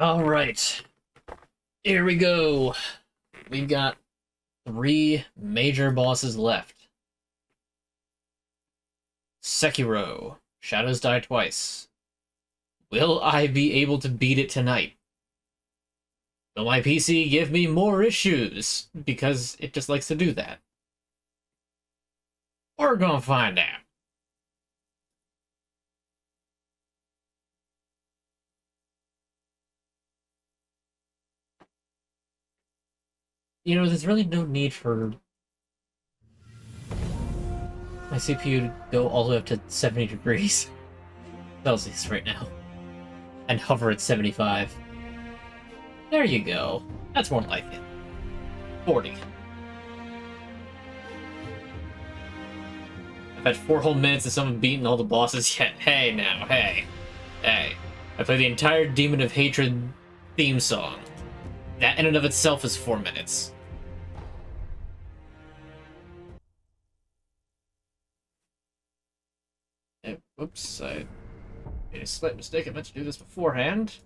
All right, here we go. We've got three major bosses left. Sekiro, Shadows Die Twice. Will I be able to beat it tonight? Will my PC give me more issues? Because it just likes to do that. We're gonna find out. You know, there's really no need for my CPU to go all the way up to 70 degrees Celsius right now. And hover at 75. There you go. That's more like it. 40. I've had 4 whole minutes and someone beaten all the bosses yet. Hey now, hey. Hey. I played the entire Demon of Hatred theme song. That in and of itself is 4 minutes. Oops, I made a slight mistake. I meant to do this beforehand.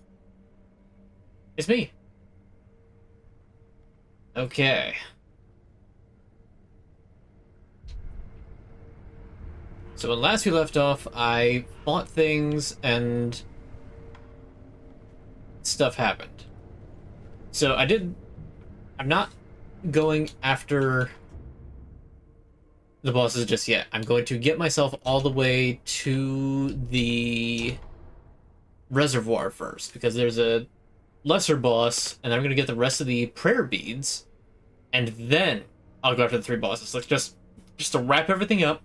It's me. Okay. So when last we left off, I fought things and stuff happened. So I'm not going after the bosses just yet. I'm going to get myself all the way to the reservoir first, because there's a lesser boss, and I'm going to get the rest of the prayer beads, and then I'll go after the 3 bosses. Like, just to wrap everything up.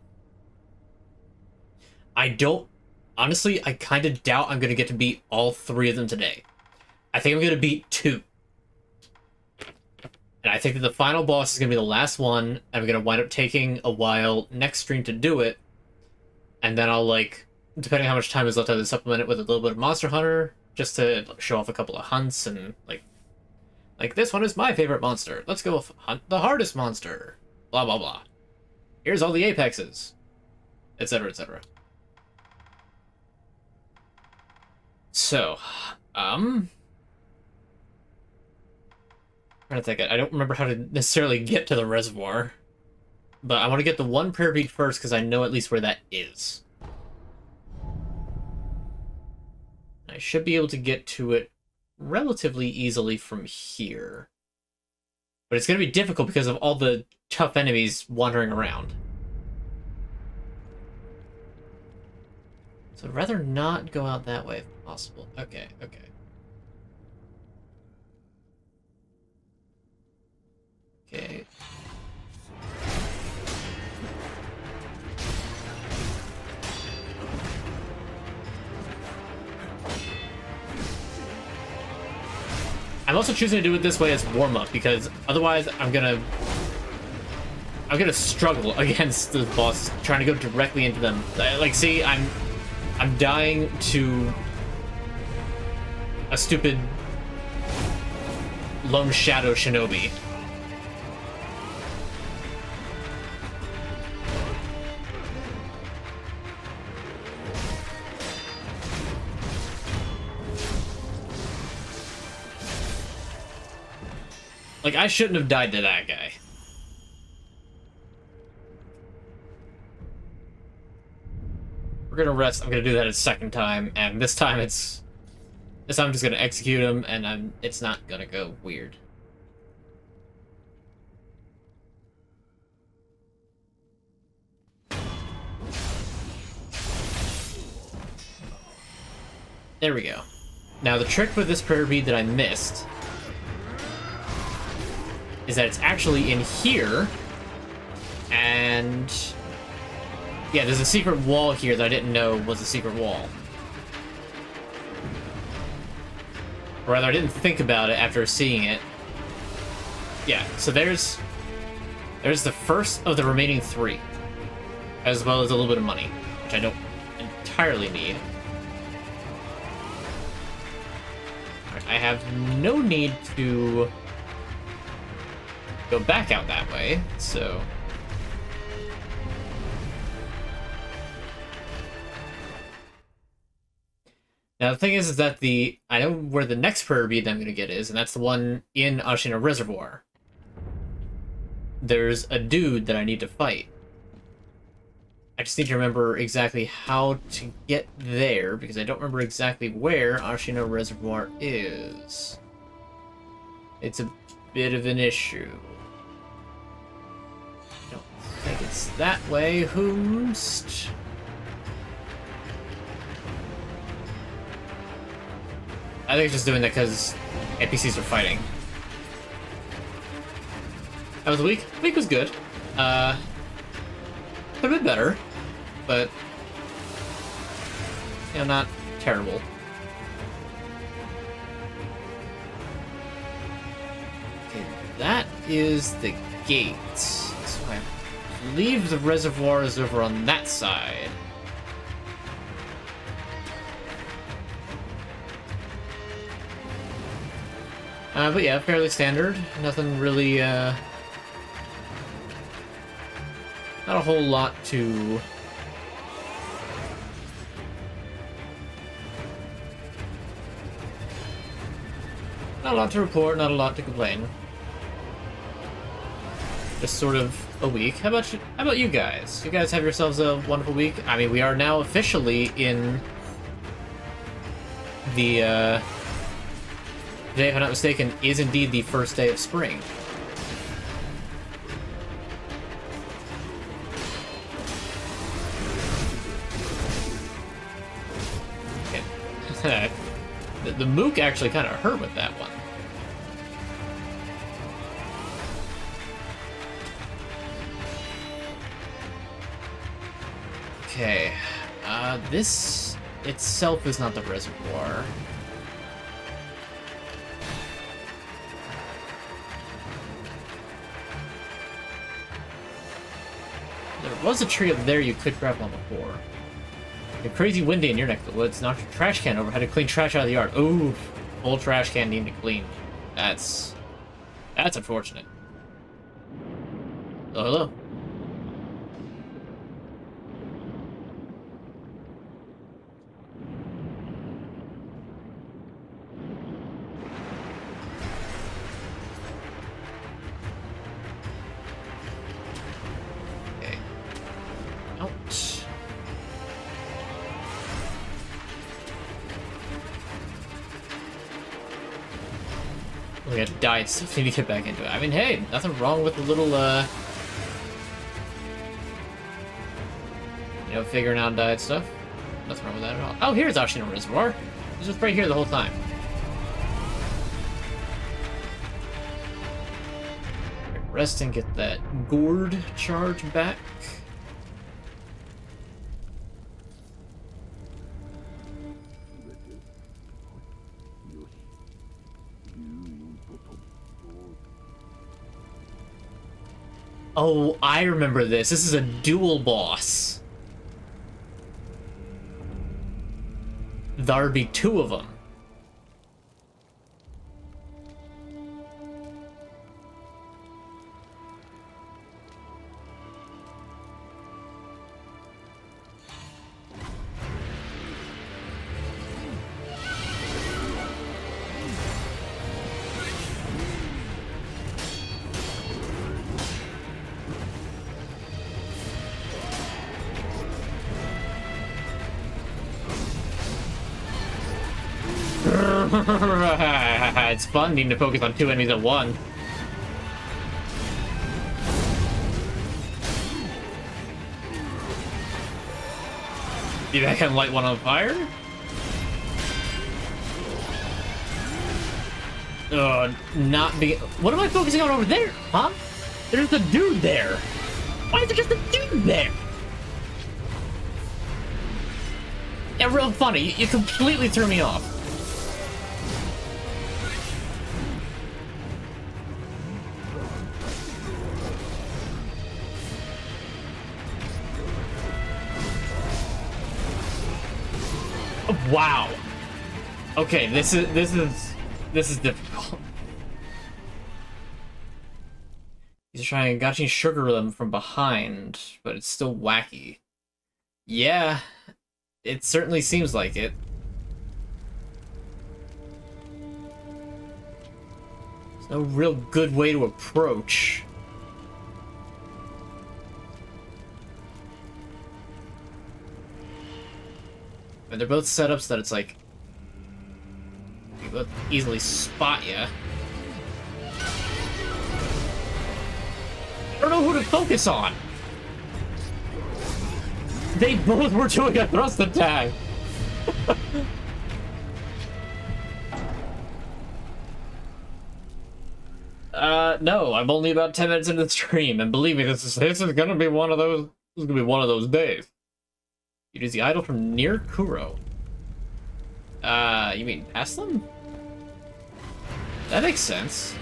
Honestly, I kind of doubt I'm going to get to beat all 3 of them today. I think I'm going to beat 2. And I think that the final boss is going to be the last one, and I'm going to wind up taking a while next stream to do it. And then I'll, like, depending on how much time is left, I'll supplement it with a little bit of Monster Hunter, just to show off a couple of hunts, and, like this one is my favorite monster. Let's go hunt the hardest monster. Blah, blah, blah. Here's all the apexes. Etc., etc. So, trying to think. I don't remember how to necessarily get to the reservoir, but I want to get the 1 prayer bead first because I know at least where that is. I should be able to get to it relatively easily from here, but it's going to be difficult because of all the tough enemies wandering around. So I'd rather not go out that way if possible. Okay. Okay. I'm also choosing to do it this way as warm-up, because otherwise I'm gonna struggle against the boss trying to go directly into them. Like, see, I'm dying to a stupid lone shadow shinobi. Like, I shouldn't have died to that guy. We're gonna rest. I'm gonna do that a second time, and this time I'm just gonna execute him, and it's not gonna go weird. There we go. Now, the trick with this prayer bead that I missed is that it's actually in here, and yeah, there's a secret wall here that I didn't know was a secret wall. Or rather, I didn't think about it after seeing it. Yeah, so there's the first of the remaining 3, as well as a little bit of money, which I don't entirely need. Alright, I have no need to go back out that way, so Now the thing is that I know where the next prayer bead I'm gonna get is, and that's the one in Ashina Reservoir. There's a dude that I need to fight. I just need to remember exactly how to get there, because I don't remember exactly where Ashina Reservoir is. It's a bit of an issue. I don't think it's that way, Whomst. I think it's just doing that because NPCs are fighting. How was the week? The week was good. A bit better, but you know, not terrible. Okay, that is the gate. So I believe the reservoir is over on that side. But yeah, fairly standard. Nothing really, not a whole lot to... Not a lot to report, not a lot to complain. Just sort of a week. How about you guys? You guys have yourselves a wonderful week? I mean, we are now officially in the, today, if I'm not mistaken, is indeed the first day of spring. Okay. The mook actually kind of hurt with that one. Okay. This itself is not the reservoir. There was a tree up there you could grab on before. You're crazy windy in your neck of the woods. Knocked your trash can over. Had to clean trash out of the yard. Ooh, old trash can needing to clean. That's unfortunate. Oh, hello. Okay. Ouch. We got to die stuff. Need to get back into it. I mean, hey, nothing wrong with a little, you know, figuring out diet stuff. Nothing wrong with that at all. Oh, here's Ashina Reservoir. It's just right here the whole time. Rest and get that gourd charge back. Oh, I remember this. This is a dual boss. There'd be two of them. It's fun needing to focus on two enemies at one. You think I can light one on fire? Not be. What am I focusing on over there? Huh? There's a dude there. Why is there just a dude there? Yeah, real funny. You completely threw me off. Wow. Okay, this is difficult. He's trying to sugar them from behind, but it's still wacky. Yeah, it certainly seems like it. No real good way to approach. And they're both set up so that it's like you both easily spot you. I don't know who to focus on. They both were doing a thrust attack. No, I'm only about 10 minutes into the stream, and believe me, this is gonna be one of those. This is gonna be one of those days. You use the idol from near Kuro. You mean past them? That makes sense.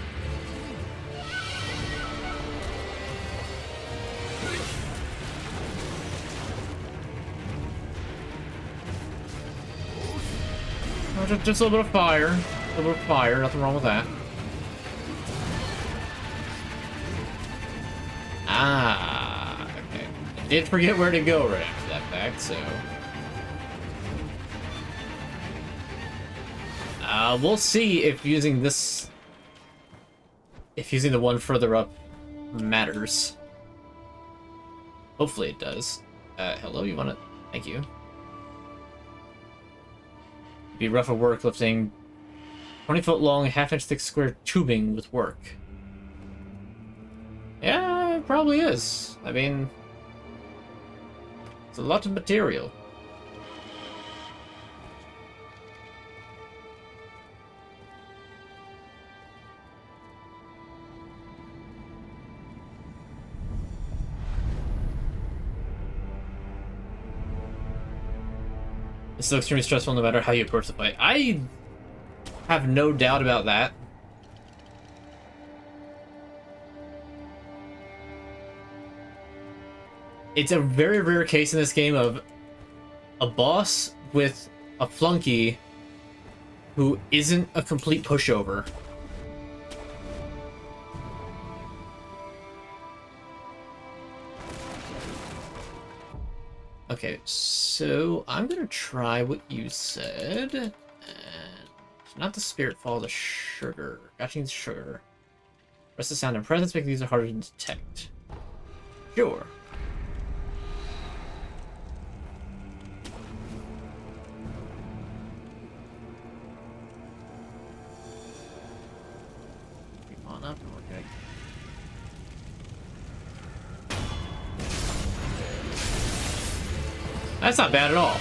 Oh, just a little bit of fire. A little bit of fire, nothing wrong with that. Ah, okay. I did forget where to go right after that fact, so... we'll see if using this... If using the one further up matters. Hopefully it does. Hello, you wanna... Thank you. Be rough at work lifting 20-foot long, half-inch thick square tubing with work. Yeah, it probably is. I mean, it's a lot of material. It's still extremely stressful no matter how you approach the fight. I have no doubt about that. It's a very rare case in this game of a boss with a flunky who isn't a complete pushover. Okay, so I'm gonna try what you said. And not the spirit fall, the sugar. Gotching's sugar. Rest of sound and presence make these harder to detect. Sure. Come on up and we're good. That's not bad at all.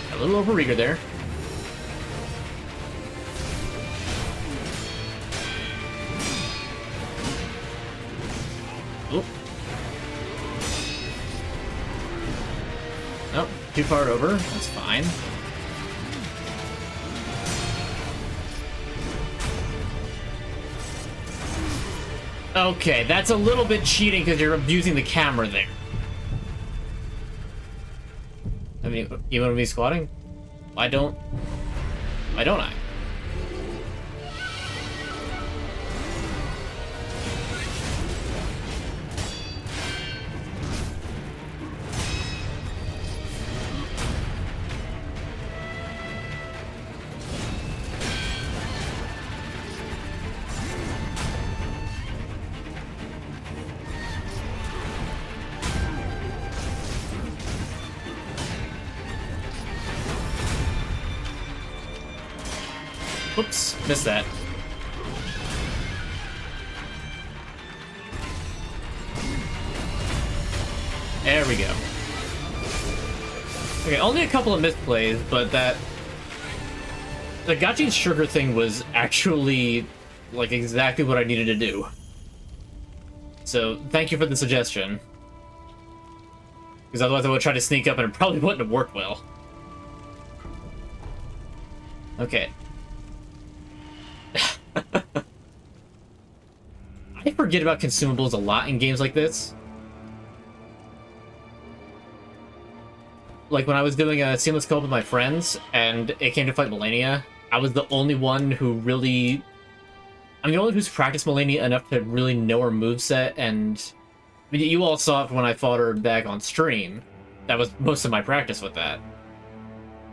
A little overeager there. Oop. Nope, too far over. That's fine. Okay, that's a little bit cheating because you're abusing the camera there. I mean, you want to be squatting? Why don't I? Oops, missed that. There we go. Okay, only a couple of misplays, but the Gotching sugar thing was actually like exactly what I needed to do. So thank you for the suggestion. Because otherwise I would try to sneak up and it probably wouldn't have worked well. Okay. I forget about consumables a lot in games like this. Like when I was doing a seamless co-op with my friends and it came to fight Malenia, I was the only one who really... I'm the only one who's practiced Malenia enough to really know her moveset, and I mean, you all saw it when I fought her back on stream. That was most of my practice with that.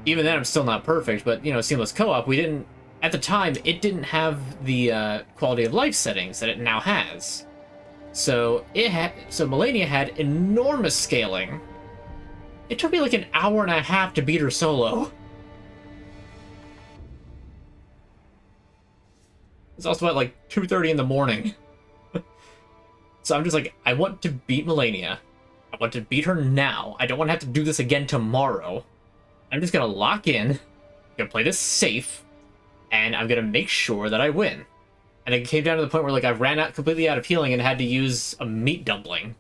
Even then, I'm still not perfect, but, you know, seamless co-op, we didn't... At the time, it didn't have the quality of life settings that it now has. So, Malenia had enormous scaling. It took me like an hour and a half to beat her solo. It's also at like 2:30 in the morning. So I'm just like, I want to beat Malenia. I want to beat her now. I don't want to have to do this again tomorrow. I'm just gonna lock in, gonna play this safe, and I'm gonna make sure that I win. And it came down to the point where like I ran out completely out of healing and had to use a meat dumpling.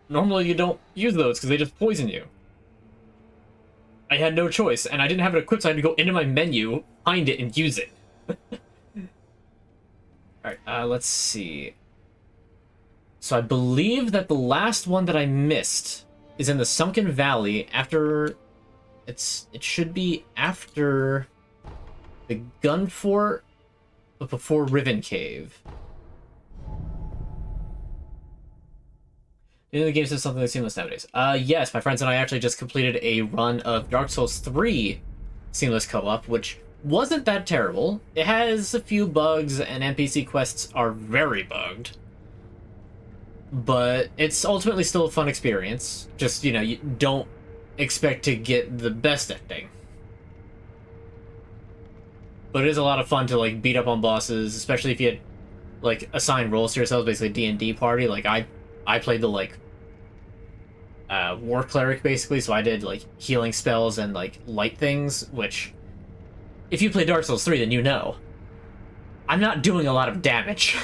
Normally you don't use those because they just poison you. I had no choice, and I didn't have it equipped, so I had to go into my menu, find it, and use it. Alright, let's see. So I believe that the last one that I missed is in the Sunken Valley after... It should be after the Gun Fort, but before Riven Cave. You know, the game says something that's seamless nowadays. Yes, my friends and I actually just completed a run of Dark Souls 3 seamless co-op, which wasn't that terrible. It has a few bugs, and NPC quests are very bugged. But it's ultimately still a fun experience. Just, you know, you don't expect to get the best ending. But it is a lot of fun to, like, beat up on bosses, especially if you had, like, assigned roles to yourselves, basically D&D party. Like, I played the, like, war cleric, basically, so I did, like, healing spells and, like, light things, which, if you play Dark Souls 3, then you know. I'm not doing a lot of damage.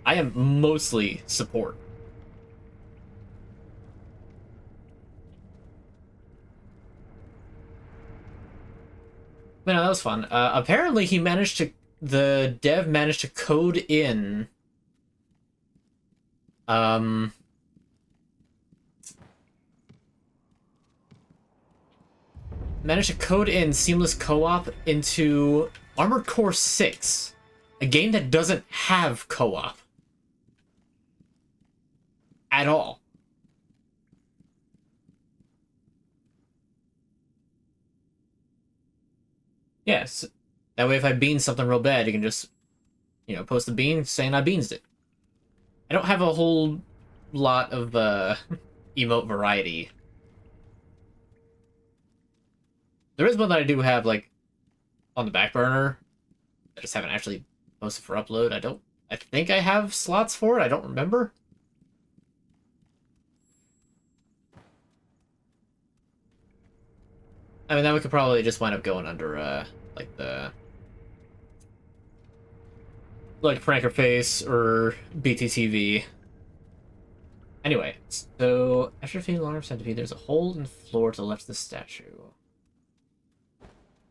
I am mostly support. But no, that was fun. Apparently the dev managed to code in... managed to code in seamless co-op into Armored Core 6, a game that doesn't have co-op at all. Yes, that way if I bean something real bad, you can just, you know, post the bean saying I beans it. I don't have a whole lot of emote variety. There is one that I do have, like, on the back burner. I just haven't actually posted for upload. I think I have slots for it. I don't remember. I mean, that we could probably just wind up going under, like, Pranker Face or BTTV. Anyway, so after defeating the Long Arm Centipede, there's a hole in the floor to the left of the statue.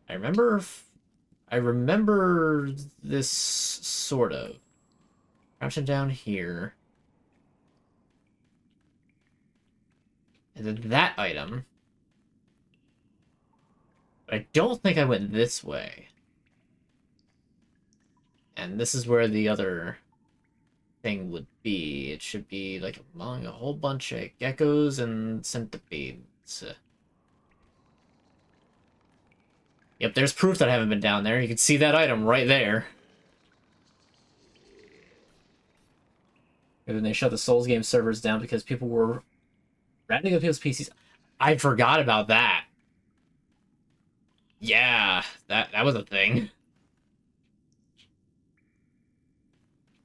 I remember this sort of. Crouching down here. And then that item. But I don't think I went this way. And this is where the other thing would be. It should be like among a whole bunch of geckos and centipedes. Yep, there's proof that I haven't been down there. You can see that item right there. And then they shut the Souls game servers down because people were ratting up people's PCs. I forgot about that. Yeah, that was a thing.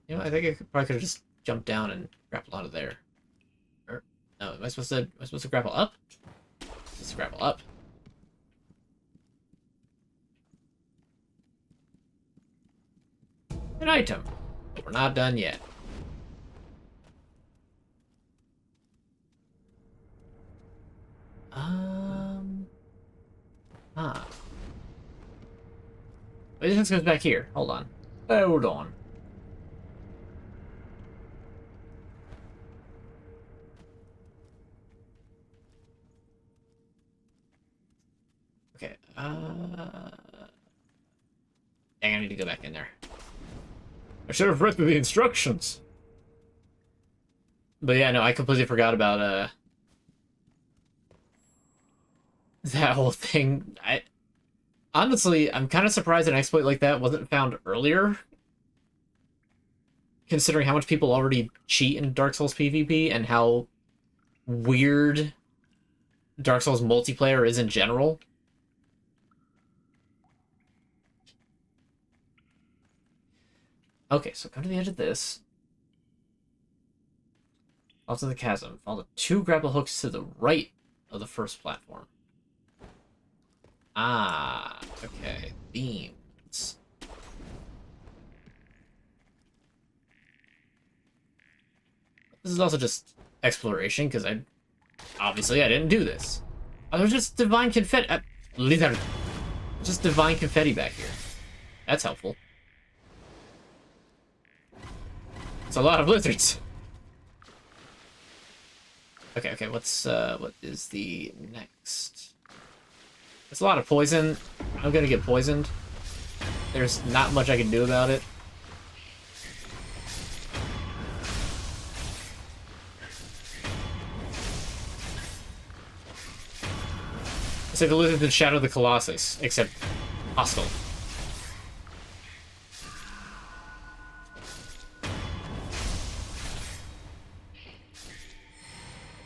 You know, I think I probably could have just jumped down and grappled onto there. Or, no, am I supposed to grapple up? Let's grapple up. An item. we're not done yet. Wait, this goes back here. Hold on. Hold on. Okay, dang, I need to go back in there. I should have read through the instructions. But yeah, no, I completely forgot about, that whole thing. Honestly, I'm kind of surprised an exploit like that wasn't found earlier, considering how much people already cheat in Dark Souls PvP and how weird Dark Souls multiplayer is in general. Okay, so come to the edge of this. Off to the chasm. Follow the 2 grapple hooks to the right of the first platform. Ah, okay. Beams. This is also just exploration, because obviously I didn't do this. Oh, there's just divine confetti. Just divine confetti back here. That's helpful. It's a lot of lizards. Okay, what is the next? It's a lot of poison. I'm gonna get poisoned. There's not much I can do about it. It's like the lizards in Shadow of the Colossus, except hostile.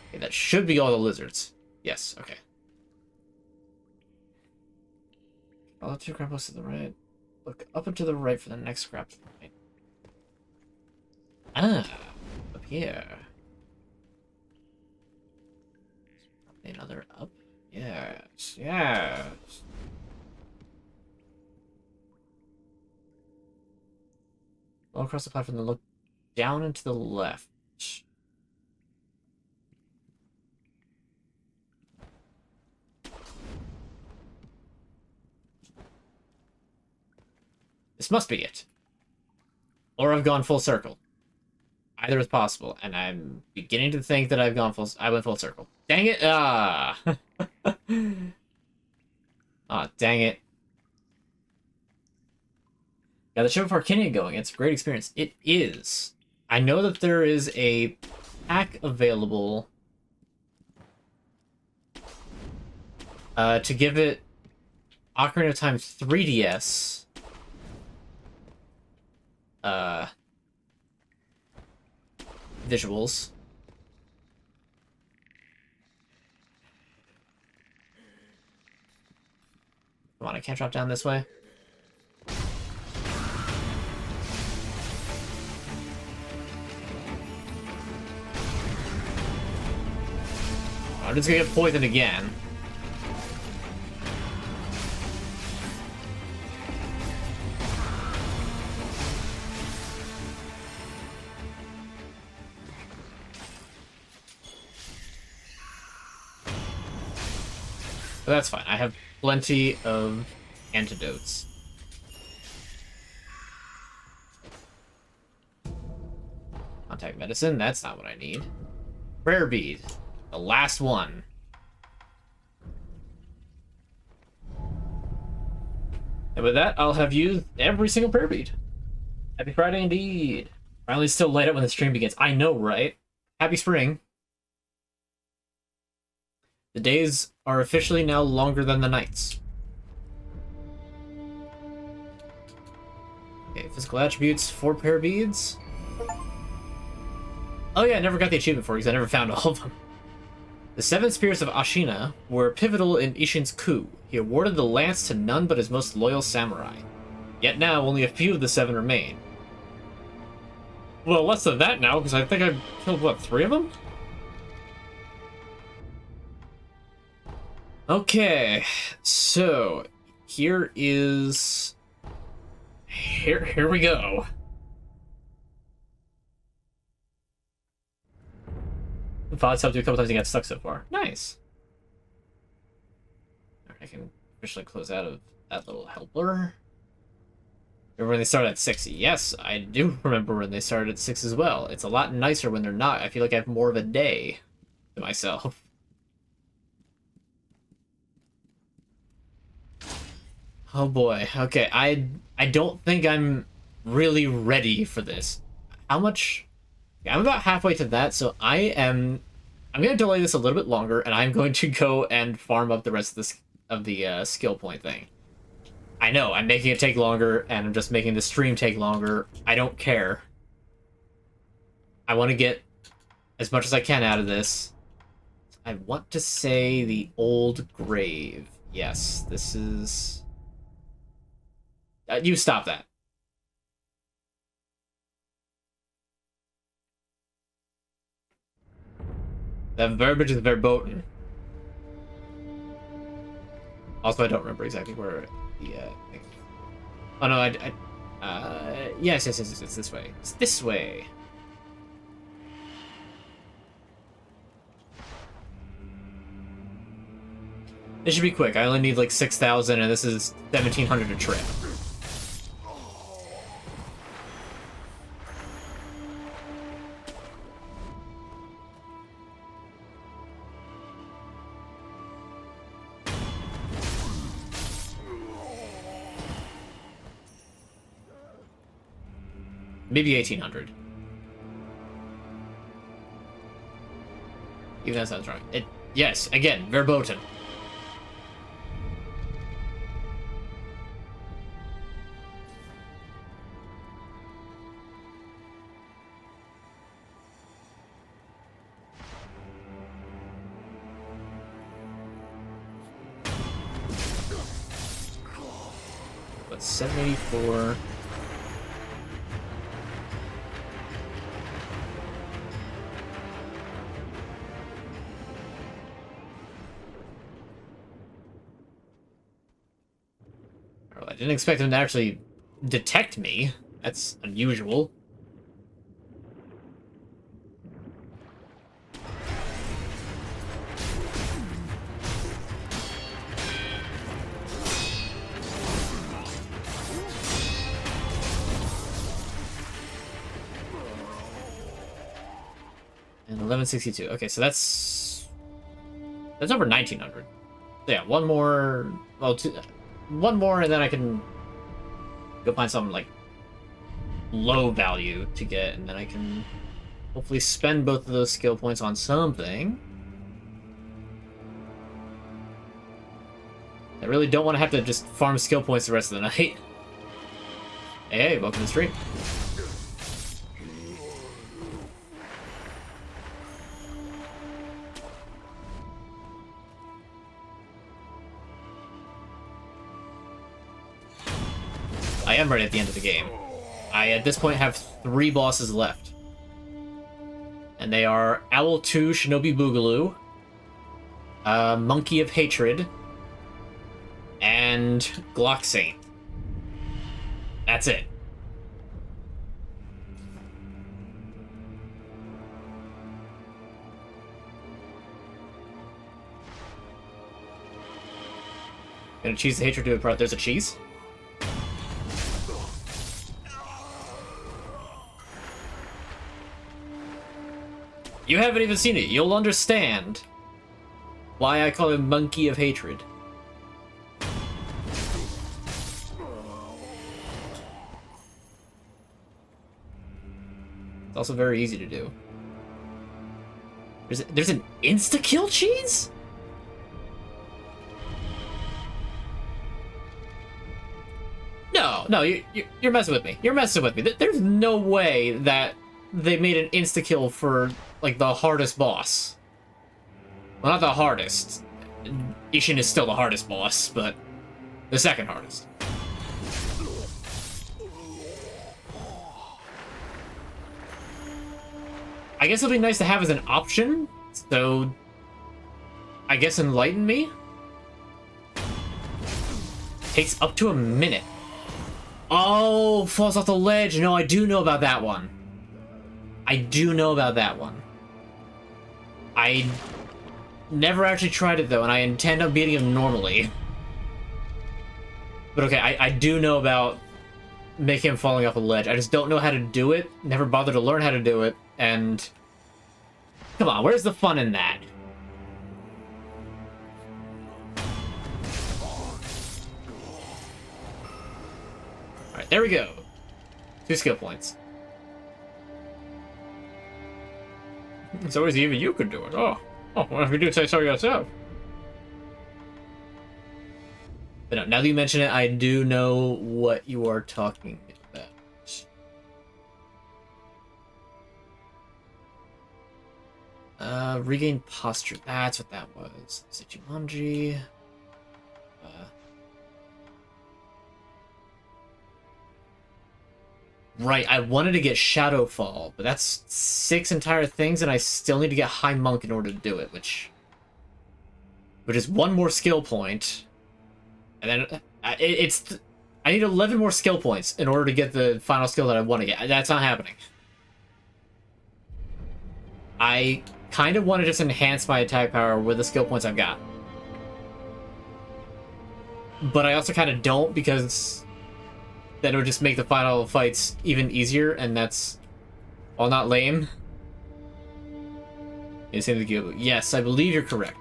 Okay, that should be all the lizards. Yes, okay. Follow 2 grapples to the right. Look up and to the right for the next grapple point. Ah, up here. Probably another up. Yes, yes. Go across the platform and look down and to the left. This must be it. Or I've gone full circle. Either is possible, and I'm beginning to think that I went full circle. Dang it! Ah! Ah, dang it. Got the show of Arcania going. It's a great experience. It is. I know that there is a pack available to give it Ocarina of Time 3DS. Visuals. Come on, I can't drop down this way. I'm just gonna get poisoned again. But that's fine. I have plenty of antidotes. Contact medicine, that's not what I need. Prayer bead. The last one. And with that, I'll have used every single prayer bead. Happy Friday indeed. Finally still light up when the stream begins. I know, right? Happy spring. The days are officially now longer than the nights. Okay, physical attributes, 4 prayer beads. Oh yeah, I never got the achievement for it because I never found all of them. The 7 spears of Ashina were pivotal in Isshin's coup. He awarded the lance to none but his most loyal samurai. Yet now, only a few of the 7 remain. Well, less than that now, because I think I killed, what, 3 of them? Okay, so here we go. pods helped you a couple times and got stuck so far. Nice. Alright, I can officially close out of that little helper. Remember when they started at 6? Yes, I do remember when they started at 6 as well. It's a lot nicer when they're not. I feel like I have more of a day to myself. Oh boy. Okay, I don't think I'm really ready for this. How much? I'm about halfway to that, so I'm gonna delay this a little bit longer, and I'm going to go and farm up the rest of the skill point thing. I know, I'm making it take longer, and I'm just making the stream take longer. I don't care. I want to get as much as I can out of this. I want to say the old grave. Yes, this is... you stop that. That verbiage is verboten. Also, I don't remember exactly where the thing... Oh no, yes, it's this way. It's this way. This should be quick. I only need like 6,000, and this is 1,700 a trip. Maybe 1,800. Even that sounds wrong. Yes, again, verboten. But 784. I didn't expect him to actually detect me. That's unusual. And 1162. Okay, so that's over 1,900. Yeah, one more. Well, one more, and then I can go find something like low value to get, and then I can hopefully spend both of those skill points on something. I really don't want to have to just farm skill points the rest of the night. Hey, welcome to the stream. I am right at the end of the game. I, at this point, have 3 bosses left. And they are Owl 2, Shinobi Boogaloo, Monkey of Hatred, and Glock Saint. That's it. Gonna cheese the hatred to a part. There's a cheese? You haven't even seen it. You'll understand why I call him Monkey of Hatred. It's also very easy to do. There's an insta-kill cheese? No, you're messing with me. You're messing with me. There's no way that they made an insta-kill for, like, the hardest boss. Well, not the hardest. Isshin is still the hardest boss, but the second hardest. I guess it'll be nice to have as an option, so I guess enlighten me? Takes up to a minute. Oh, falls off the ledge. No, I do know about that one. I do know about that one. I never actually tried it though, and I intend on beating him normally. But okay, I do know about making him falling off a ledge. I just don't know how to do it. Never bothered to learn how to do it, and come on, where's the fun in that? Alright, there we go. 2 skill points. It's always even you could do it. Oh, well, if you do say so yourself. But no, now that you mention it, I do know what you are talking about. Regain posture. That's what that was. Sichumanji. Right, I wanted to get Shadowfall, but that's 6 entire things, and I still need to get High Monk in order to do it, which is 1 more skill point. And then I need 11 more skill points in order to get the final skill that I want to get. That's not happening. I kind of want to just enhance my attack power with the skill points I've got. But I also kind of don't, because then it would just make the final fights even easier, and that's, well, not lame. Yes, I believe you're correct.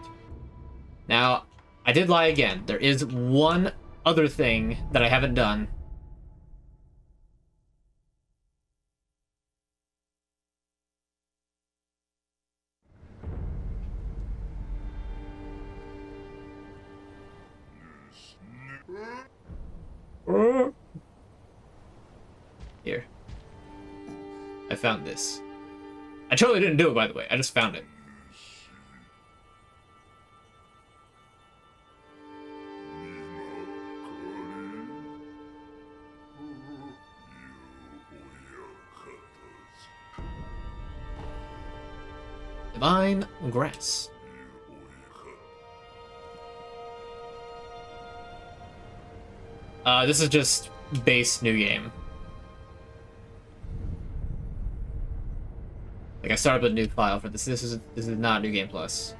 Now, I did lie again. There is one other thing that I haven't done. Here. I found this. I totally didn't do it, by the way. I just found it. Divine Grass. This is just base new game. Like, I started with a new file for this. This is not New Game Plus.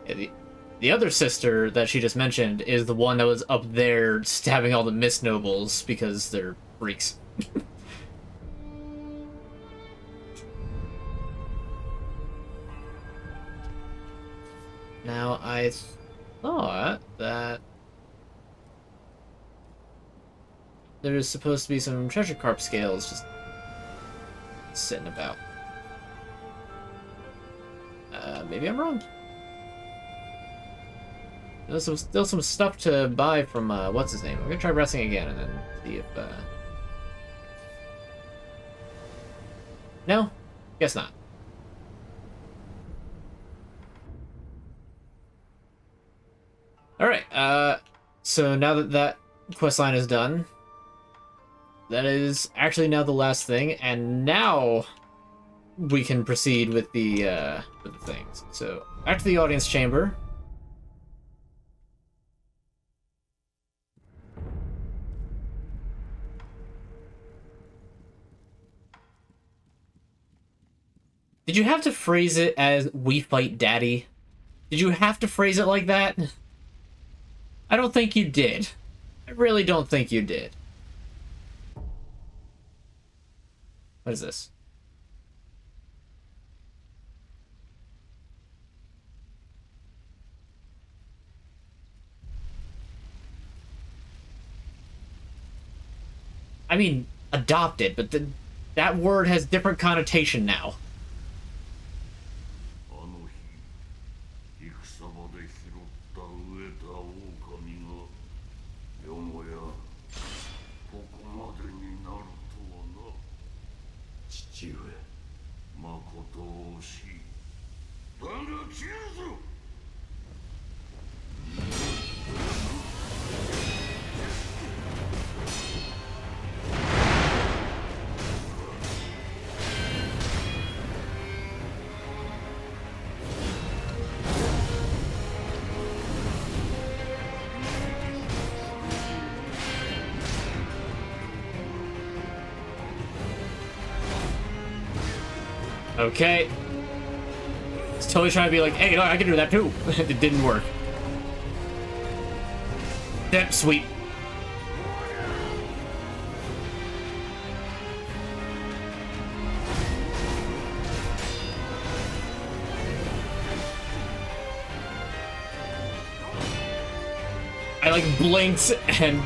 Yeah, the other sister that she just mentioned is the one that was up there stabbing all the Mist Nobles because they're freaks. Now, I thought that there's supposed to be some treasure carp scales just sitting about. Maybe I'm wrong. There's still some stuff to buy from, what's his name? I'm gonna try pressing again and then see if, No? Guess not. Alright, so now that that questline is done, that is actually now the last thing, and now we can proceed with the things. So, back to the audience chamber. Did you have to phrase it as, "We fight daddy"? Did you have to phrase it like that? I don't think you did. I really don't think you did. What is this? I mean, adopted, but that word has different connotation now. Okay. It's totally trying to be like, hey, no, I can do that too. It didn't work. Yep, sweet. I like blinked and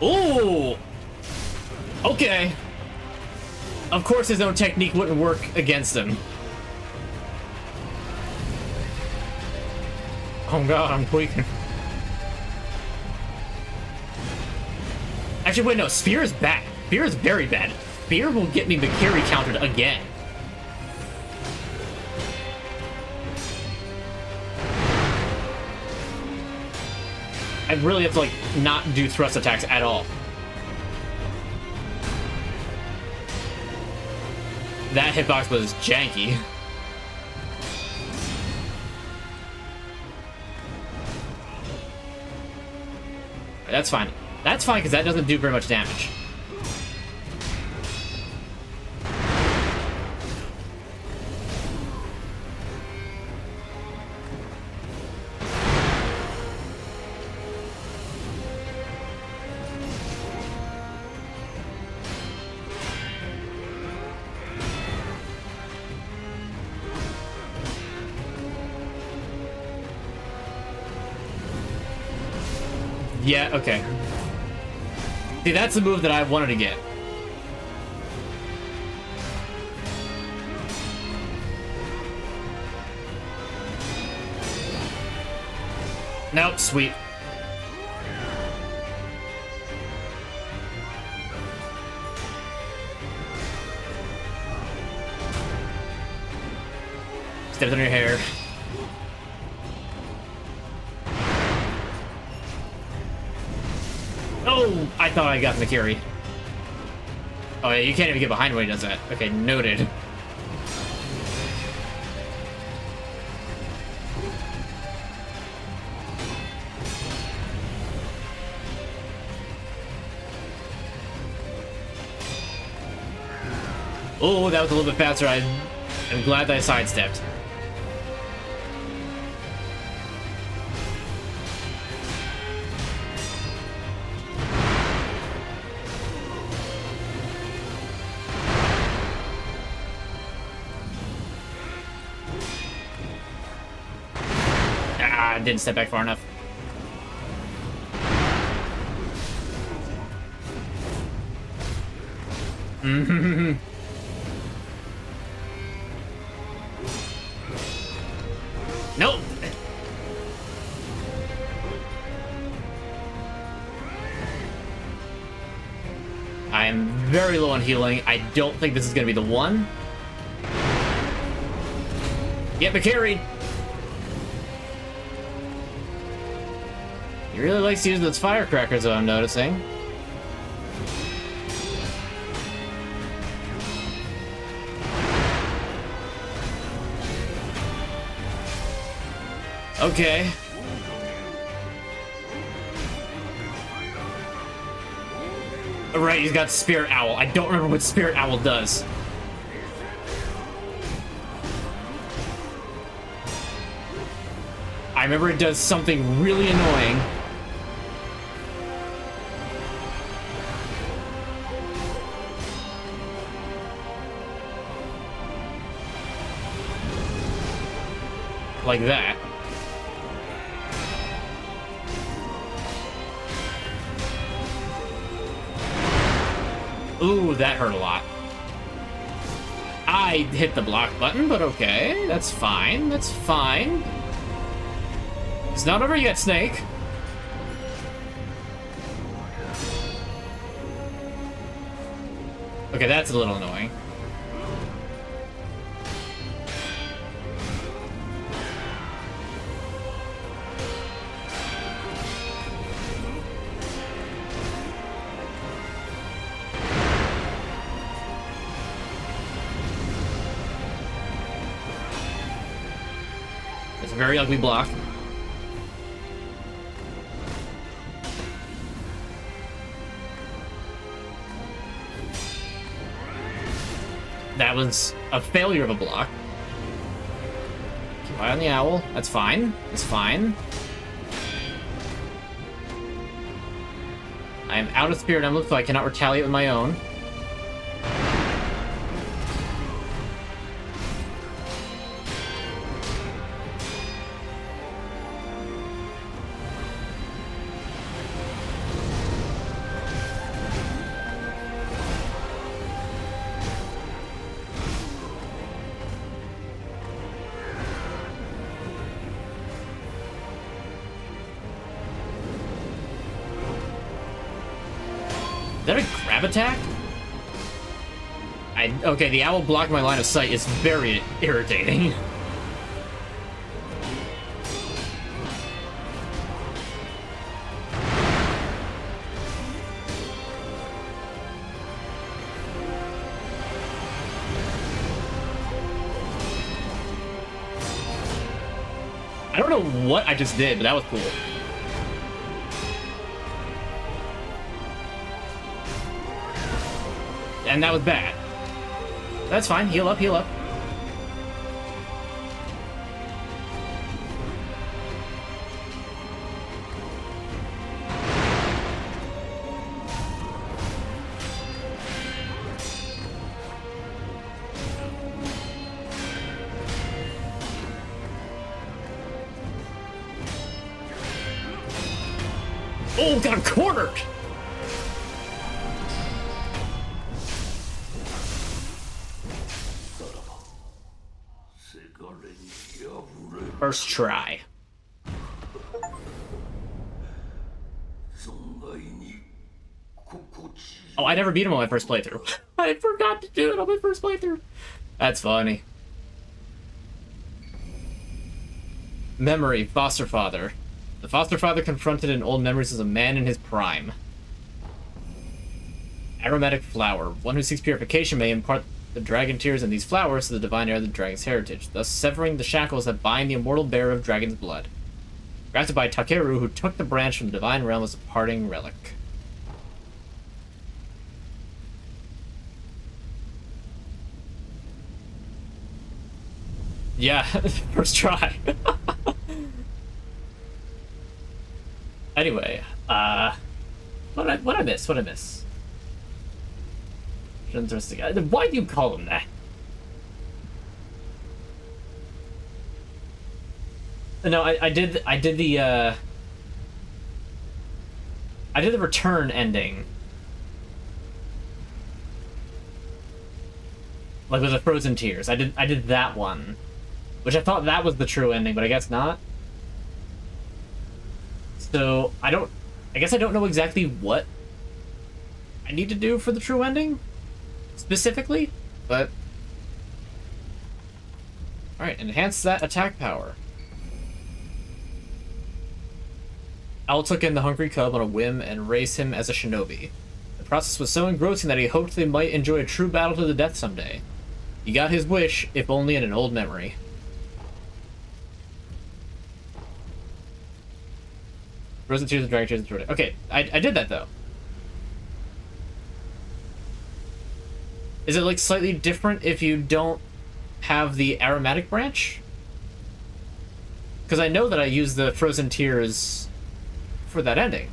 ooh! Okay. Of course his own technique wouldn't work against him. Oh god, I'm tweaking. Actually, wait, no, Spear is bad. Spear is very bad. Spear will get me McCary countered again. I really have to, like, not do thrust attacks at all. That hitbox was janky. That's fine. That's fine, because that doesn't do very much damage. Yeah, okay. See, that's the move that I wanted to get. Nope, sweet. Stepped on your hair. Oh, I thought I got McCary. Oh yeah, you can't even get behind when he does that. Okay, noted. Oh, that was a little bit faster. I'm glad that I sidestepped. Ah, I didn't step back far enough. Nope. I am very low on healing. I don't think this is going to be the one. Get McCary. He really likes using those firecrackers, though, I'm noticing. Okay. Right, he's got Spirit Owl. I don't remember what Spirit Owl does. I remember it does something really annoying. Like that. Ooh, that hurt a lot. I hit the block button, but okay. That's fine. That's fine. It's not over yet, Snake. Okay, that's a little annoying. It's a very ugly block. That was a failure of a block. Keep eye on the owl. That's fine. It's fine. I am out of Spirit Emblem, so I cannot retaliate with my own. Is that a grab attack? Okay, the owl blocked my line of sight. It's very irritating. I don't know what I just did, but that was cool. And that was bad. That's fine. Heal up, heal up. Oh, got cornered! First try. Oh, I never beat him on my first playthrough. I forgot to do it on my first playthrough. That's funny. Memory, foster father. The foster father confronted in old memories as a man in his prime. Aromatic flower. One who seeks purification may impart the dragon tears in these flowers to the divine heir of the dragon's heritage, thus severing the shackles that bind the immortal bearer of dragon's blood. Grafted by Takeru, who took the branch from the divine realm as a parting relic. Yeah, first try. Anyway, what I miss? What I miss? Interesting. Why do you call him that? No, I did the return ending. Like with the frozen tears. I did that one. Which I thought that was the true ending, but I guess not. So I guess I don't know exactly what I need to do for the true ending specifically, but alright, enhance that attack power. Owl took in the hungry cub on a whim and raised him as a shinobi. The process was so engrossing that he hoped they might enjoy a true battle to the death someday. He got his wish, if only in an old memory. Frozen tears and dragon tears and Jordan. Okay, I did that though. Is it like slightly different if you don't have the aromatic branch? Because I know that I used the frozen tears for that ending.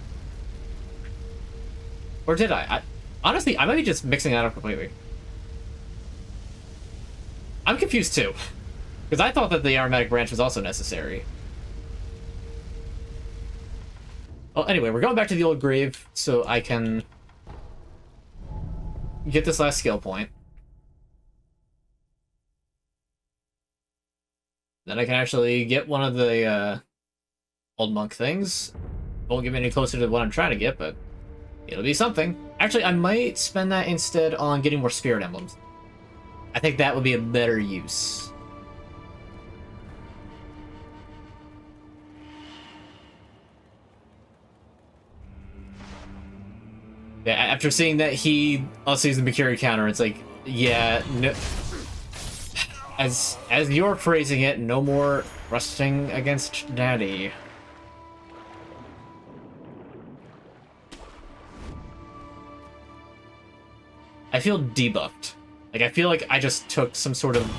Or did I? Honestly, I might be just mixing that up completely. I'm confused too. Because I thought that the aromatic branch was also necessary. Well, anyway, we're going back to the old grave so I can get this last skill point. Then I can actually get one of the old monk things. Won't get me any closer to what I'm trying to get, but it'll be something. Actually, I might spend that instead on getting more spirit emblems. I think that would be a better use. Yeah, after seeing that he also used the Mikiri counter, it's like, yeah, no, as you're phrasing it, no more rusting against daddy. I feel debuffed. Like, I feel like I just took some sort of,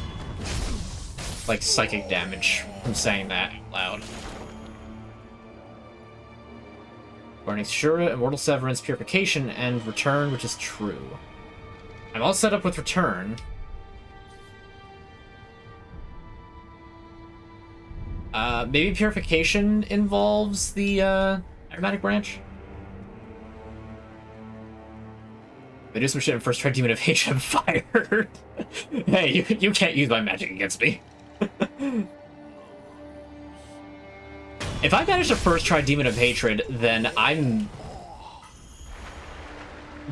like, psychic damage from saying that out loud. Burning Shura, Immortal Severance, Purification, and Return, which is true. I'm all set up with Return. Maybe Purification involves the, Aromatic Branch? They do some shit in first try Demon of Hatred, I'm fired. Hey, you can't use my magic against me. If I manage to first try Demon of Hatred, then I'm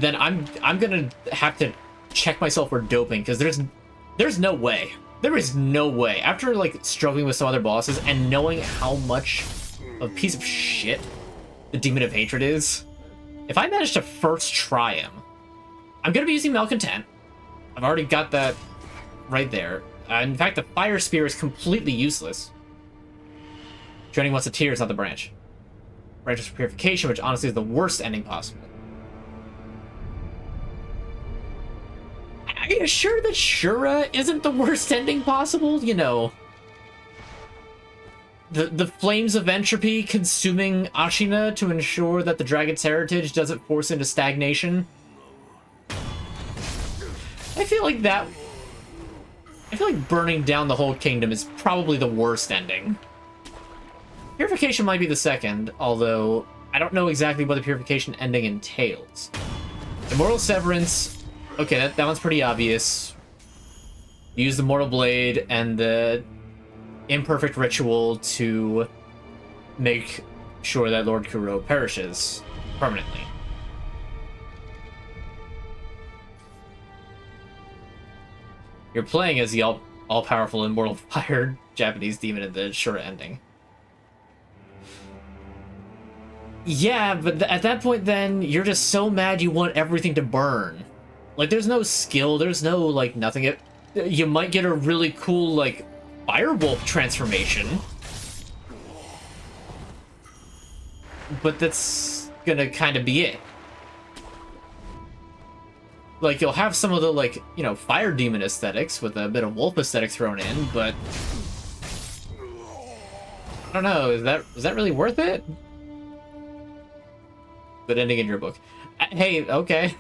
gonna have to check myself for doping, because there's no way. There is no way. After like struggling with some other bosses and knowing how much of a piece of shit the Demon of Hatred is, if I manage to first try him, I'm gonna be using Malcontent. I've already got that right there. In fact, the Fire Spear is completely useless. Draining once a tear is not the branch. Branch is for Purification, which honestly is the worst ending possible. Are you sure that Shura isn't the worst ending possible? You know, the flames of entropy consuming Ashina to ensure that the dragon's heritage doesn't force into stagnation. I feel like burning down the whole kingdom is probably the worst ending. Purification might be the second, although I don't know exactly what the Purification ending entails. Immortal Severance, okay, that one's pretty obvious. Use the Mortal Blade and the Imperfect Ritual to make sure that Lord Kuro perishes permanently. You're playing as the all-powerful Immortal Fire Japanese demon in the Shura ending. Yeah, but at that point then, you're just so mad you want everything to burn. Like, there's no skill, there's no, like, nothing. You might get a really cool, like, Firewolf transformation. But that's gonna kind of be it. Like, you'll have some of the, like, you know, Fire Demon aesthetics with a bit of Wolf aesthetic thrown in, but... I don't know, is that really worth it? Good ending in your book. Hey, okay.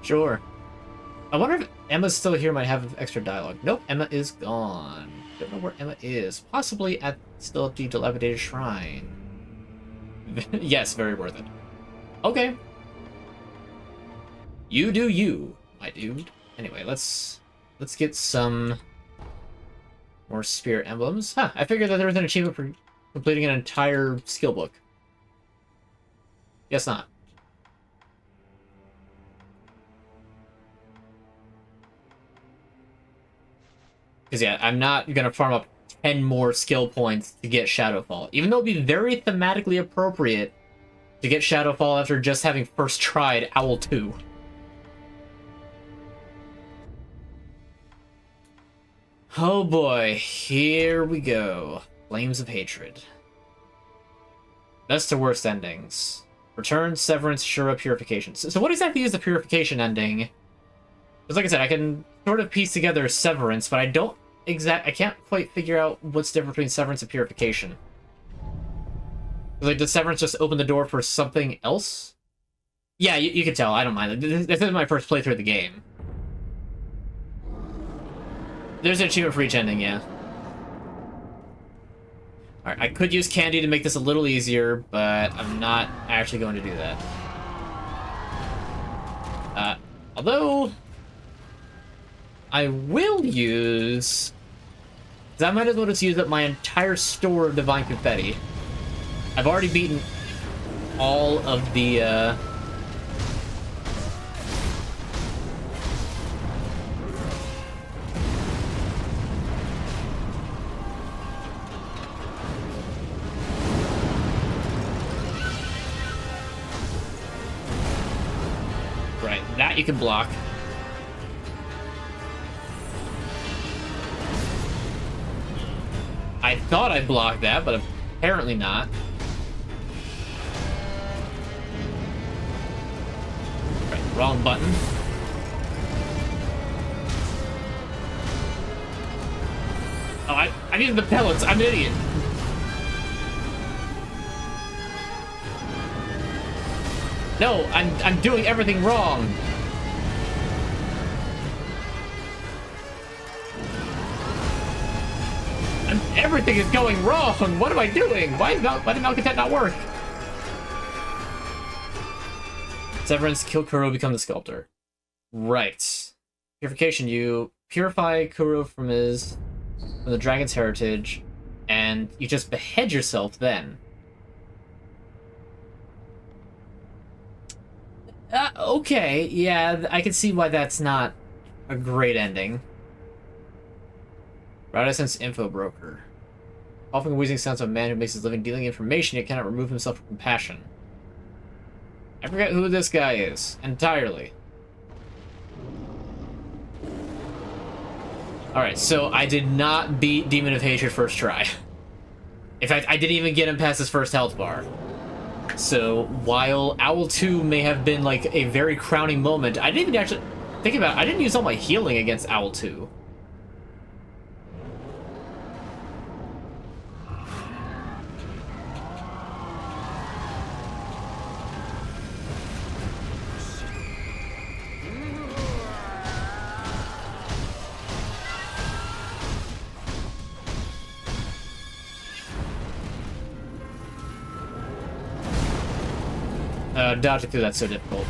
Sure. I wonder if Emma's still here, might have extra dialogue. Nope, Emma is gone. Don't know where Emma is. Possibly still at the Dilapidated Shrine. Yes, very worth it. Okay. You do you, my dude. Anyway, let's get some more spirit emblems. Huh, I figured that there was an achievement for completing an entire skill book. Guess not. Because yeah, I'm not gonna farm up 10 more skill points to get Shadowfall. Even though it'd be very thematically appropriate to get Shadowfall after just having first tried Owl 2. Oh boy, here we go. Flames of Hatred. Best to worst endings. Return, Severance, Shura, Purification. So what exactly is the Purification ending? Because like I said, I can sort of piece together Severance, but I can't quite figure out what's different between Severance and Purification. Like, does Severance just open the door for something else? Yeah, you can tell, I don't mind. This is my first playthrough of the game. There's an achievement for each ending, yeah. Alright, I could use candy to make this a little easier, but I'm not actually going to do that. Although... I will use... because I might as well just use up my entire store of Divine Confetti. I've already beaten all of the, Right, that you can block. I thought I blocked that, but apparently not. Right, wrong button. Oh, I needed the pellets. I'm an idiot. No, I'm doing everything wrong. Everything is going wrong. What am I doing? Why did Malcontent not work? Severance, kill Kuro, become the sculptor. Right. Purification, you purify Kuro from the dragon's heritage, and you just behead yourself then. Okay, yeah, I can see why that's not a great ending. Radison's info broker. Often wheezing sounds of a man who makes his living dealing information yet cannot remove himself from compassion. I forget who this guy is entirely. Alright, so I did not beat Demon of Hatred first try. In fact, I didn't even get him past his first health bar. So, while Owl 2 may have been like a very crowning moment, I didn't even actually think about it. I didn't use all my healing against Owl 2. Dodging through that's so difficult.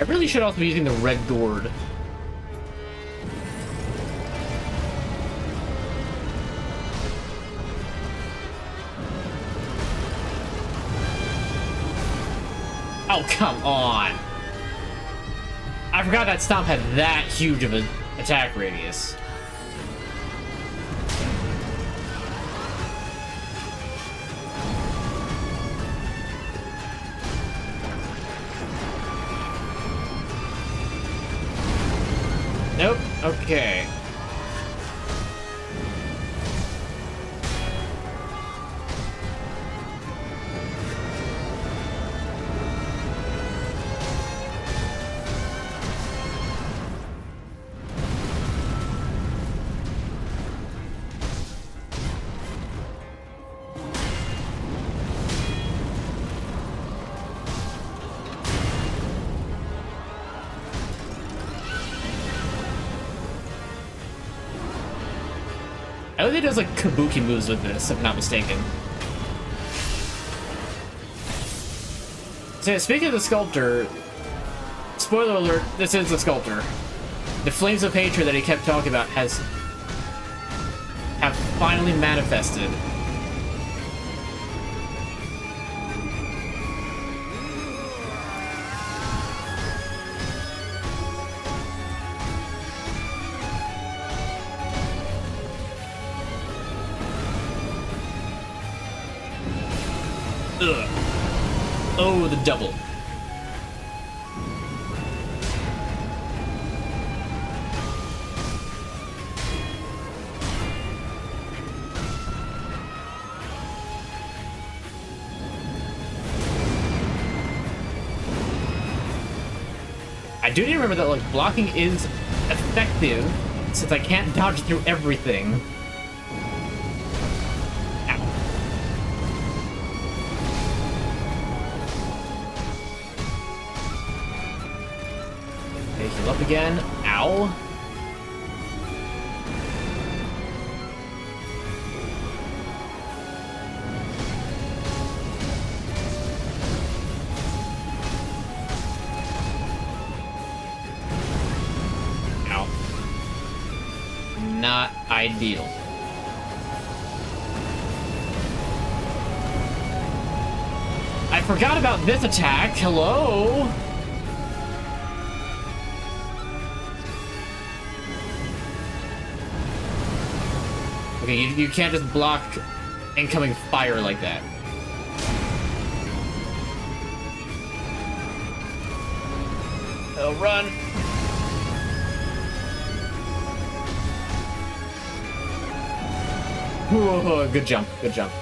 I really should also be using the red gourd. Oh, come on. I forgot that stomp had that huge of an attack radius. Nope. Okay. I think he does like kabuki moves with this, if I'm not mistaken. So speaking of the sculptor, spoiler alert, this is the sculptor. The flames of hatred that he kept talking about have finally manifested. Ugh. Oh, the double. I do need to remember that like blocking is effective since I can't dodge through everything. Heal up again. Ow. Ow. Not ideal. I forgot about this attack. Hello? Okay, you can't just block incoming fire like that. No, run! Whoa, good jump, good jump.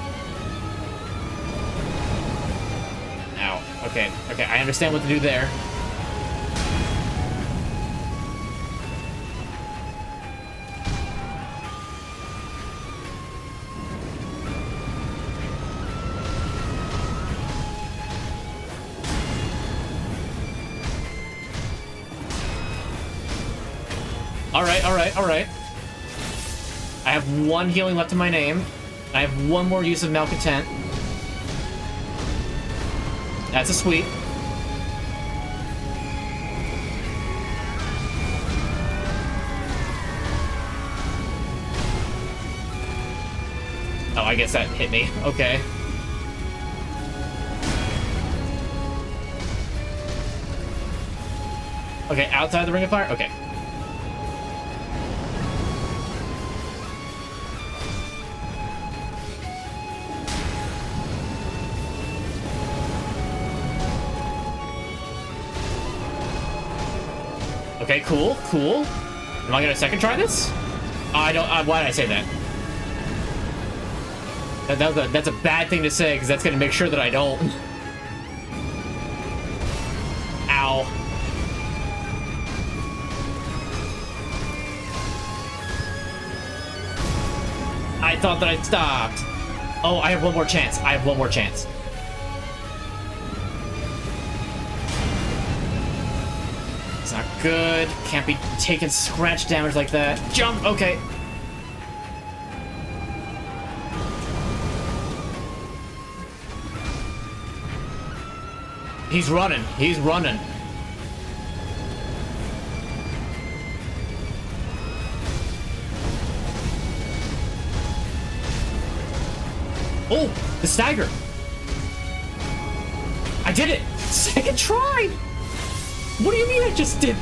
Ow. Okay, okay, I understand what to do there. Alright, alright, alright. I have one healing left in my name. I have one more use of Malcontent. That's a sweep. Oh, I guess that hit me. Okay. Okay, outside the ring of fire? Okay. Okay, cool, cool. Am I gonna second try this? I don't. Why did I say that? That's a bad thing to say, because that's gonna make sure that I don't. Ow. I thought that I'd stopped. Oh, I have one more chance. I have one more chance. It's not good. Can't be taking scratch damage like that. Jump! Okay. He's running. He's running. Oh, the stagger. I did it. Second try. What do you mean I just did?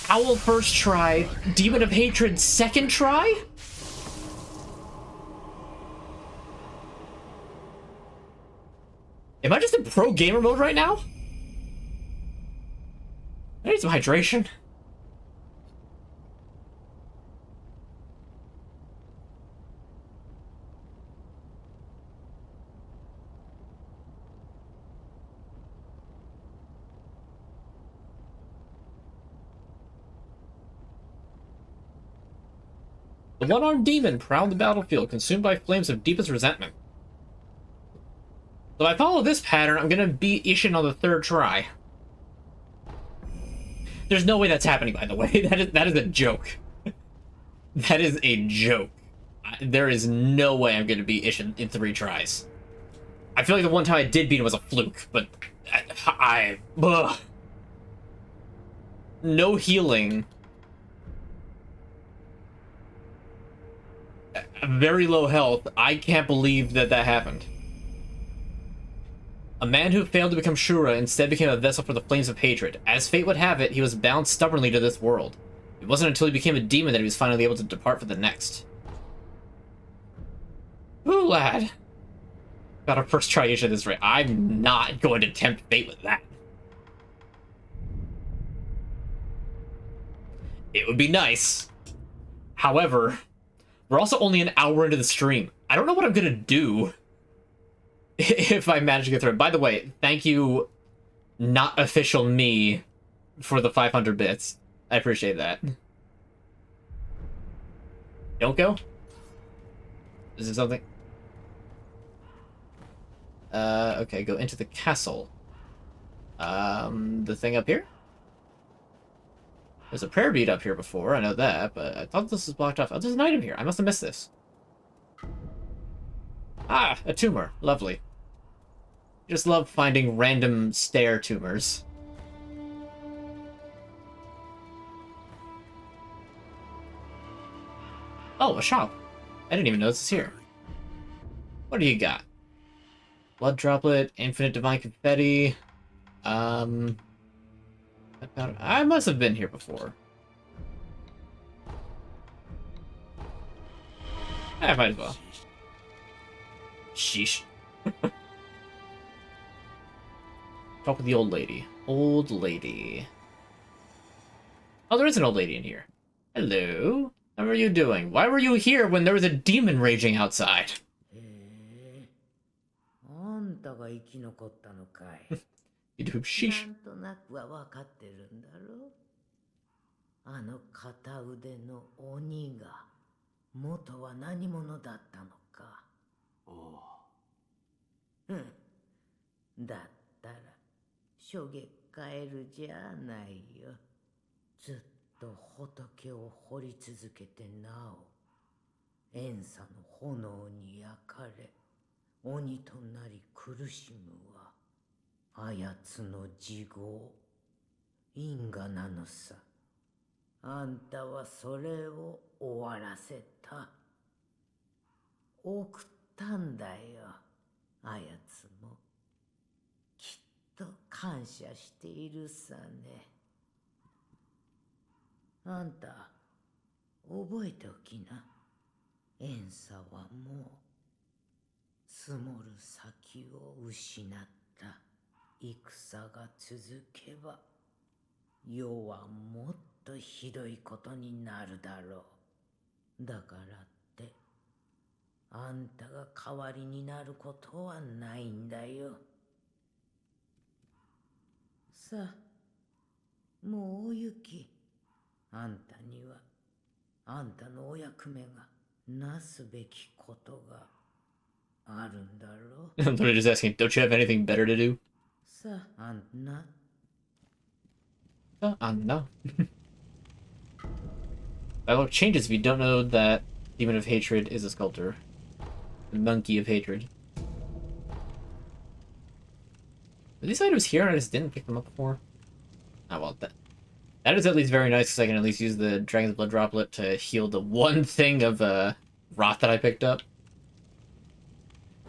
Owl first try. Demon of Hatred second try? Am I just in pro gamer mode right now? I need some hydration. The one-armed demon prowled the battlefield, consumed by flames of deepest resentment. So if I follow this pattern, I'm gonna beat Isshin on the third try. There's no way that's happening, by the way. That is a joke. That is a joke. There is no way I'm gonna beat Isshin in 3 tries. I feel like the one time I did beat him was a fluke, but ugh. No healing. Very low health. I can't believe that happened. A man who failed to become Shura instead became a vessel for the flames of hatred. As fate would have it, he was bound stubbornly to this world. It wasn't until he became a demon that he was finally able to depart for the next. Ooh, lad. Got our first try issue at this rate. I'm not going to tempt fate with that. It would be nice. However, we're also only an hour into the stream. I don't know what I'm gonna do if I manage to get through it. By the way, thank you, not official me, for the 500 bits. I appreciate that. Don't go? Is there something? Okay, go into the castle. The thing up here? There's a prayer bead up here before, I know that, but I thought this was blocked off. Oh, there's an item here. I must have missed this. Ah, a tumor. Lovely. Just love finding random stair tumors. Oh, a shop. I didn't even notice it's here. What do you got? Blood droplet, infinite divine confetti. I must have been here before. I might as well. Sheesh. Talk with the old lady. Old lady. Oh, there is an old lady in here. Hello. How are you doing? Why were you here when there was a demon raging outside? あんたが生き残ったのかい。You do sheesh. なんとなくは分かってるんだろ。あの片腕の鬼が元は何者だったのか。おう。だったら初月カエルじゃないよ。ずっと仏を掘り続けてなお怨嗟の炎に焼かれ鬼となり苦しむはあやつの地獄因果なのさ。あんたはそれを終わらせた。送ったんだよ、あやつも。きっと感謝しているさね。あんた、覚えておきな。怨嗟はもう、積もる先を失った。戦が続けば、世はもっとひどいことになるだろう。だからって、あんたが代わりになることはないんだよ。さあ、もうお行き。あんたには、あんたのお役目がなすべきことがあるんだろう。They're just asking, don't you have anything better to do? さあ、あんな。No. Dialogue changes if you don't know that Demon of Hatred is a sculptor. The Monkey of Hatred. Are these items here and I just didn't pick them up before? Oh well, that is at least very nice because I can at least use the Dragon's Blood Droplet to heal the one thing of rot that I picked up.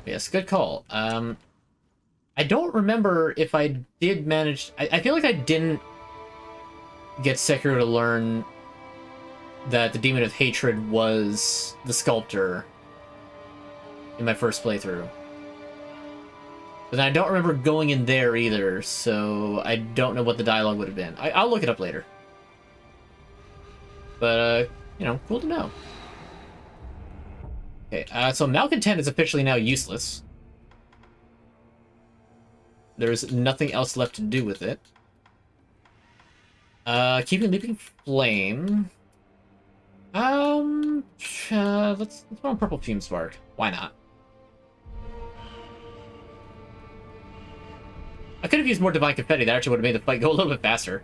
But yes, good call. I don't remember if I did manage... I feel like I didn't get Sekiro to learn that the Demon of Hatred was the sculptor in my first playthrough. But I don't remember going in there either, so I don't know what the dialogue would have been. I'll look it up later. But, you know, cool to know. Okay, so Malcontent is officially now useless. There's nothing else left to do with it. Keeping Leaping Flame. Let's go on Purple Fume Spark. Why not? I could have used more Divine Confetti. That actually would have made the fight go a little bit faster.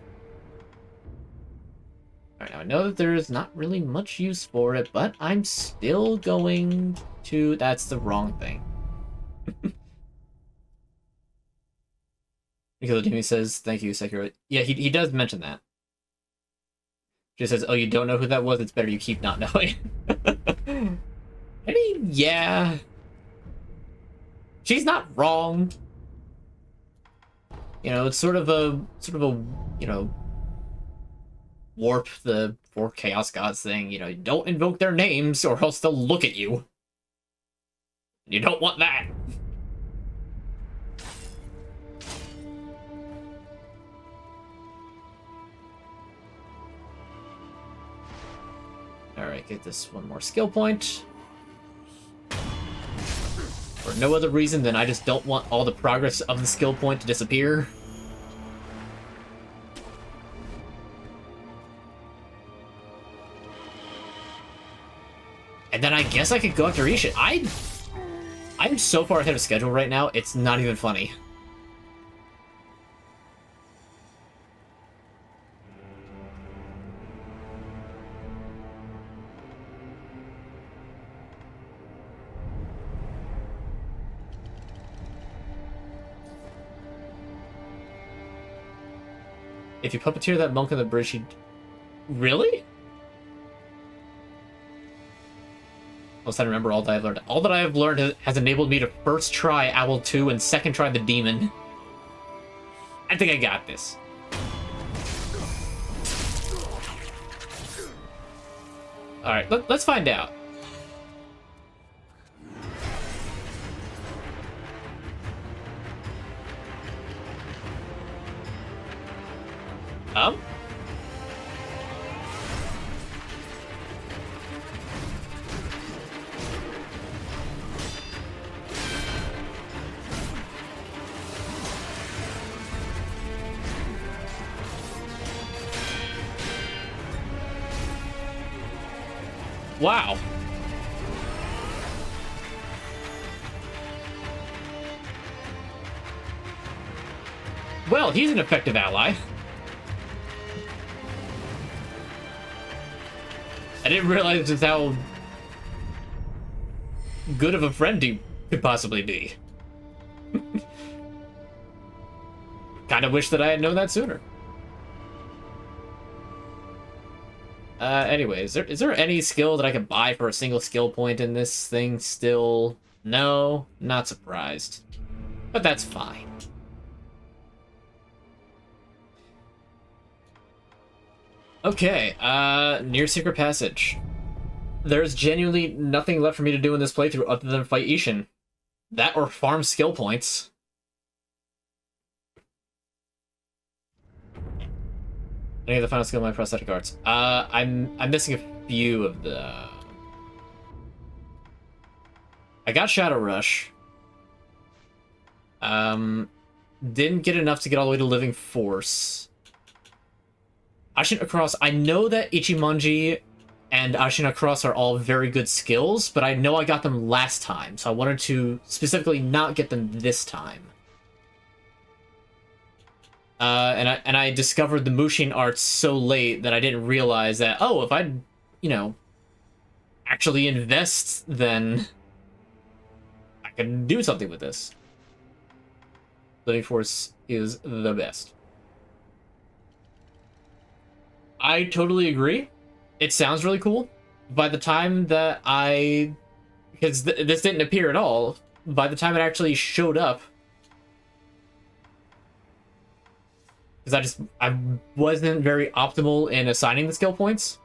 Alright, now I know that there's not really much use for it, but I'm still going to... That's the wrong thing. Because Jimmy says, thank you, Sekiro. Yeah, he does mention that. Just says, oh, you don't know who that was? It's better you keep not knowing. I mean, yeah. She's not wrong. You know, it's sort of a, you know, warp the four Chaos Gods thing. You know, don't invoke their names or else they'll look at you. You don't want that. Alright, get this one more skill point. For no other reason than I just don't want all the progress of the skill point to disappear. And then I guess I could go after Isshin. I'm so far ahead of schedule right now, it's not even funny. If you puppeteer that monk on the bridge, he'd... Really? I was trying to remember all that I've learned. All that I have learned has enabled me to first try Owl 2 and second try the demon. I think I got this. Alright, let's find out. Um? Wow. Well, he's an effective ally. I didn't realize just how good of a friend he could possibly be. Kind of wish that I had known that sooner. Anyways, is there any skill that I can buy for a single skill point in this thing still? No, not surprised. But that's fine. Okay, near Secret Passage. There's genuinely nothing left for me to do in this playthrough other than fight Isshin. That or farm skill points. Any of the final skill of my prosthetic arts. I'm missing a few of the... I got Shadow Rush. Didn't get enough to get all the way to Living Force. Ashina Cross, I know that Ichimonji and Ashina Cross are all very good skills, but I know I got them last time, so I wanted to specifically not get them this time. And I discovered the Mushin arts so late that I didn't realize that, oh, if I'd, you know, actually invest, then I can do something with this. Living Force is the best. I totally agree. It sounds really cool. By the time that because this didn't appear at all, by the time it actually showed up, because I wasn't very optimal in assigning the skill points.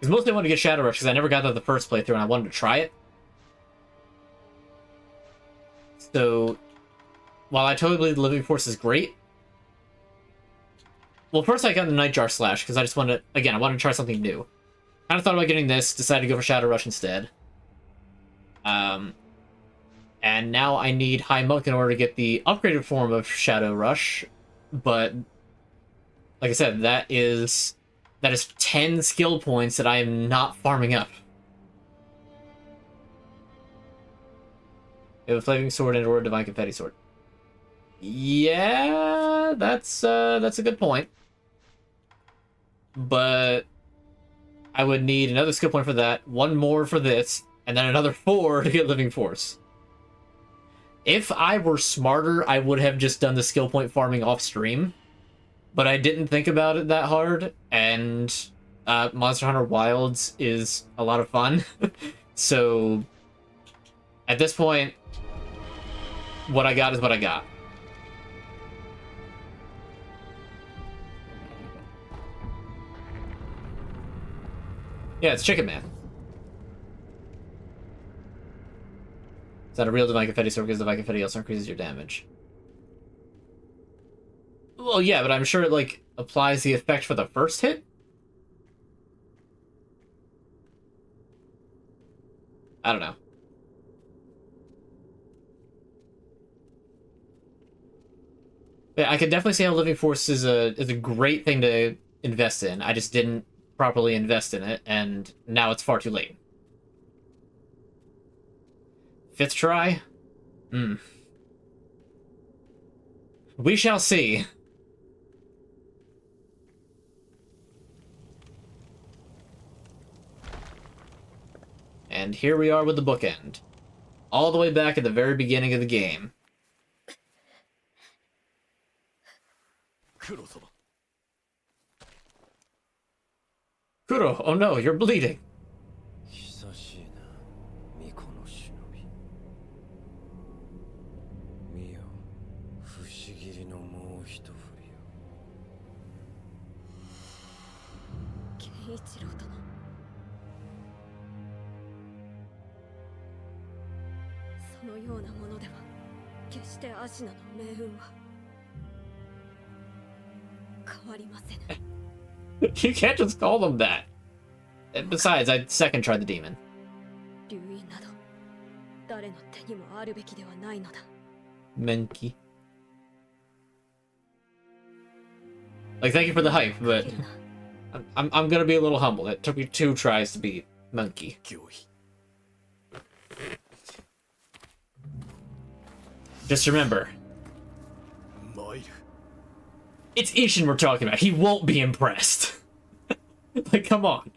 Because mostly I wanted to get Shadow Rush, because I never got that the first playthrough, and I wanted to try it. So, while I totally believe the Living Force is great, well, first I got the Nightjar Slash, because I just wanted, again, I wanted to try something new. Kind of thought about getting this, decided to go for Shadow Rush instead. And now I need High Monk in order to get the upgraded form of Shadow Rush, but like I said, that is 10 skill points that I am not farming up. We have a Flaming Sword and or a Divine Confetti Sword. Yeah, that's a good point. But I would need another skill point for that, one more for this, and then another 4 to get Living Force. If I were smarter, I would have just done the skill point farming off stream. But I didn't think about it that hard, and Monster Hunter Wilds is a lot of fun. So, at this point, what I got is what I got. Yeah, it's Chicken Man. Is that a real Divine Confetti Sword? Because Divine Confetti also increases your damage. Well, yeah, but I'm sure it, like, applies the effect for the first hit? I don't know. Yeah, I can definitely see how Living Force is a great thing to invest in. I just didn't properly invest in it, and now it's far too late. 5th try? We shall see. And here we are with the bookend. All the way back at the very beginning of the game. Kuro, oh no, you're bleeding. You can't just call them that. And besides, I'd second try the demon. Menki. Like, thank you for the hype, but I'm gonna be a little humble. It took me 2 tries to beat Monkey. Just remember, it's Isshin we're talking about. He won't be impressed. Like, come on.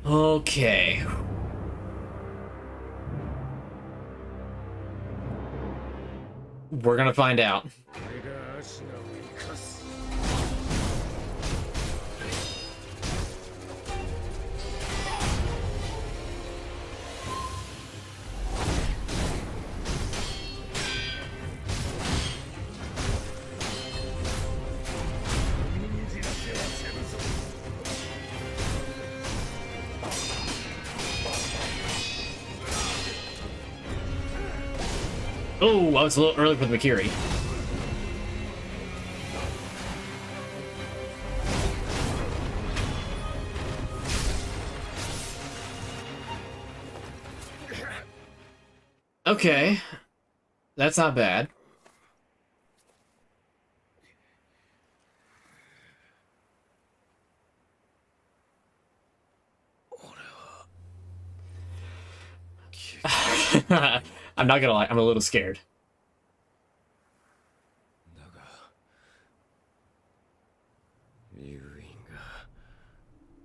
Okay. We're gonna find out. Oh, I was a little early with Mikiri. Okay. That's not bad. I'm not gonna lie, I'm a little scared.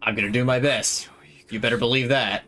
I'm gonna do my best. You better believe that.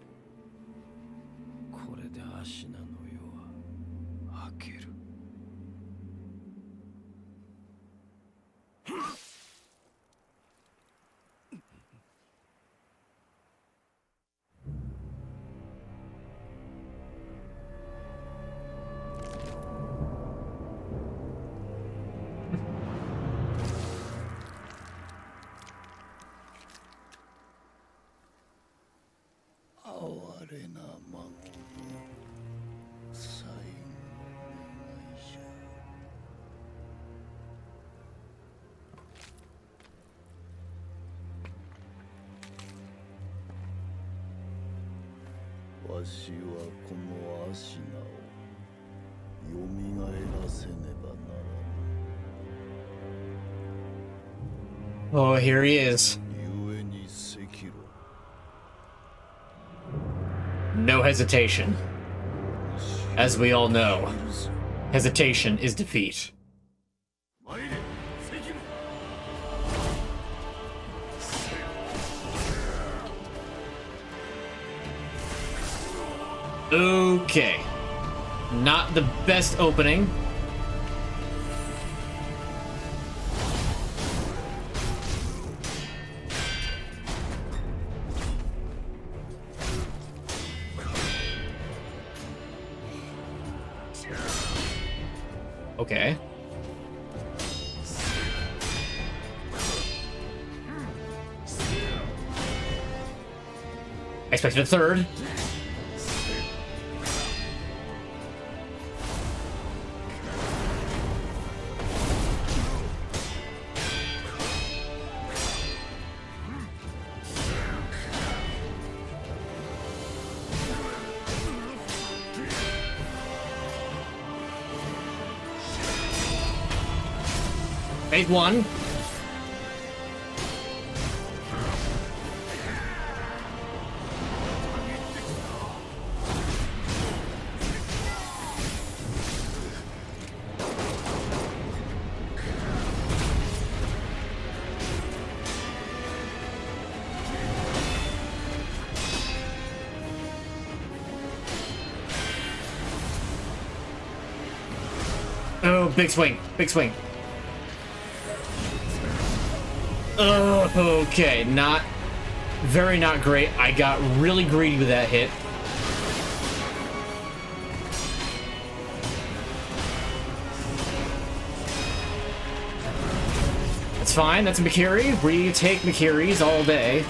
Oh, here he is. No hesitation. As we all know, hesitation is defeat. Okay. Not the best opening. Okay. I expected a third. Phase 1. Oh, big swing, big swing. Oh, okay, not great. I got really greedy with that hit. That's fine, that's a Mikiri. We take Mikiris all day.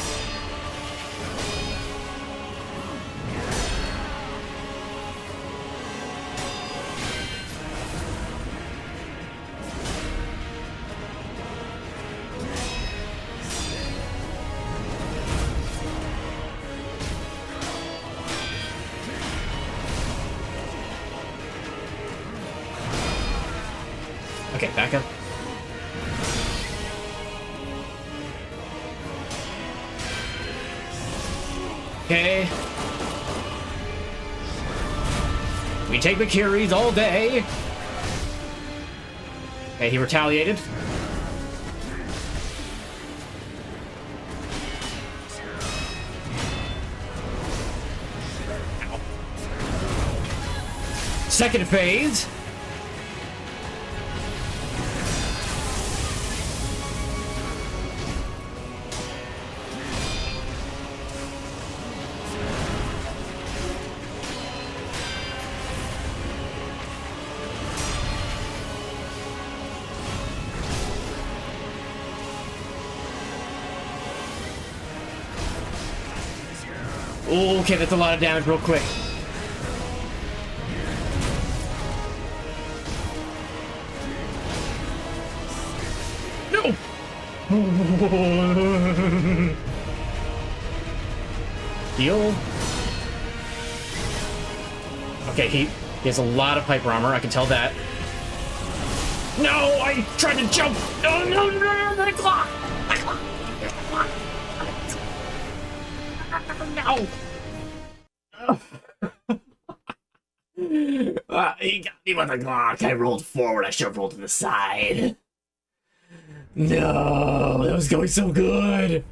Okay, back up. Okay. We take the Curies all day. Okay, he retaliated. Ow. Second phase. Okay, that's a lot of damage real quick. No! Heal. Okay, he has a lot of hyper armor, I can tell that. No, I tried to jump! No, no, no, no, my clock! My clock! No! He got me with a Glock. I rolled forward. I should have rolled to the side. No, that was going so good.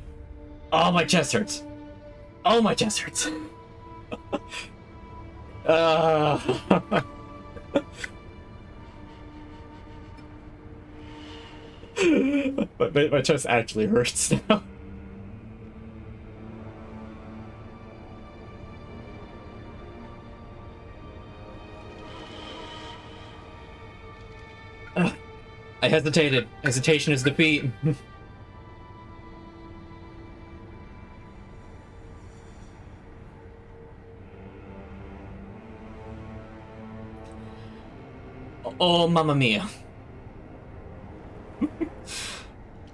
Oh, my chest hurts. Oh, my chest hurts. My chest actually hurts now. I hesitated. Hesitation is defeat. Oh, mamma mia.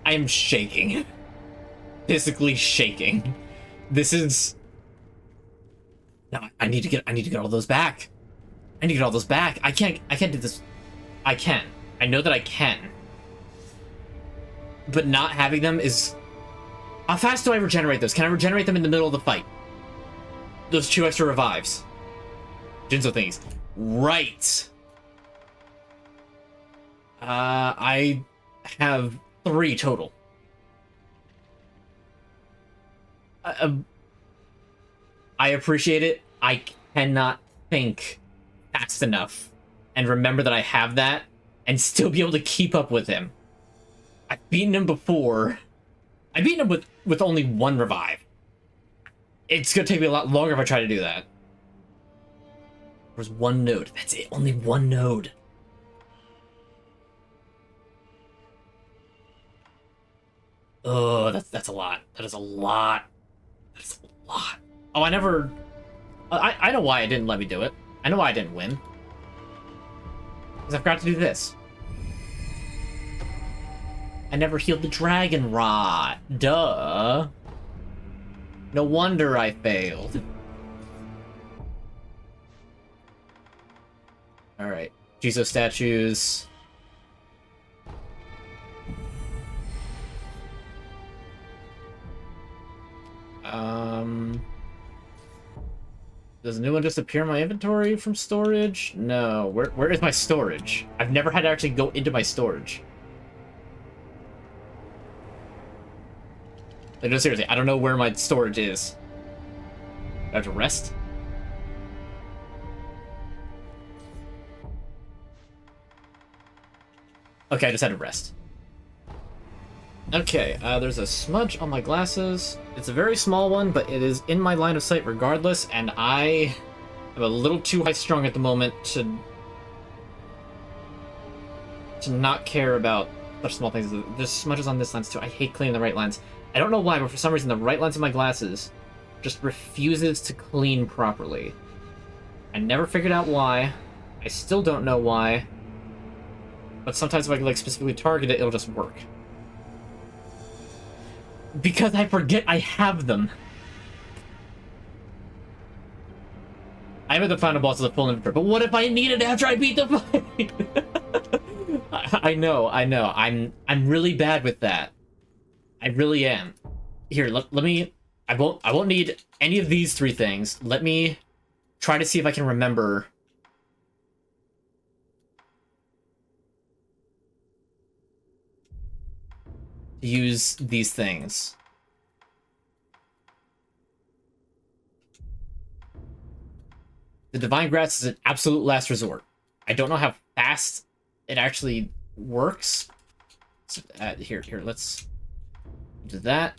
I am shaking. Physically shaking. This is... No, I need to get all those back. I need to get all those back. I can't do this. I can. I know that I can. But not having them is... How fast do I regenerate those? Can I regenerate them in the middle of the fight? Those 2 extra revives. Jinzo thingies. Right. I have 3 total. I appreciate it. I cannot think fast enough and remember that I have that and still be able to keep up with him. I've beaten him before. I've beaten him with only 1 revive. It's gonna take me a lot longer if I try to do that. There's 1 node. That's it. Only 1 node. Oh, that's a lot. That is a lot. That's a lot. Oh, I never... I know why it didn't let me do it. I know why I didn't win. Because I forgot to do this. I never healed the dragon rot. Duh. No wonder I failed. Alright. Jizo statues. Does a new one just appear in my inventory from storage? No. Where is my storage? I've never had to actually go into my storage. Like, no, seriously, I don't know where my storage is. Do I have to rest? Okay, I just had to rest. Okay, there's a smudge on my glasses. It's a very small one, but it is in my line of sight regardless, and I am a little too high-strung at the moment to not care about such small things. There's smudges on this lens too. I hate cleaning the right lens. I don't know why, but for some reason the right lens of my glasses just refuses to clean properly. I never figured out why. I still don't know why. But sometimes if I like specifically target it, it'll just work. Because I forget I have them. I'm at the final boss of the full inventory, but what if I need it after I beat the fight? I know. I'm really bad with that. I really am. Here, let me. I won't need any of these three things. Let me try to see if I can remember. To use these things. The Divine Grass is an absolute last resort. I don't know how fast it actually works. So, here, let's do that,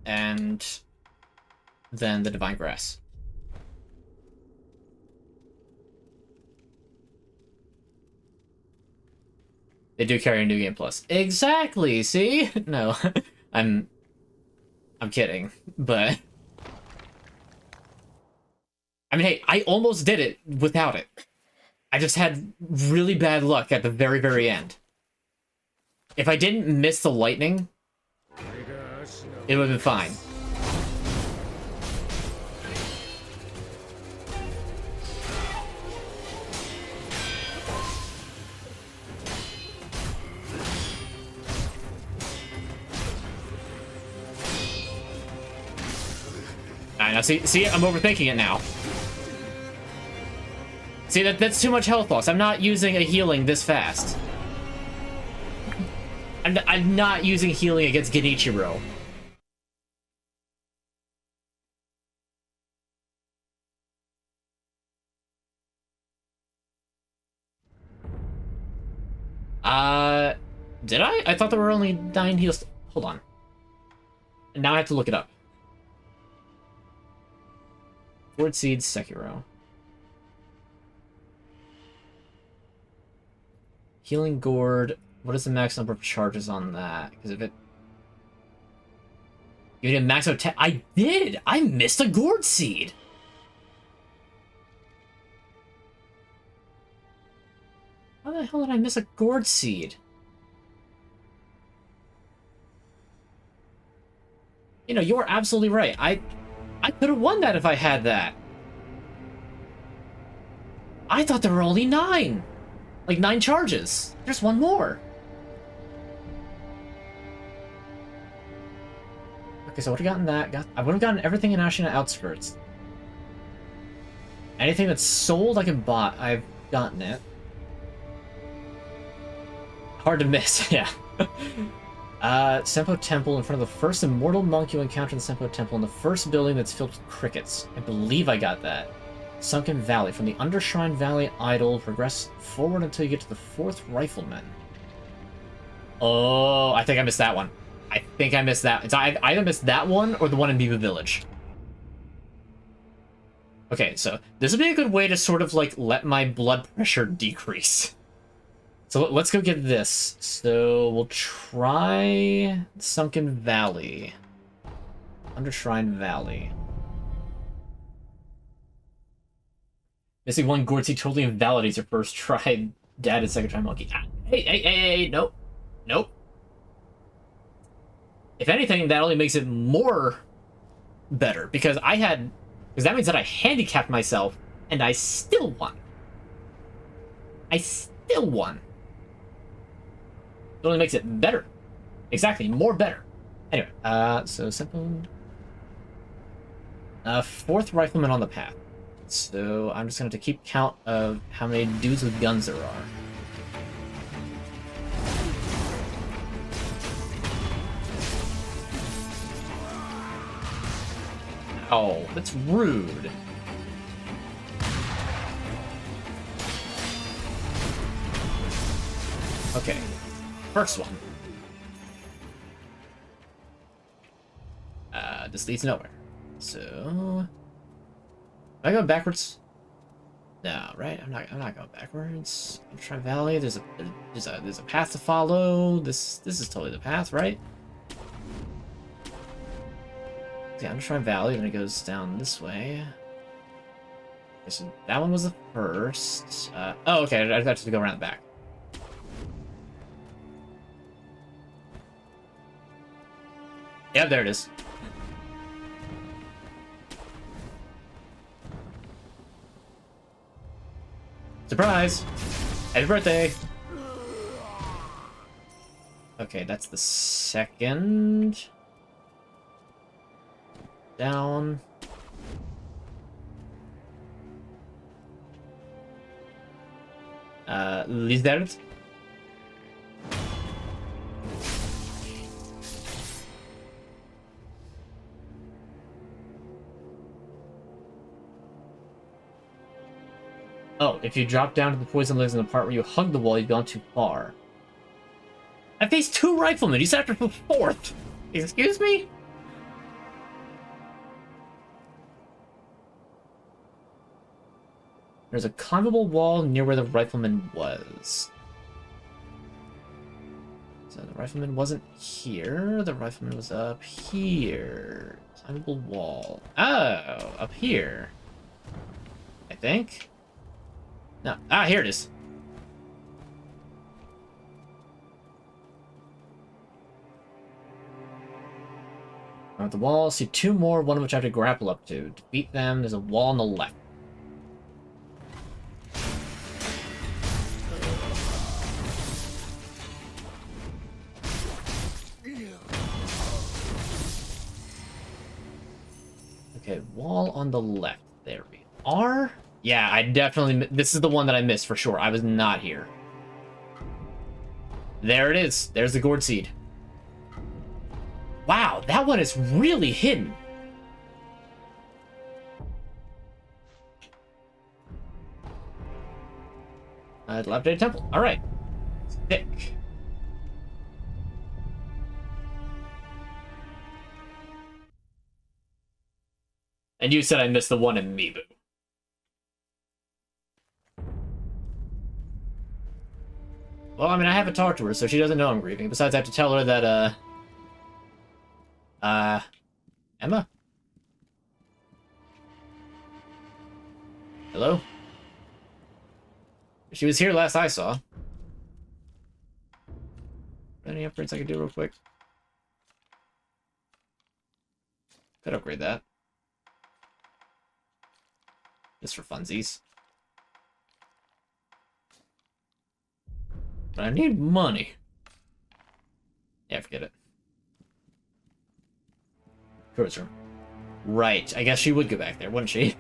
and then the Divine Grass. They do carry a New Game Plus. Exactly, see? No, I'm kidding, but... I mean, hey, I almost did it without it. I just had really bad luck at the very, very end. If I didn't miss the lightning, it would have been fine. Alright, now see, I'm overthinking it now. See, that's too much health loss. I'm not using a healing this fast. I'm not using healing against Genichiro. Did I? I thought there were only 9 heals. Hold on. Now I have to look it up. Sword Seed Sekiro. Healing Gourd. What is the max number of charges on that? Because if it... You need a max of 10... I did! I missed a Gourd Seed! How the hell did I miss a Gourd Seed? You know, you're absolutely right. I could have won that if I had that. I thought there were only 9. Like 9 charges. There's one more. Okay, so I would have gotten that. I would have gotten everything in Ashina Outskirts. Anything that's sold, I can buy. I've gotten it. Hard to miss, yeah. Senpo Temple in front of the first immortal monk you encounter in the Senpo Temple in the first building that's filled with crickets. I believe I got that. Sunken Valley. From the Undershrine Valley idol, progress forward until you get to the 4th Rifleman. Oh, I think I missed that one. I think I missed that. I either missed that one or the one in Biba Village. Okay, so this would be a good way to sort of, like, let my blood pressure decrease. So let's go get this. So we'll try Sunken Valley. Undershrine Valley. Missing 1 Gourd Seed totally invalidates your first try. Dad and second try monkey. Ah, hey, nope. Nope. If anything, that only makes it more better. Because that means that I handicapped myself, and I still won. It only makes it better. Exactly, more better. Anyway, so simple. 4th Rifleman on the path. So I'm just going to keep count of how many dudes with guns there are. Oh, that's rude. Okay, first one. This leads nowhere. So... Am I going backwards? No, right? I'm not going backwards. Undershrine Valley. There's a path to follow. This is totally the path, right? Yeah, Undershrine Valley. Then it goes down this way. Okay, so that one was the first. Oh, okay. I have to go around the back. Yeah, there it is. Surprise! Happy birthday! Okay, that's the second. Down. Lizard. Oh, if you drop down to the poison lives in the part where you hug the wall, you've gone too far. I faced 2 riflemen. You said after the 4th. Excuse me? There's a climbable wall near where the rifleman was. So the rifleman wasn't here. The rifleman was up here. Climbable wall. Oh, up here. I think. No. Ah, here it is. At the wall, see 2 more, one of which I have to grapple up to. Defeat them. There's a wall on the left. Okay, wall on the left. There we are. Yeah, I definitely... This is the one that I missed for sure. I was not here. There it is. There's the gourd seed. Wow, that one is really hidden. Dilapidated temple. All right. Sick. And you said I missed the one in Mibu. Well, I mean, I haven't talked to her, so she doesn't know I'm grieving. Besides, I have to tell her that, Emma? Hello? She was here last I saw. Any upgrades I could do real quick? Could upgrade that. Just for funsies. But I need money. Yeah, forget it. Tourist room. Right. I guess she would go back there, wouldn't she?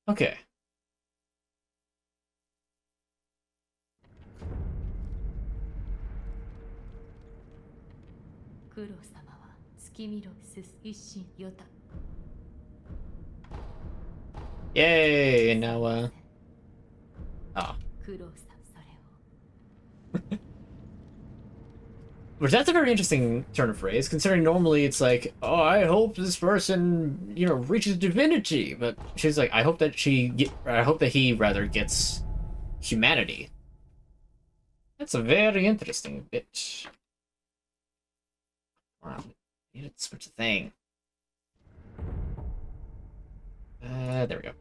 Okay. Yay! And now, oh. Which that's a very interesting turn of phrase, considering normally it's like, oh, I hope this person, you know, reaches divinity. But she's like, I hope that he rather gets humanity. That's a very interesting bit. Wow. Needed to switch the thing. There we go.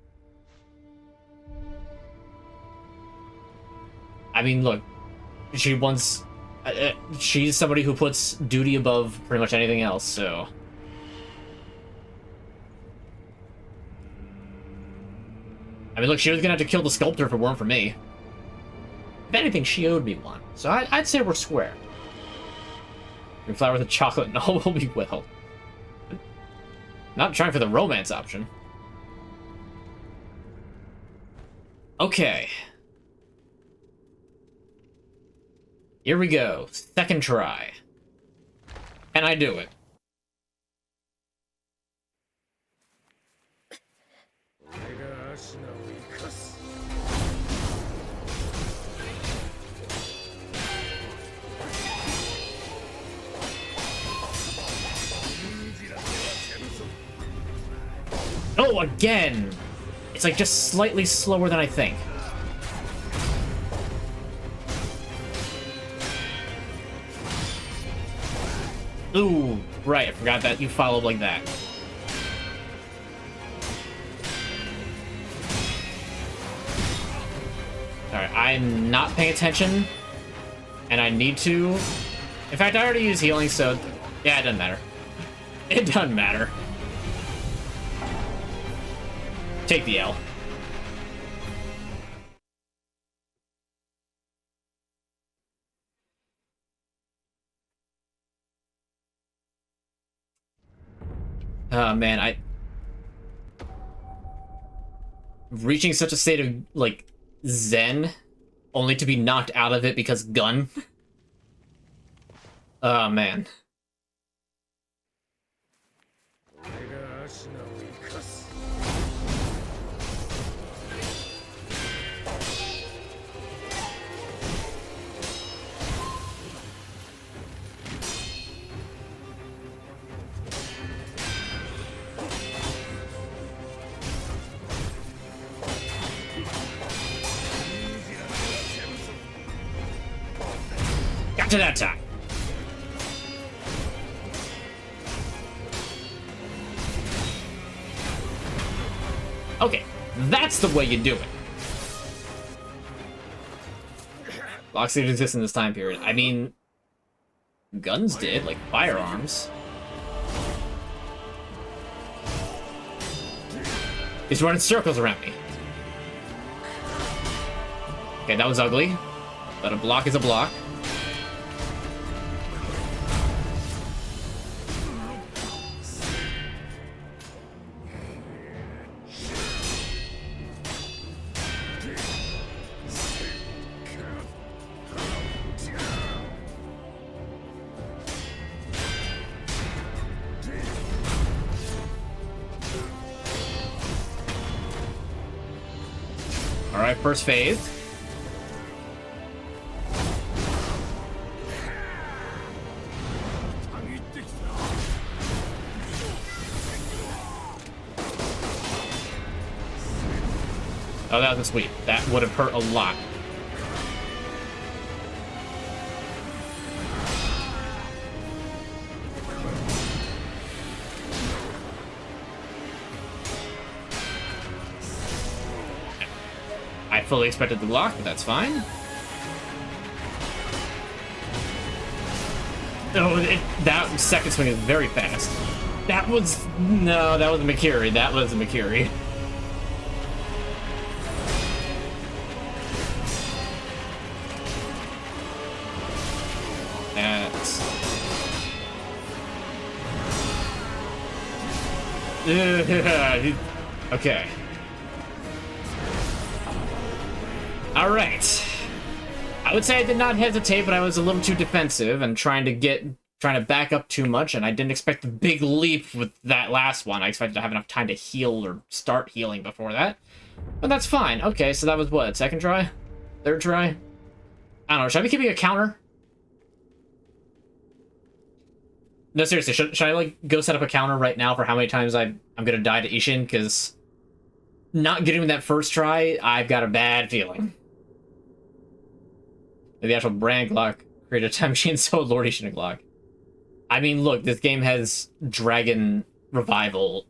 I mean, look, she wants... she's somebody who puts duty above pretty much anything else, so... I mean, look, she was gonna have to kill the sculptor if it weren't for me. If anything, she owed me one. So I'd say we're square. Your flower with a chocolate and all will be well. Not trying for the romance option. Okay. Here we go. Second try. Can I do it? Oh, again! It's like just slightly slower than I think. Ooh, right, I forgot that you followed like that. Alright, I'm not paying attention, and I need to, In fact, I already used healing, so yeah, it doesn't matter. It doesn't matter. Take the L. Oh man, reaching such a state of like zen, only to be knocked out of it because gun. Oh man. Got to that time. Okay, that's the way you do it. Locks didn't exist in this time period. I mean, guns did, like firearms. He's running circles around me. Okay, that was ugly. But a block is a block. Alright, first phase. Oh, that was a sweep. That would have hurt a lot. I fully expected the block, but that's fine. Oh, that second swing is very fast. That was... No, that was a Mikiri. That was a Mikiri. That's... Okay. Alright. I would say I did not hesitate, but I was a little too defensive and trying to back up too much, and I didn't expect the big leap with that last one. I expected to have enough time to heal or start healing before that. But that's fine. Okay, so that was what, second try? Third try? I don't know, should I be keeping a counter? No, seriously, should I like go set up a counter right now for how many times I'm gonna die to Isshin? Because not getting that first try, I've got a bad feeling. The actual brand Glock created a time machine, so Lord Isshin a Glock. I mean, look, this game has Dragon Revival.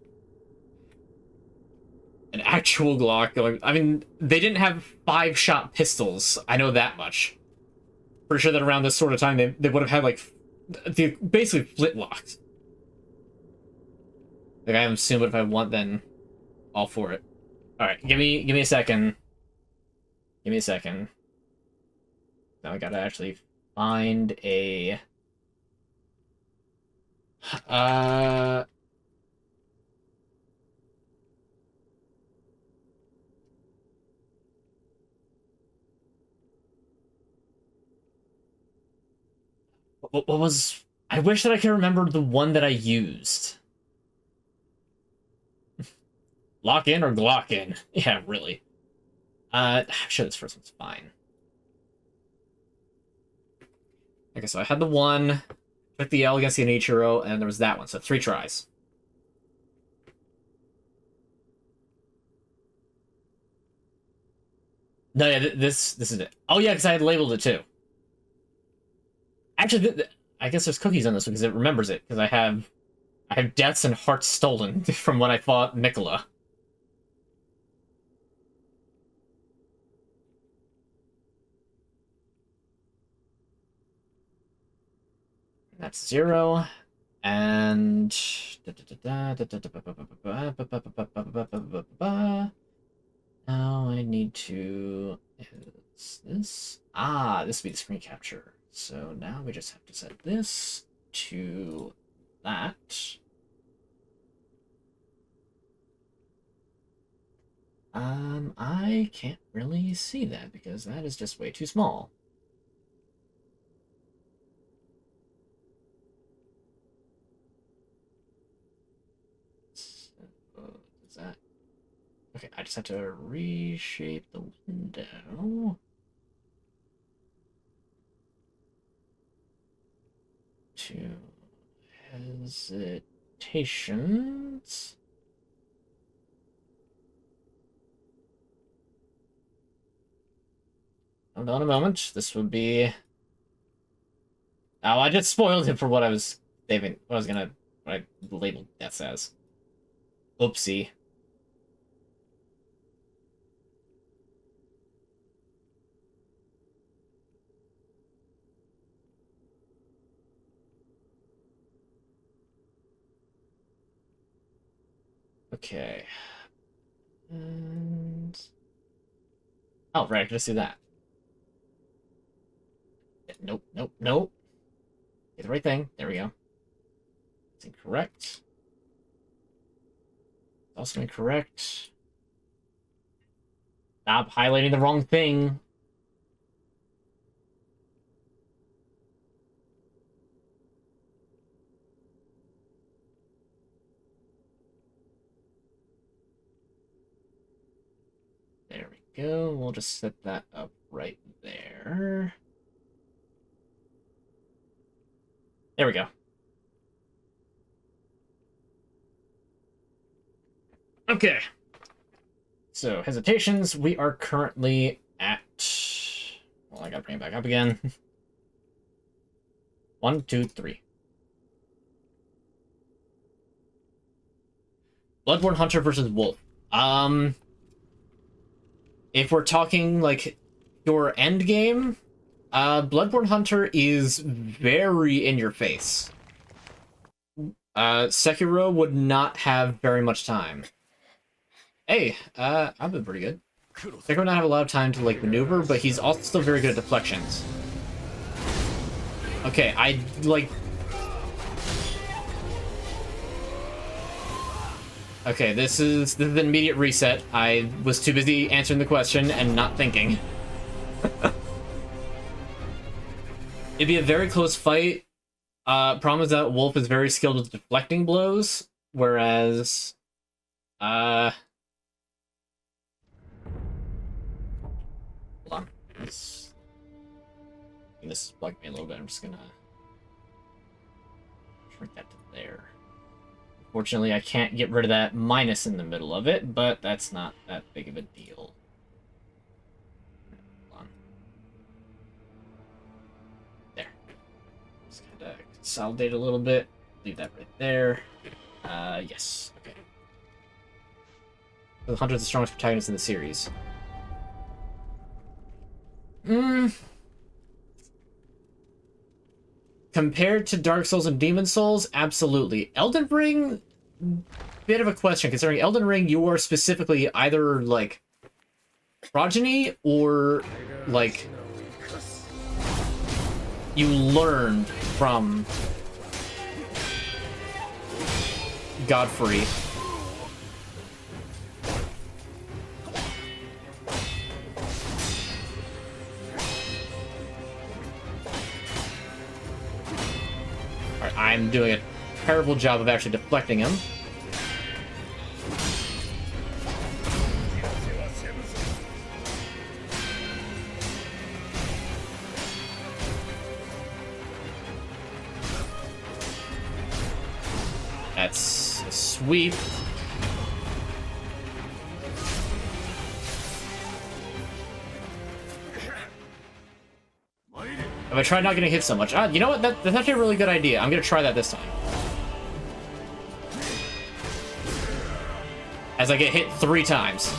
An actual Glock. I mean, they didn't have 5-shot pistols. I know that much. Pretty sure that around this sort of time, they would have had, like, they basically flintlocked. Like, I assume if I want, then all for it. Alright, give me a second. Give me a second. Now I gotta actually find a... What was... I wish that I could remember the one that I used. Lock in or Glock in? Yeah, really. I'm sure this first one's fine. Okay, so I had the one, took the L against the Onichiro, and there was that one, so 3 tries. No, yeah, this is it. Oh yeah, because I had labeled it too. Actually, I guess there's cookies on this one because it remembers it, because I have deaths and hearts stolen from when I fought Nicola. That's 0. And now I need to, is this? Ah, this would be the screen capture. So now we just have to set this to that. I can't really see that because that is just way too small. So, is that... Okay, I just have to reshape the window to hesitations. Hold on a moment. This would be... Oh, I just spoiled it for what I was saving. What I labeled deaths as. Oopsie. Okay. And... Oh, right, I can just do that. Nope, nope, nope. Get the right thing. There we go. It's incorrect. Also incorrect. Stop highlighting the wrong thing. There we go. We'll just set that up right there. There we go. Okay. So, hesitations, we are currently at... Well, I gotta bring it back up again. 1, 2, 3. Bloodborne Hunter versus Wolf. If we're talking, like, your end game, Bloodborne Hunter is very in your face. Sekiro would not have very much time. Hey, I've been pretty good. Sekiro would not have a lot of time to, like, maneuver, but he's also still very good at deflections. Okay, I, like... Okay, this is an immediate reset. I was too busy answering the question and not thinking. It'd be a very close fight. Problem is that Wolf is very skilled with deflecting blows, whereas... Hold on. This is bugging me a little bit. I'm just gonna shrink that to there. Fortunately, I can't get rid of that minus in the middle of it, but that's not that big of a deal. Hold on. There. Just kind of consolidate a little bit. Leave that right there. Yes. Okay. The Hunter is the strongest protagonist in the series. Compared to Dark Souls and Demon Souls, absolutely. Elden Ring, bit of a question, considering Elden Ring, you are specifically either, like, progeny or, like, you learned from Godfrey. I'm doing a terrible job of actually deflecting him. That's a sweep. If I try not getting hit so much. You know what? That's actually a really good idea. I'm going to try that this time. As I get hit 3 times.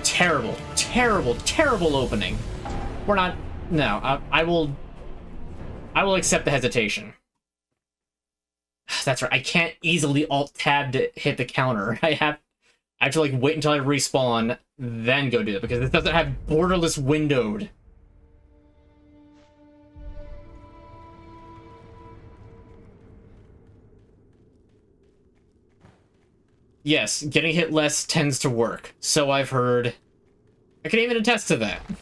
Terrible, terrible, terrible opening. We're not No, I will accept the hesitation. That's right. I can't easily alt-tab to hit the counter. I have to like wait until I respawn, then go do it, because this doesn't have borderless windowed. Yes, getting hit less tends to work. So I've heard. I can even attest to that. If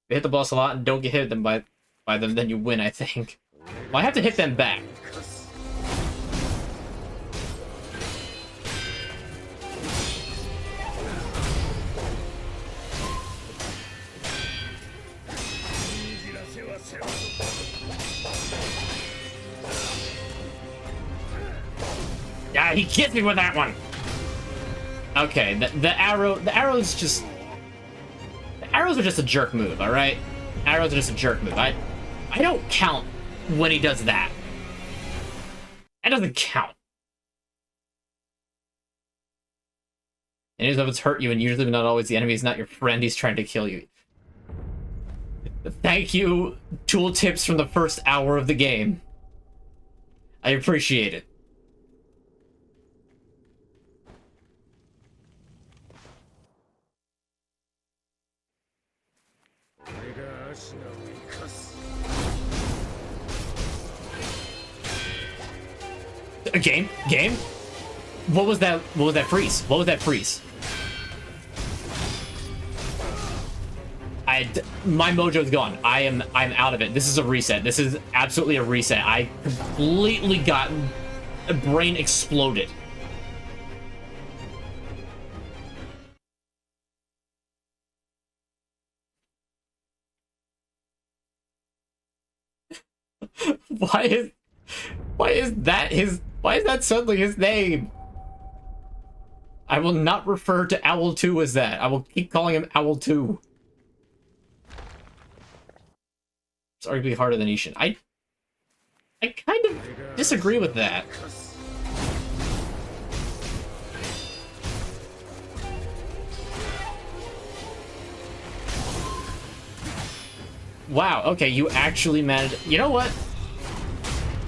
you hit the boss a lot and don't get hit them by them, then you win, I think. Well, I have to hit them back. Yeah, he gets me with that one. Okay, the arrows are just a jerk move, all right? Arrows are just a jerk move. I don't count when he does that. That doesn't count. Enemies weapons hurt you, and usually but not always the enemy is not your friend, he's trying to kill you. Thank you, tooltips from the first hour of the game. I appreciate it. A game? What was that freeze? What was that freeze? My mojo's gone. I'm out of it. This is a reset. This is absolutely a reset. I completely got brain exploded. Why is that suddenly his name? I will not refer to Owl 2 as that. I will keep calling him Owl 2. It's arguably harder than Isshin. I kind of disagree with that. Wow, okay, you actually managed... You know what?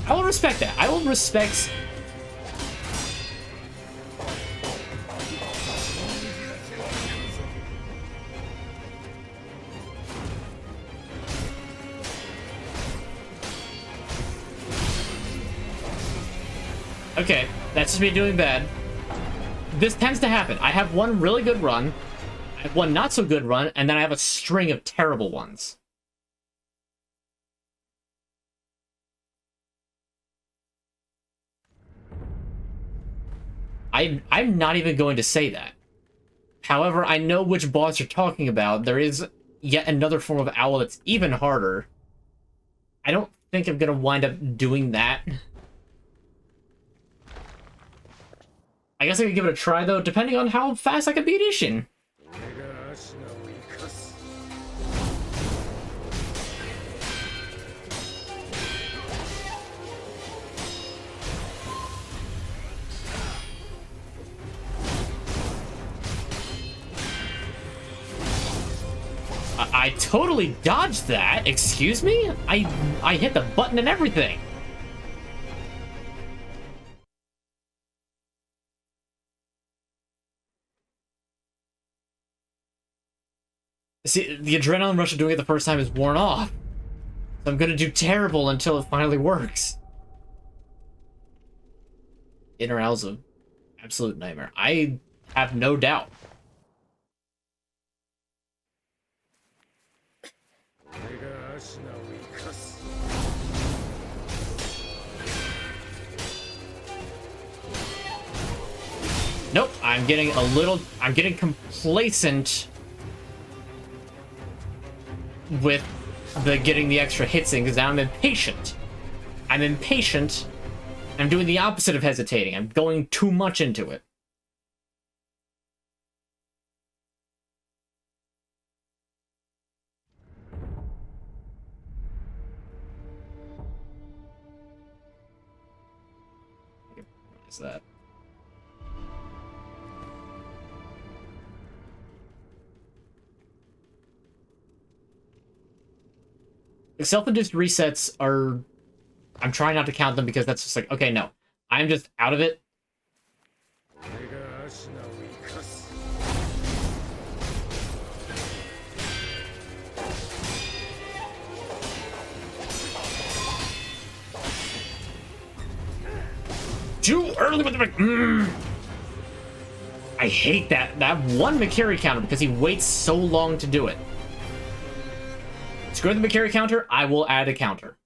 I will respect that. I will respect... Okay, that's just me doing bad. This tends to happen. I have one really good run, I have one not so good run, and then I have a string of terrible ones. I'm not even going to say that. However, I know which boss you're talking about. There is yet another form of owl that's even harder. I don't think I'm gonna wind up doing that. I guess I could give it a try, though, depending on how fast I can beat Isshin. I totally dodged that. Excuse me? I hit the button and everything. See, the adrenaline rush of doing it the first time is worn off. So I'm gonna do terrible until it finally works. Inner Owl's an absolute nightmare. I have no doubt. Nope, I'm getting complacent with getting the extra hits in, because now I'm impatient. I'm doing the opposite of hesitating. I'm going too much into it. What is that? self-induced resets are... I'm trying not to count them because that's just like, okay, no. I'm just out of it. Too early with the... I hate that one Mikiri counter because he waits so long to do it. Screw the Mikiri counter, I will add a counter.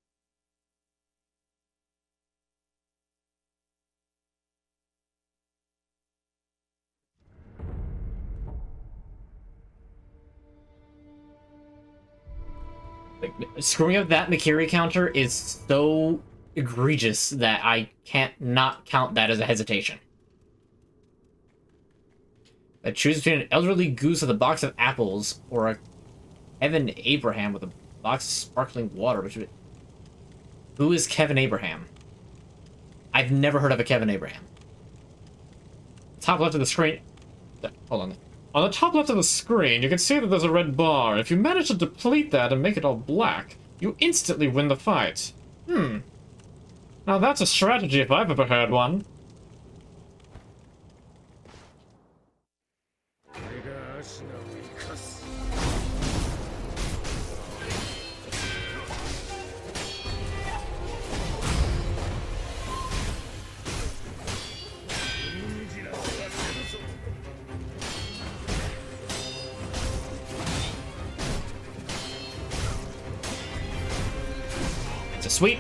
Like, screwing up that Mikiri counter is so egregious that I can't not count that as a hesitation. I choose between an elderly goose with a box of apples or a Kevin Abraham with a box of sparkling water. Who is Kevin Abraham? I've never heard of a Kevin Abraham. Top left of the screen. Hold on. On the top left of the screen, you can see that there's a red bar. If you manage to deplete that and make it all black, you instantly win the fight. Now that's a strategy if I've ever had one. Sweet.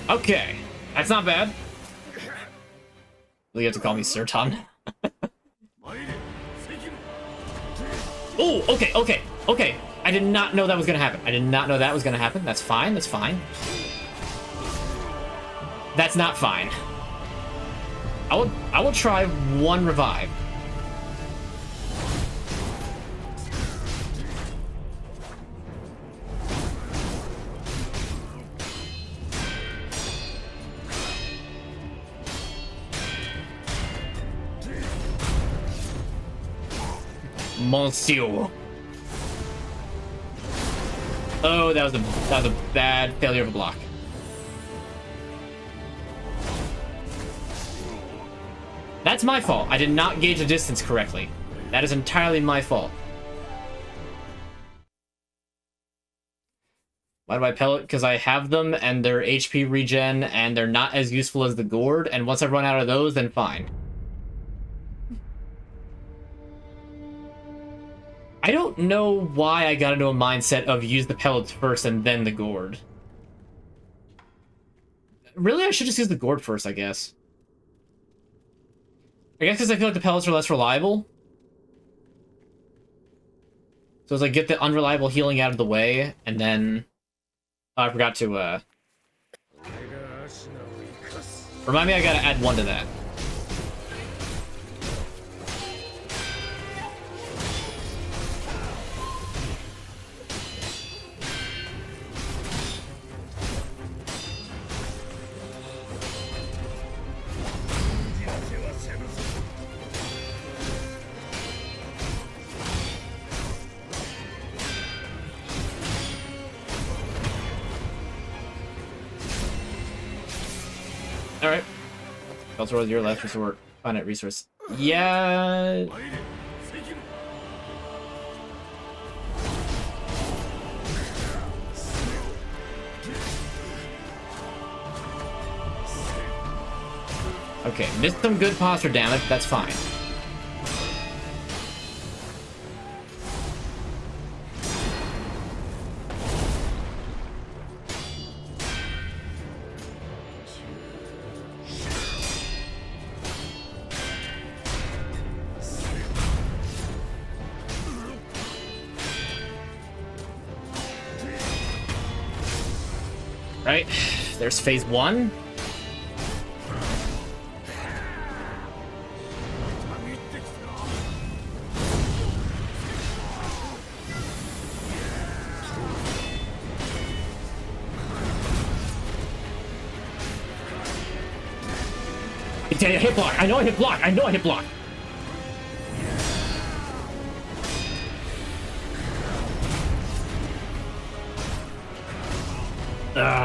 Okay, that's not bad. You have to call me Sertan. Oh, okay. I did not know that was gonna happen. I did not know that was gonna happen. That's fine. That's fine. That's not fine. I will try one revive. Monsieur. Oh, that was a bad failure of a block. That's my fault. I did not gauge the distance correctly. That is entirely my fault. Why do I pellet? Because I have them and they're HP regen and they're not as useful as the gourd, and once I run out of those, then fine. I don't know why I got into a mindset of use the pellets first and then the gourd. Really, I should just use the gourd first, I guess. I guess because I feel like the pellets are less reliable. So it's like, get the unreliable healing out of the way, and then... Oh, I forgot to, Remind me I gotta add one to that. Alright. Also, with your last resort, finite resource. Yeah. Okay, missed some good posture damage, that's fine. Right, there's phase one. It's a hit block. I know I hit block.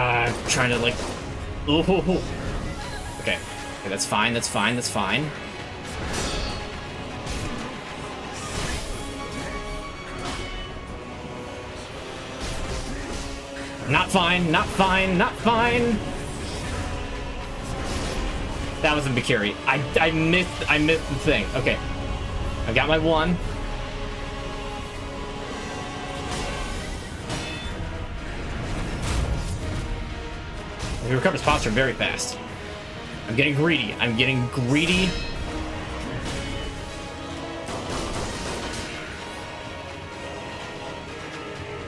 I'm trying to, like... Ooh. Okay. Okay, that's fine, that's fine, that's fine. Not fine, not fine, not fine! That was a Bikiri. I missed the thing. Okay. I got my one. He recovers posture very fast. I'm getting greedy. I'm getting greedy.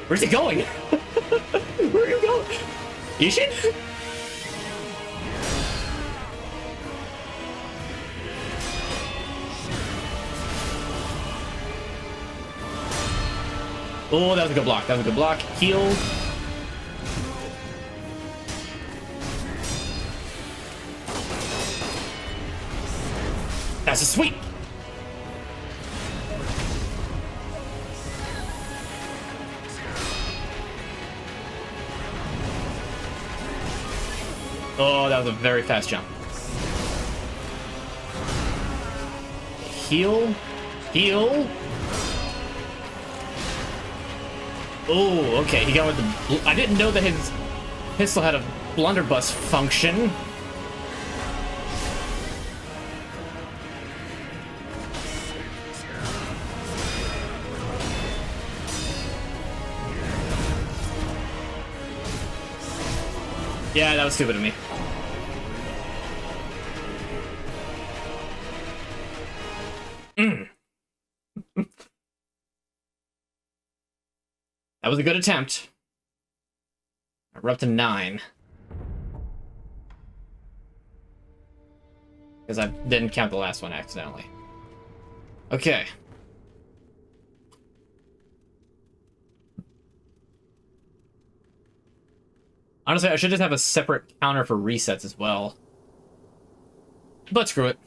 Where's he going? Where are you going? Isshin? Oh, that was a good block. That was a good block. Heal. That's a sweep. Oh, that was a very fast jump. Heal. Heal. Oh, okay. He got with the... I didn't know that his pistol had a blunderbuss function. Yeah, that was stupid of me. That was a good attempt. We're up to 9. Because I didn't count the last one accidentally. Okay. Honestly, I should just have a separate counter for resets as well. But screw it.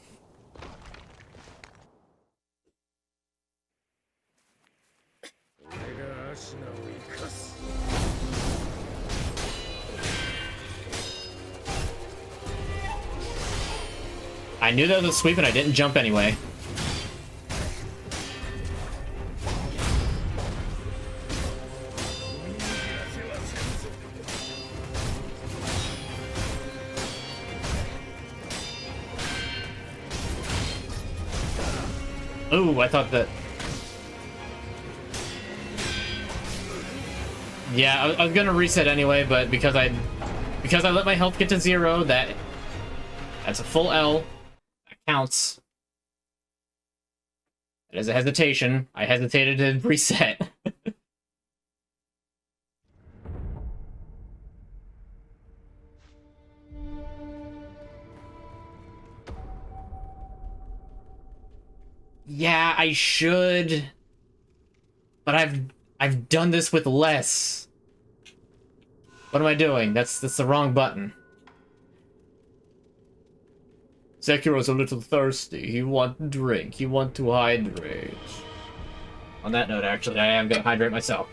I knew that was a sweep and I didn't jump anyway. Ooh, I thought that... Yeah, I was gonna reset anyway, but because I let my health get to 0, that's a full L. That counts. That is a hesitation. I hesitated to reset. Yeah, I should. But I've done this with less. What am I doing? That's the wrong button. Sekiro's a little thirsty. He want to drink. He want to hydrate. On that note, actually, I am gonna hydrate myself.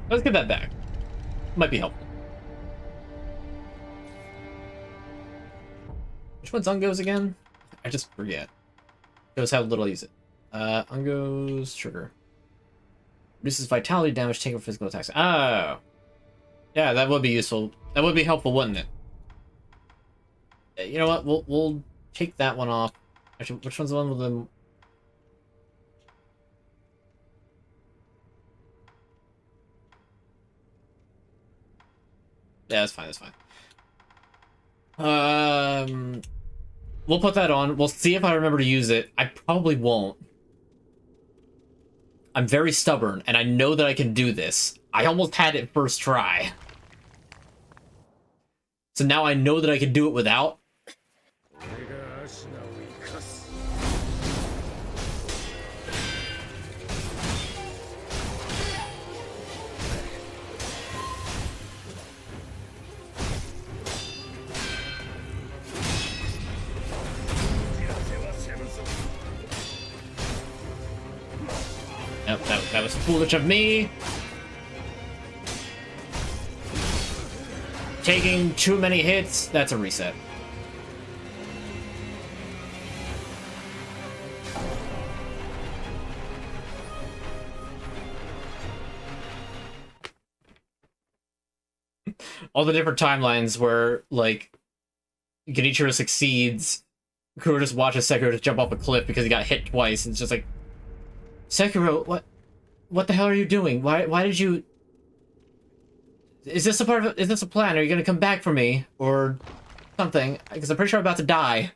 Let's get that back. Might be helpful. Which one's Ungo's again? I just forget. Shows how little I use it. Ungo's sugar. Reduces vitality damage taken from physical attacks. Oh. Yeah, that would be useful. That would be helpful, wouldn't it? You know what? We'll take that one off. Actually, which one's the one with the... Yeah, that's fine, that's fine. We'll put that on. We'll see if I remember to use it. I probably won't. I'm very stubborn, and I know that I can do this. I almost had it first try. So now I know that I can do it without. That was foolish of me. Taking too many hits, that's a reset. All the different timelines where, like, Genichiro succeeds, Kuro just watches Sekiro just jump off a cliff because he got hit twice, and it's just like, Sekiro, what the hell are you doing? Why did you... Is this a part of... Is this a plan? Are you gonna come back for me? Or something? Because I'm pretty sure I'm about to die.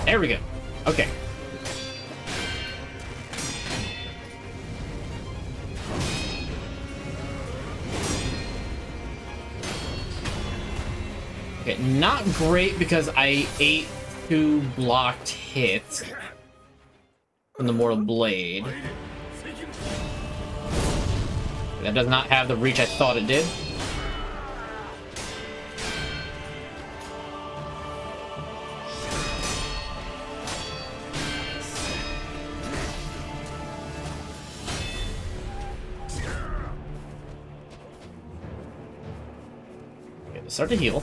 There we go. Okay. Okay, not great because I ate 2 blocked hits from the Mortal Blade. That does not have the reach I thought it did. Start to heal.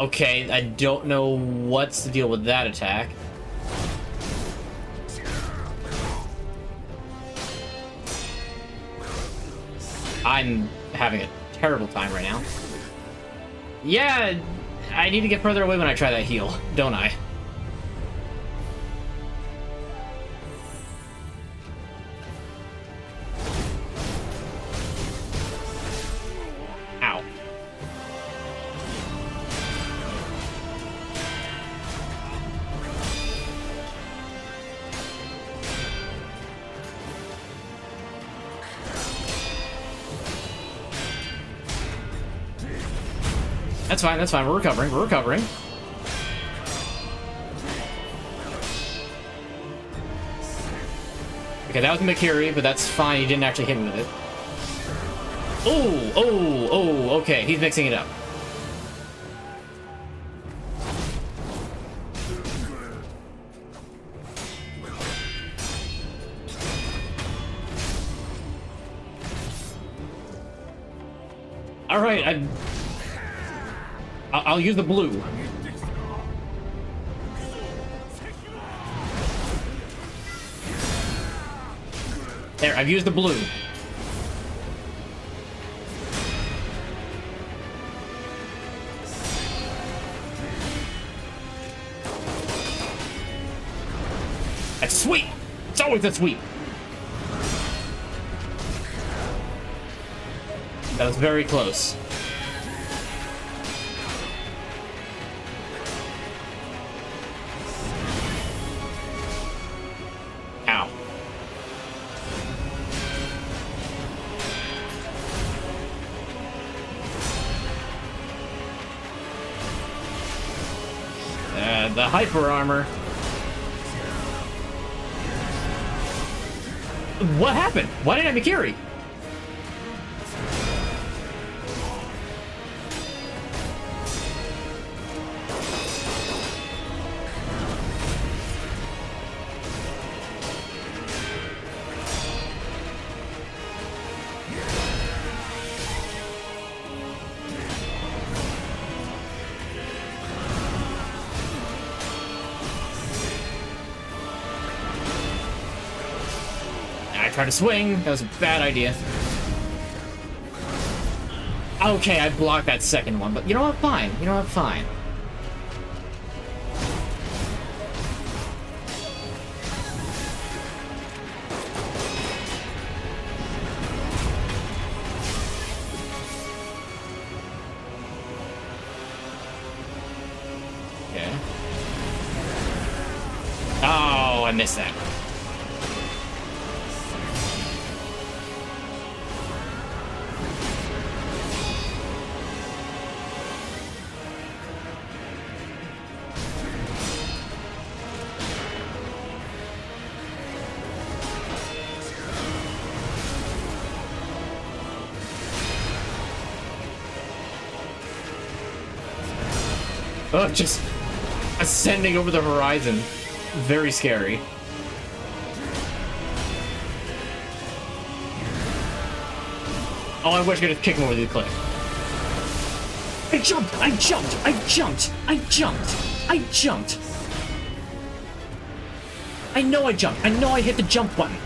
Okay, I don't know what's the deal with that attack. I'm having a terrible time right now. Yeah, I need to get further away when I try that heal, don't I? That's fine, we're recovering, Okay, that was Mikiri, but that's fine, he didn't actually hit me with it. Oh, okay, he's mixing it up. Alright, I'll use the blue. There, I've used the blue. That's sweet! It's always a sweep! That was very close. Ow. The hyper armor. What happened? Why didn't I Mikiri? Try to swing. That was a bad idea. Okay, I blocked that second one, but you know what? Fine. You know what? Fine. Okay. Oh, I missed that. Oh, just ascending over the horizon. Very scary. Oh, I wish I could just kick him over the cliff. I jumped! I jumped! I jumped! I jumped! I jumped! I know I jumped! I know I hit the jump button!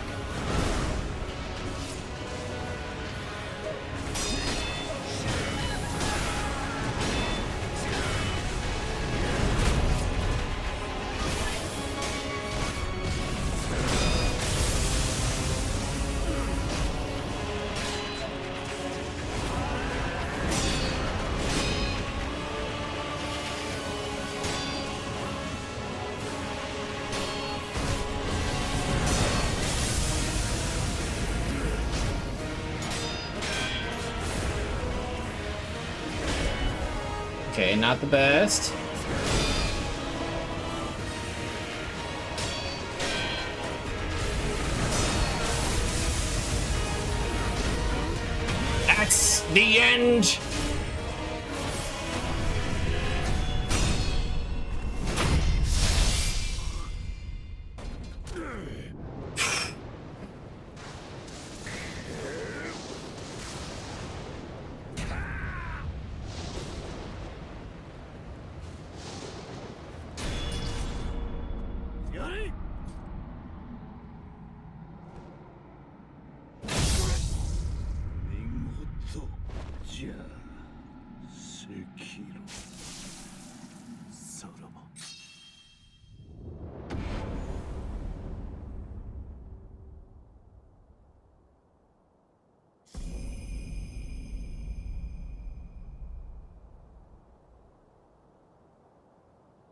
Okay, not the best. That's the end!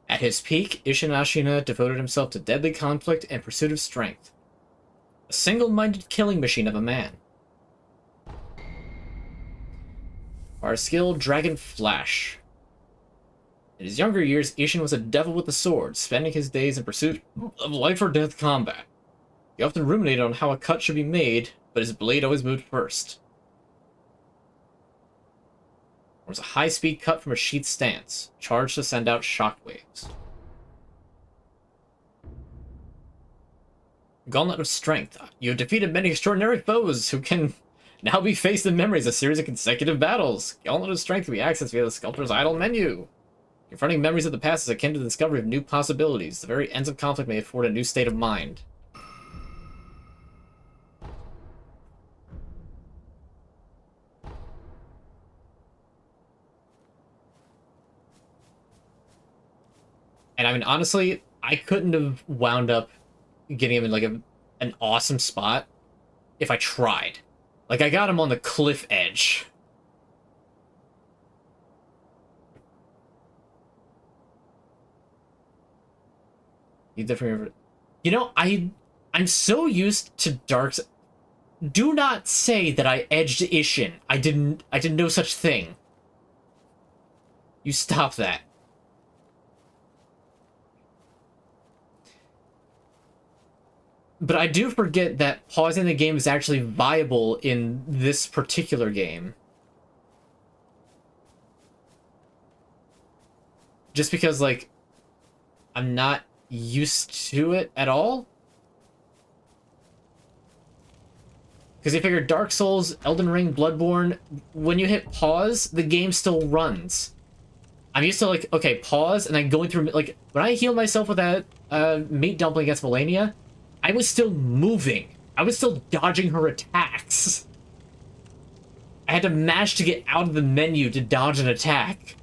At his peak, Isshin Ashina devoted himself to deadly conflict and pursuit of strength. A single-minded killing machine of a man. Our skill, Dragon Flash. In his younger years, Isshin was a devil with a sword, spending his days in pursuit of life-or-death combat. He often ruminated on how a cut should be made, but his blade always moved first. There was a high-speed cut from a sheath stance, charged to send out shockwaves. Gauntlet of Strength. You have defeated many extraordinary foes who can now be faced in memory as a series of consecutive battles. Gauntlet of Strength can be accessed via the Sculptor's Idol menu. Confronting memories of the past is akin to the discovery of new possibilities. The very ends of conflict may afford a new state of mind. And I mean, honestly, I couldn't have wound up getting him in like an awesome spot if I tried. Like, I got him on the cliff edge. You know, I'm so used to Dark's. Do not say that I edged Isshin. I didn't know such thing. You stop that. But I do forget that pausing the game is actually viable in this particular game. Just because, like, I'm not used to it at all. Because you figure Dark Souls, Elden Ring, Bloodborne, when you hit pause, the game still runs. I'm used to, like, okay, pause, and then going through, like, when I healed myself with that meat dumpling against Melania, I was still moving. I was still dodging her attacks. I had to mash to get out of the menu to dodge an attack.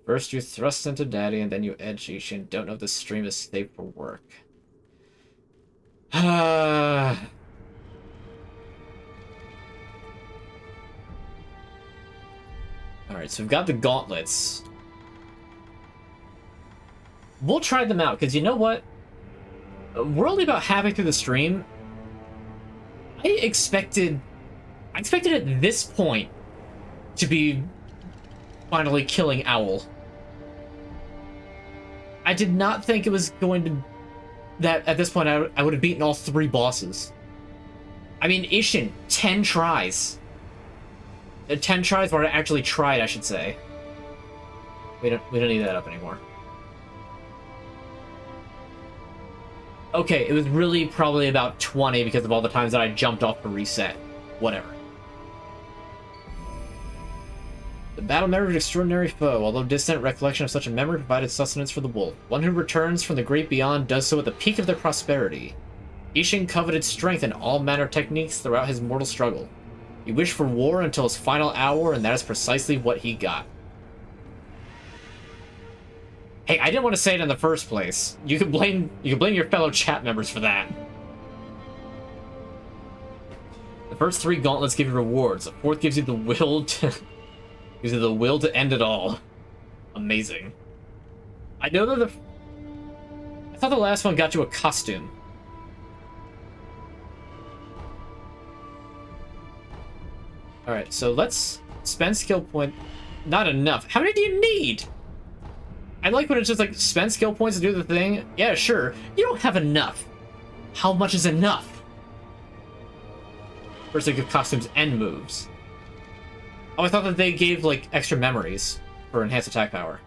First you thrust into Daddy, and then you edge Isshin. Don't know if this stream is safe for work. Alright, so we've got the gauntlets. We'll try them out, because you know what? We're only about halfway through the stream. I expected at this point to be finally killing Owl. I did not think it was going to... that at this point I would have beaten all 3 bosses. I mean, Isshin, 10 tries. 10 tries where I actually tried, I should say. We don't need that up anymore. Okay, it was really probably about 20 because of all the times that I jumped off to reset. Whatever. The battle memory of an extraordinary foe. Although distant, recollection of such a memory provided sustenance for the wolf. One who returns from the great beyond does so at the peak of their prosperity. Isshin coveted strength in all manner of techniques throughout his mortal struggle. He wished for war until his final hour, and that is precisely what he got. Hey, I didn't want to say it in the first place. You can blame your fellow chat members for that. The first 3 gauntlets give you rewards. The 4th gives you the will to end it all. Amazing. I know that I thought the last one got you a costume. Alright, so let's spend skill point. Not enough. How many do you need? I like when it's just like, spend skill points to do the thing. Yeah, sure. You don't have enough. How much is enough? First they give costumes and moves. Oh, I thought that they gave, like, extra memories for enhanced attack power.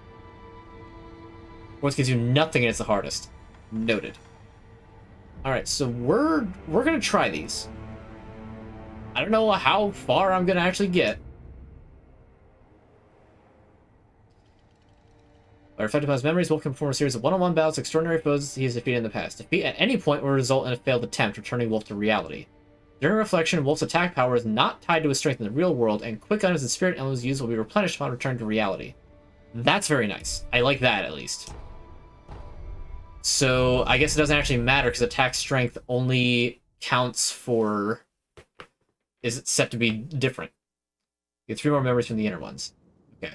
Force gives you nothing and it's the hardest. Noted. Alright, so we're gonna try these. I don't know how far I'm gonna actually get. Are affected by his memories, Wolf can perform a series of one-on-one battles with extraordinary foes he has defeated in the past. Defeat at any point will result in a failed attempt, returning Wolf to reality. During reflection, Wolf's attack power is not tied to his strength in the real world, and quick items and spirit elements used will be replenished upon returning to reality. That's very nice. I like that, at least. So, I guess it doesn't actually matter, because attack strength only counts for... is set to be different. You get 3 more memories from the inner ones. Okay.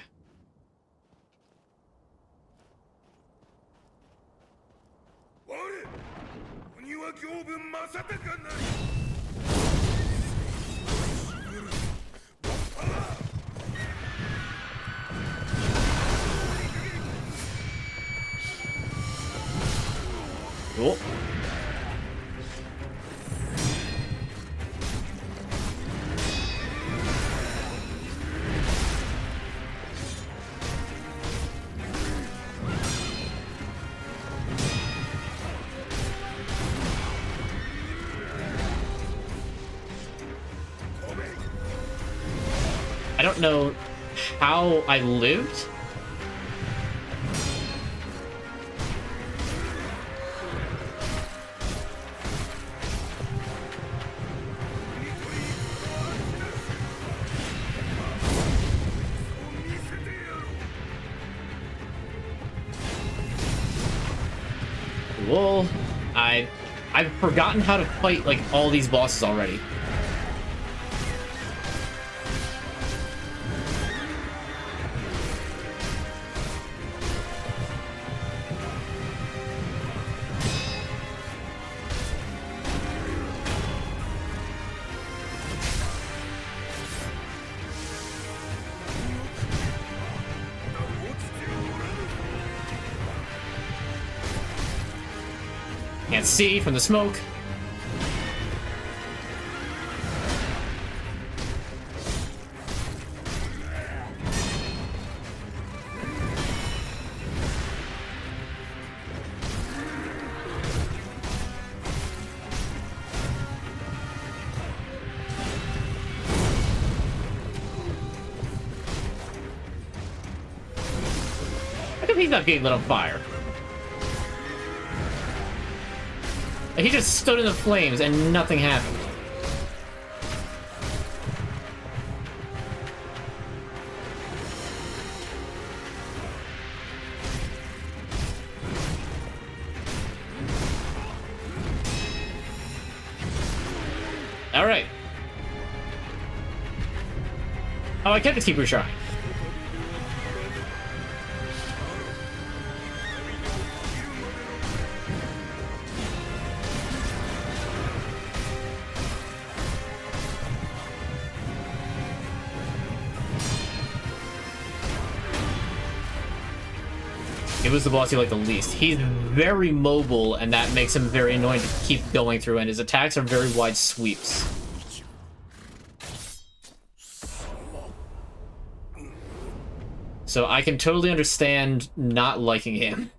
Cool. I don't know how I lived. Well, I've forgotten how to fight like all these bosses already. Can't see from the smoke. How come he's not getting lit on fire? He just stood in the flames and nothing happened. All right. Oh, I kept the Tipu Shrine. It was the boss you like the least. He's very mobile, and that makes him very annoying to keep going through, and his attacks are very wide sweeps. So I can totally understand not liking him.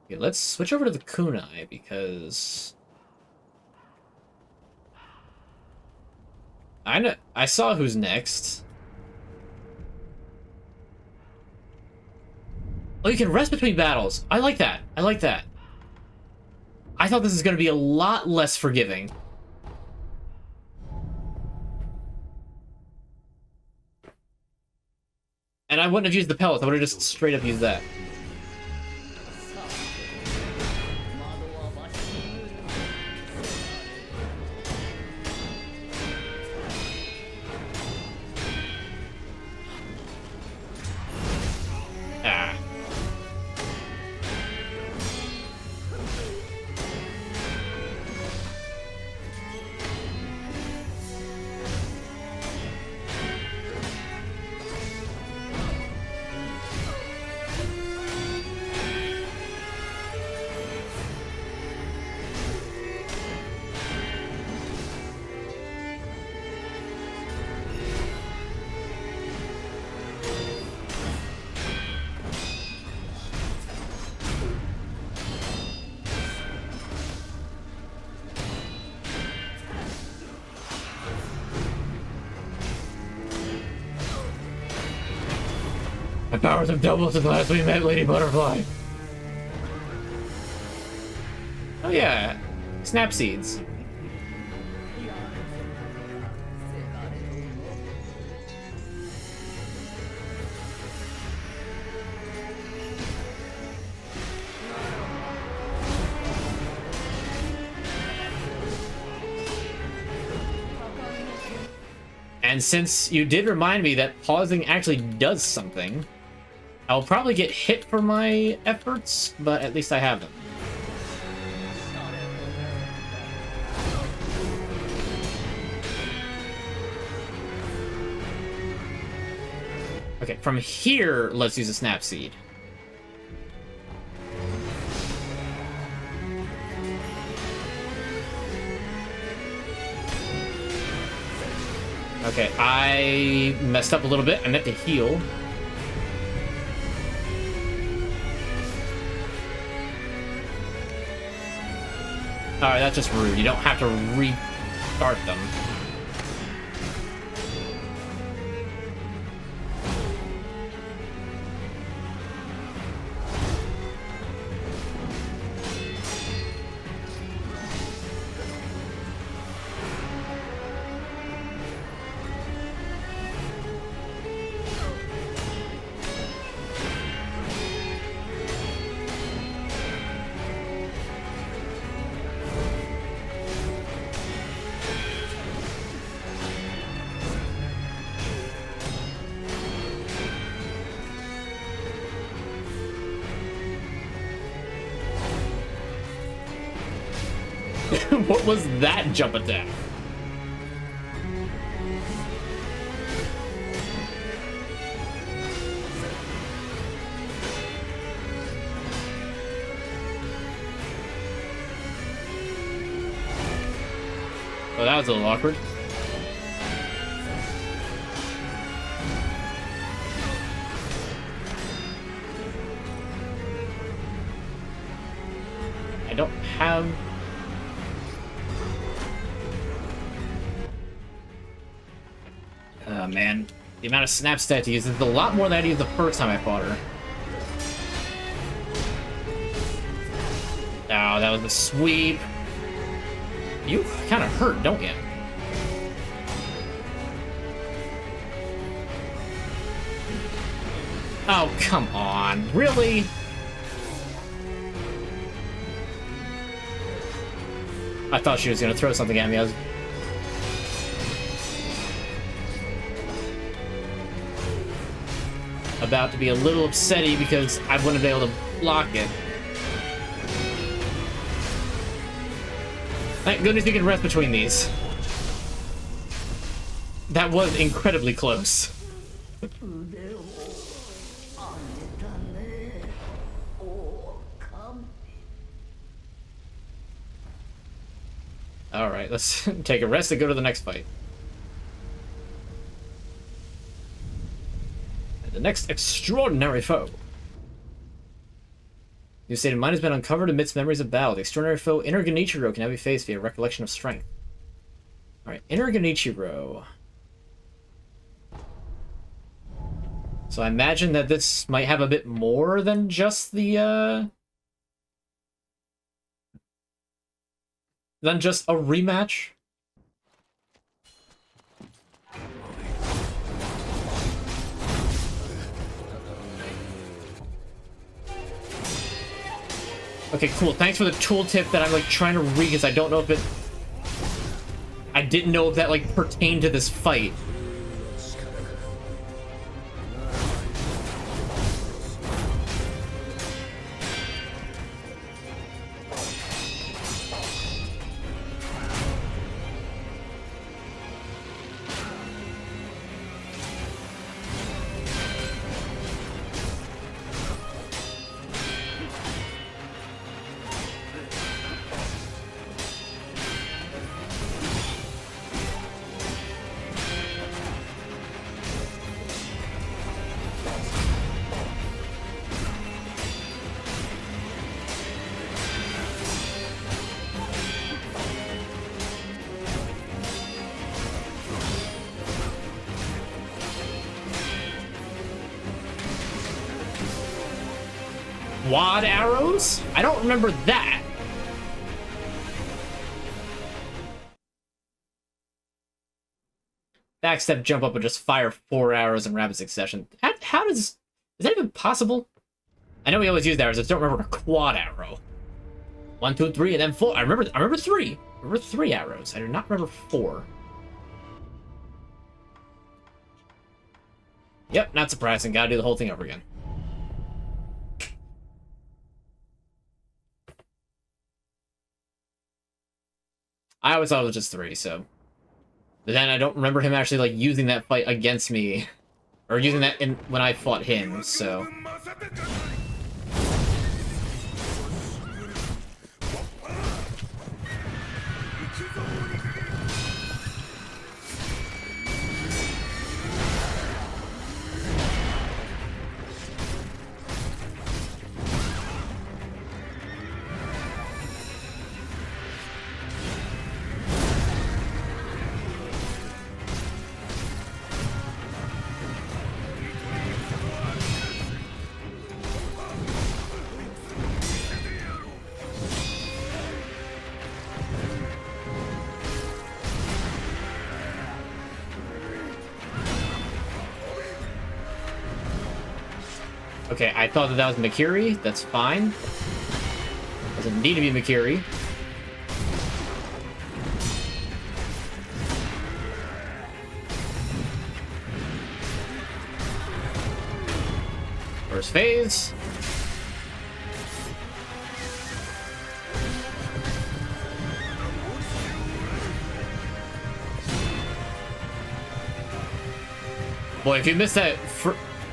Okay, let's switch over to the kunai, because I saw who's next. Oh, you can rest between battles. I like that. I like that. I thought this is going to be a lot less forgiving. And I wouldn't have used the pellets. I would have just straight up used that. Ah. My powers have doubled since last we met, Lady Butterfly. Oh yeah, snap seeds. And since you did remind me that pausing actually does something, I'll probably get hit for my efforts, but at least I have them. Okay, from here, let's use a snap seed. Okay, I messed up a little bit. I meant to heal. Alright, that's just rude. You don't have to restart them. What was that jump attack? Oh, that was a little awkward. I don't have... Oh, man. The amount of snap stat to use is a lot more than I used the first time I fought her. Oh, that was the sweep. You kind of hurt, don't you? Oh, come on. Really? I thought she was going to throw something at me. I was... about to be a little upsetty because I wouldn't be able to block it. Thank goodness you can rest between these. That was incredibly close. Alright, let's take a rest and go to the next fight. The next extraordinary foe. New state of mind has been uncovered amidst memories of battle. The extraordinary foe, Inner Genichiro, can now be faced via recollection of strength. Alright, Inner Genichiro. So I imagine that this might have a bit more than just the, than just a rematch. Okay, cool. Thanks for the tooltip that I'm, like, trying to read, because I don't know if it... I didn't know if that, like, pertained to this fight. Quad arrows? I don't remember that. Backstep, jump up, and just fire 4 arrows in rapid succession. How does... Is that even possible? I know we always use arrows, I just don't remember a quad arrow. 1, 2, 3, and then 4. I remember 3. I remember 3 arrows. I do not remember 4. Yep, not surprising. Gotta do the whole thing over again. I always thought it was just 3, so... But then I don't remember him actually, like, using that fight against me. Or using that when I fought him, so... Okay, I thought that was Mikiri. That's fine. Doesn't need to be Mikiri. First phase. Boy, if you miss that,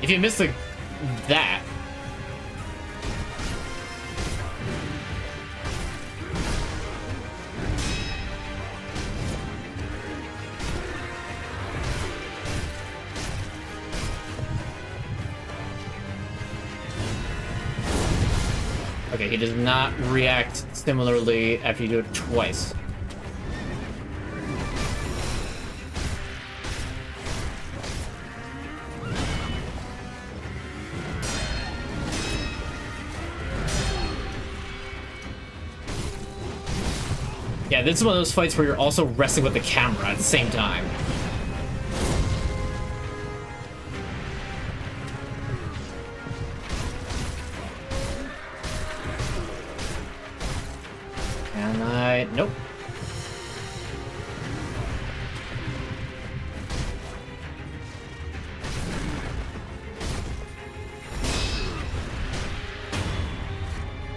if you miss that. Okay, he does not react similarly after you do it twice. Yeah, this is one of those fights where you're also wrestling with the camera at the same time. Can I? Nope.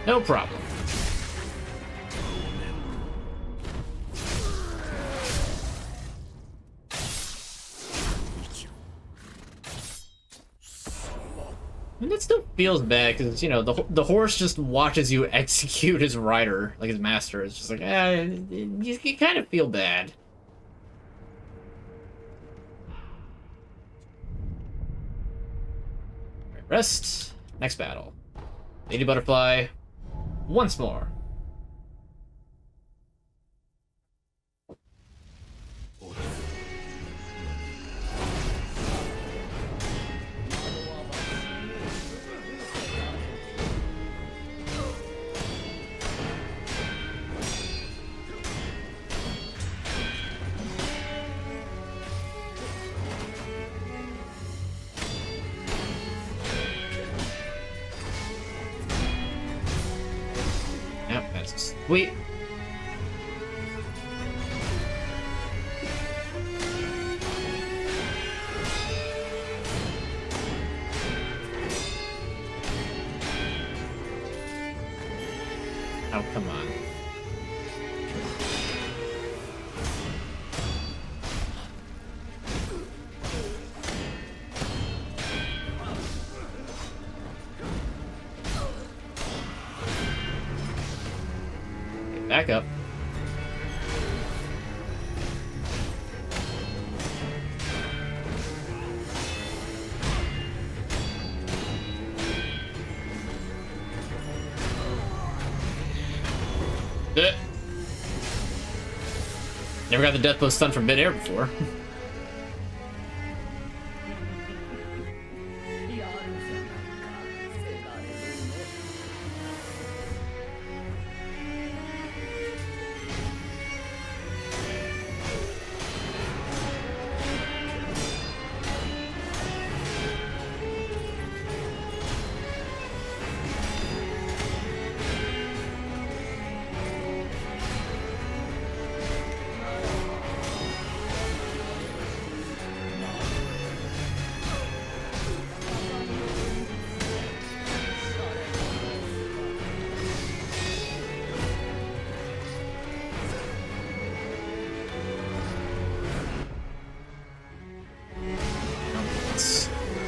No problem. And it still feels bad because, you know, the horse just watches you execute his rider, like his master. It's just like, you kind of feel bad. Rest. Next battle. Lady Butterfly. Once more. Yep, that's sweet. Oh, come on. Okay, back up. Never got the death blow stun from midair before.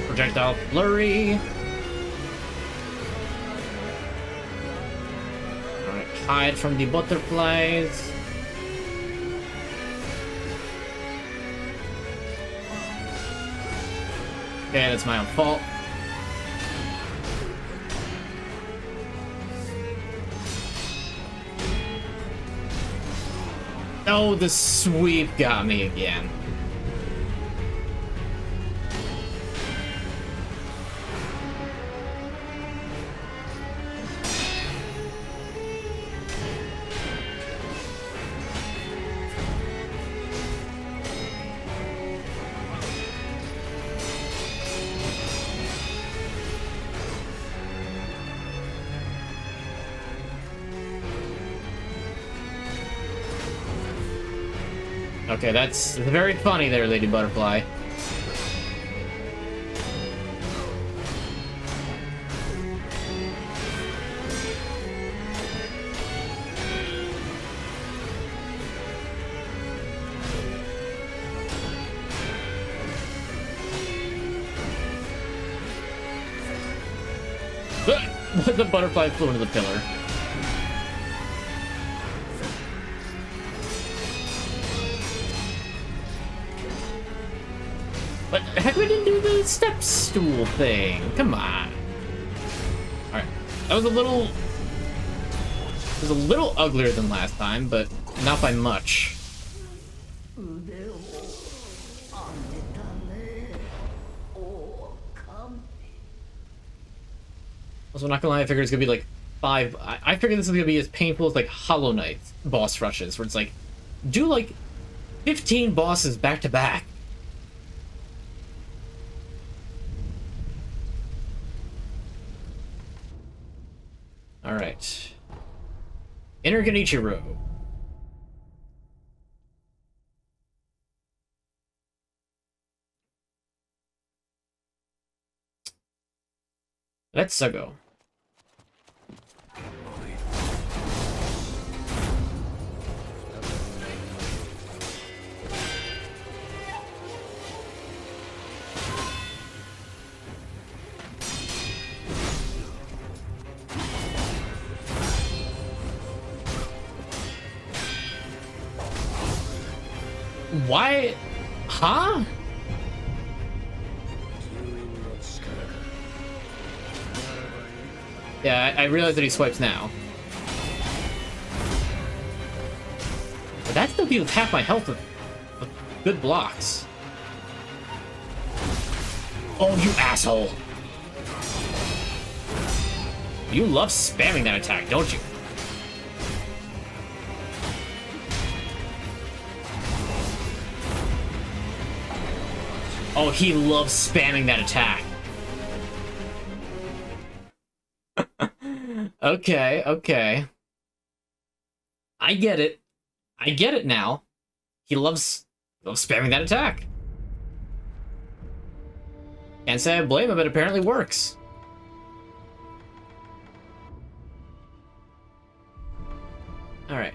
Projectile flurry. Alright, hide from the butterflies. Okay, that's my own fault. Oh, the sweep got me again. Okay, that's very funny there, Lady Butterfly. The butterfly flew into the pillar. But heck, we didn't do the step stool thing. Come on. Alright. That was a little... It was a little uglier than last time, but not by much. Also, not gonna lie, I figured it's gonna be like 5... I figured this is gonna be as painful as like Hollow Knight boss rushes, where it's like, do like 15 bosses back to back. Alright. Inner Genichiro. Let's go. Why? Huh? Yeah, I realize that he swipes now. But that still deals half my health with good blocks. Oh, you asshole! You love spamming that attack, don't you? Oh, he loves spamming that attack. Okay, okay. I get it. I get it now. He loves spamming that attack. Can't say I blame him, it apparently works. Alright.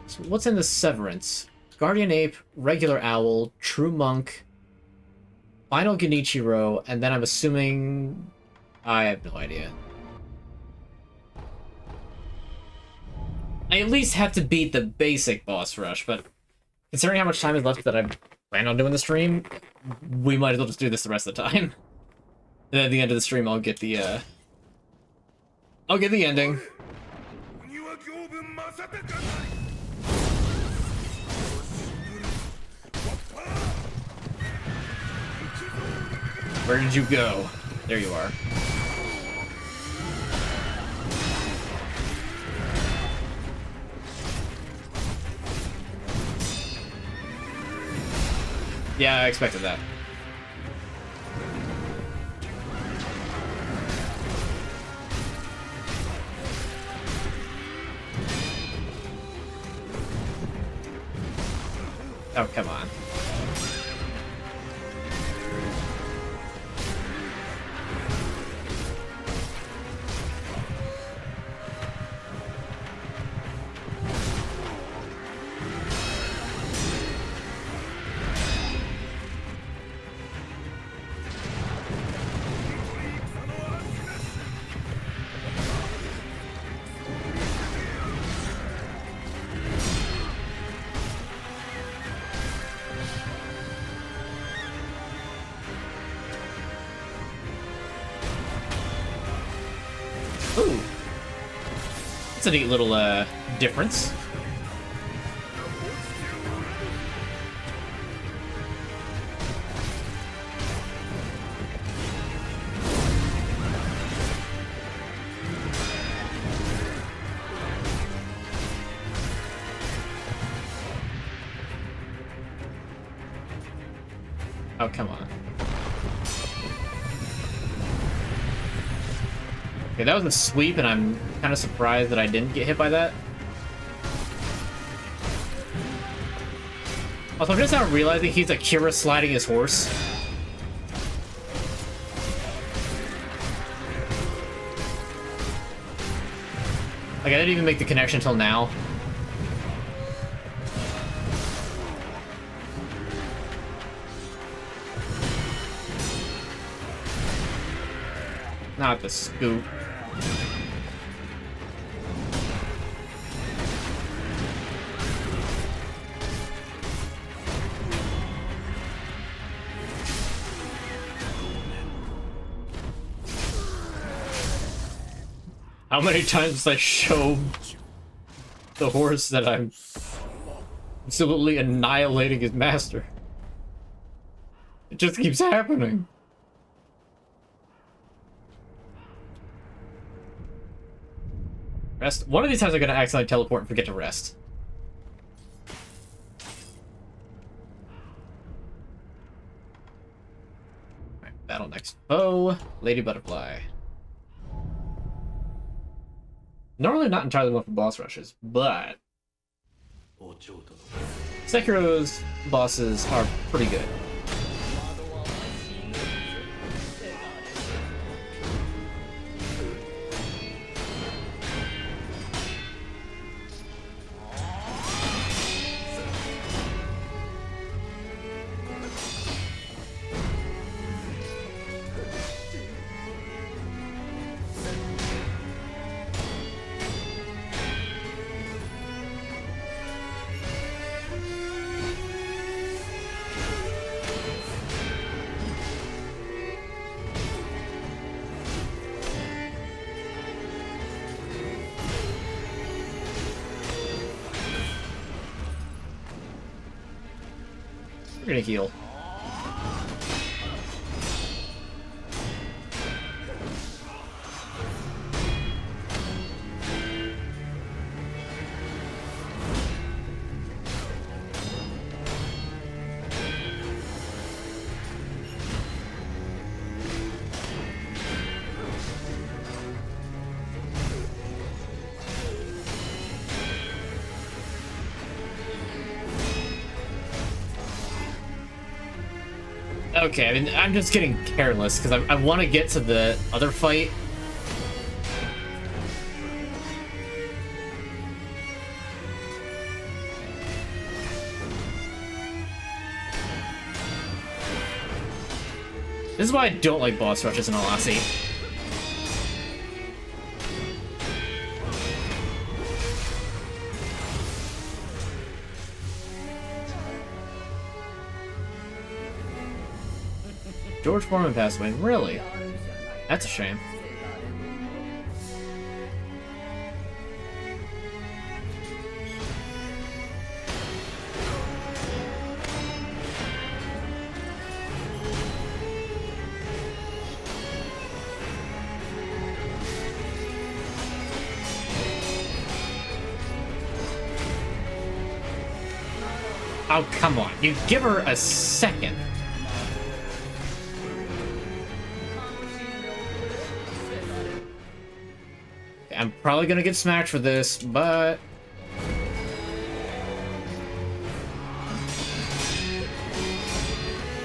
So what's in the Severance? Guardian Ape, Regular Owl, True Monk, Final Genichiro, and then I'm assuming... I have no idea. I at least have to beat the basic boss rush, but considering how much time is left that I plan on doing the stream, we might as well just do this the rest of the time. And then at the end of the stream, I'll get the ending. Where did you go? There you are. Yeah, I expected that. Oh, come on. Ooh. That's a neat little, difference. Oh, come on. Okay, that was a sweep, and I'm kind of surprised that I didn't get hit by that. Also, I'm just now realizing he's Akira sliding his horse. Like, I didn't even make the connection until now. Not the scoop. How many times does I show the horse that I'm absolutely annihilating his master? It just keeps happening. Rest. One of these times I'm gonna accidentally teleport and forget to rest. Alright, battle next foe. Lady Butterfly. Normally not entirely one for boss rushes, but Sekiro's bosses are pretty good. gonna heal. Okay, I mean, I'm just getting careless because I want to get to the other fight. This is why I don't like boss rushes in all honesty. George Foreman passed away. Really? That's a shame. Oh, come on. You give her a second. I'm probably gonna get smacked for this, but...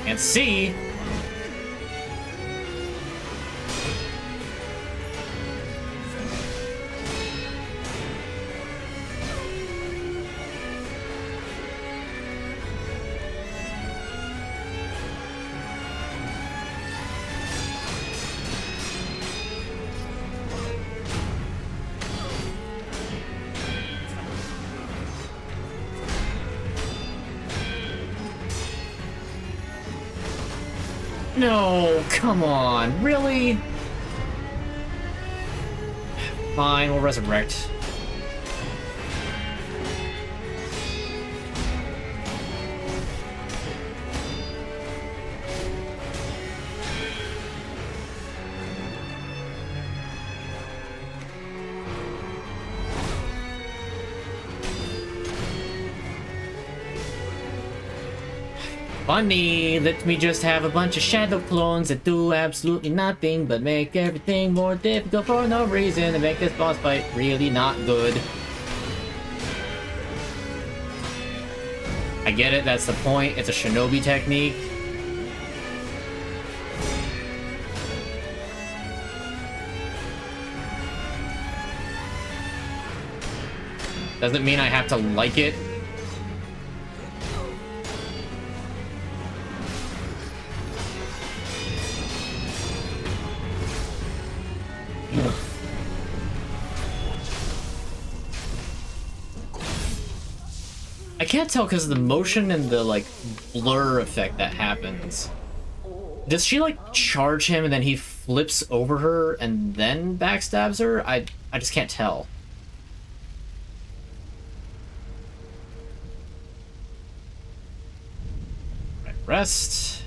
And see... No, come on, really? Fine, we'll resurrect. Funny, let me just have a bunch of shadow clones that do absolutely nothing but make everything more difficult for no reason and make this boss fight really not good. I get it, that's the point. It's a shinobi technique. Doesn't mean I have to like it. I can't tell because of the motion and the, like, blur effect that happens. Does she, like, charge him and then he flips over her and then backstabs her? I just can't tell. Right, rest.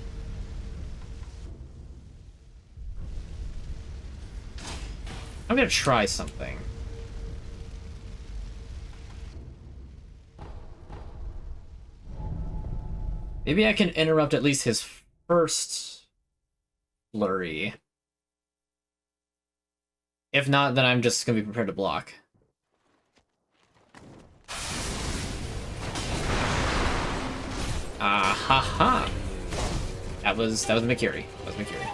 I'm gonna try something. Maybe I can interrupt at least his first flurry. If not, then I'm just gonna be prepared to block. Ah ha ha! That was Mikiri. That was Mikiri.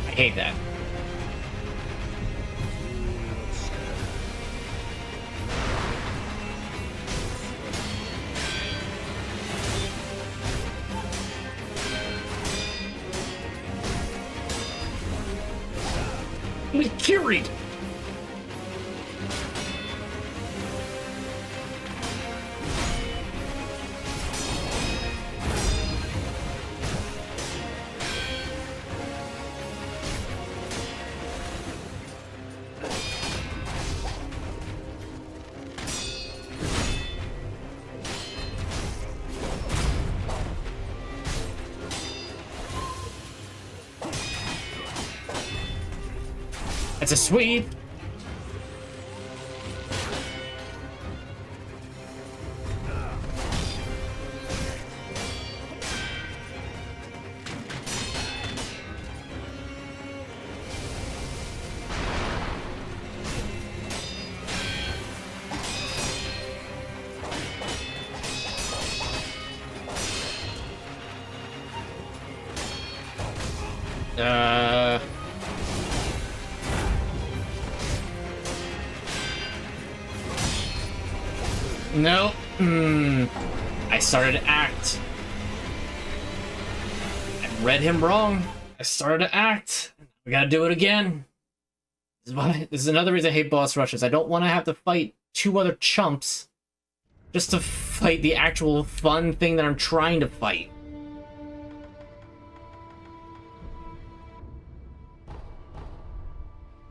I hate that. We carried. It's a sweep. No. I started to act. I read him wrong. I started to act. We gotta do it again. This is another reason I hate boss rushes. I don't want to have to fight two other chumps just to fight the actual fun thing that I'm trying to fight.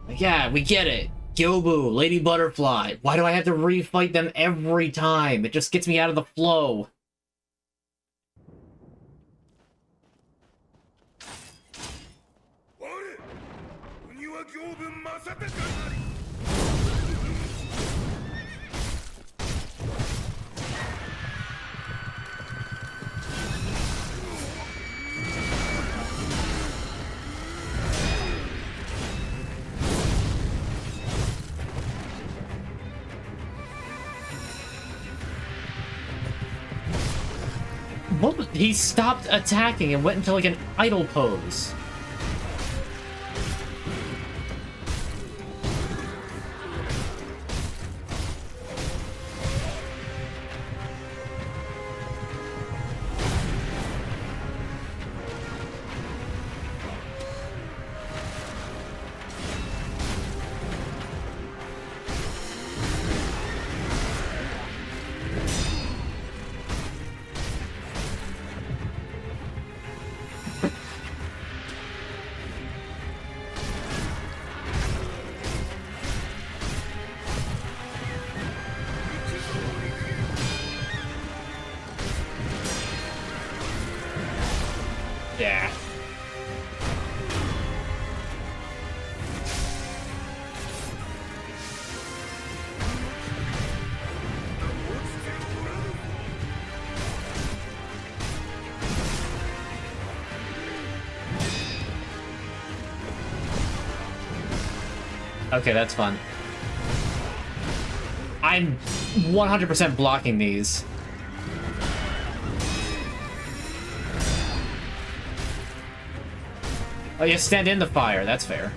Yeah, we get it. Gyobu, Lady Butterfly. Why do I have to refight them every time? It just gets me out of the flow. What? He stopped attacking and went into like an idle pose. Yeah. Okay, that's fun. I'm 100% blocking these. Oh, you stand in the fire. That's fair.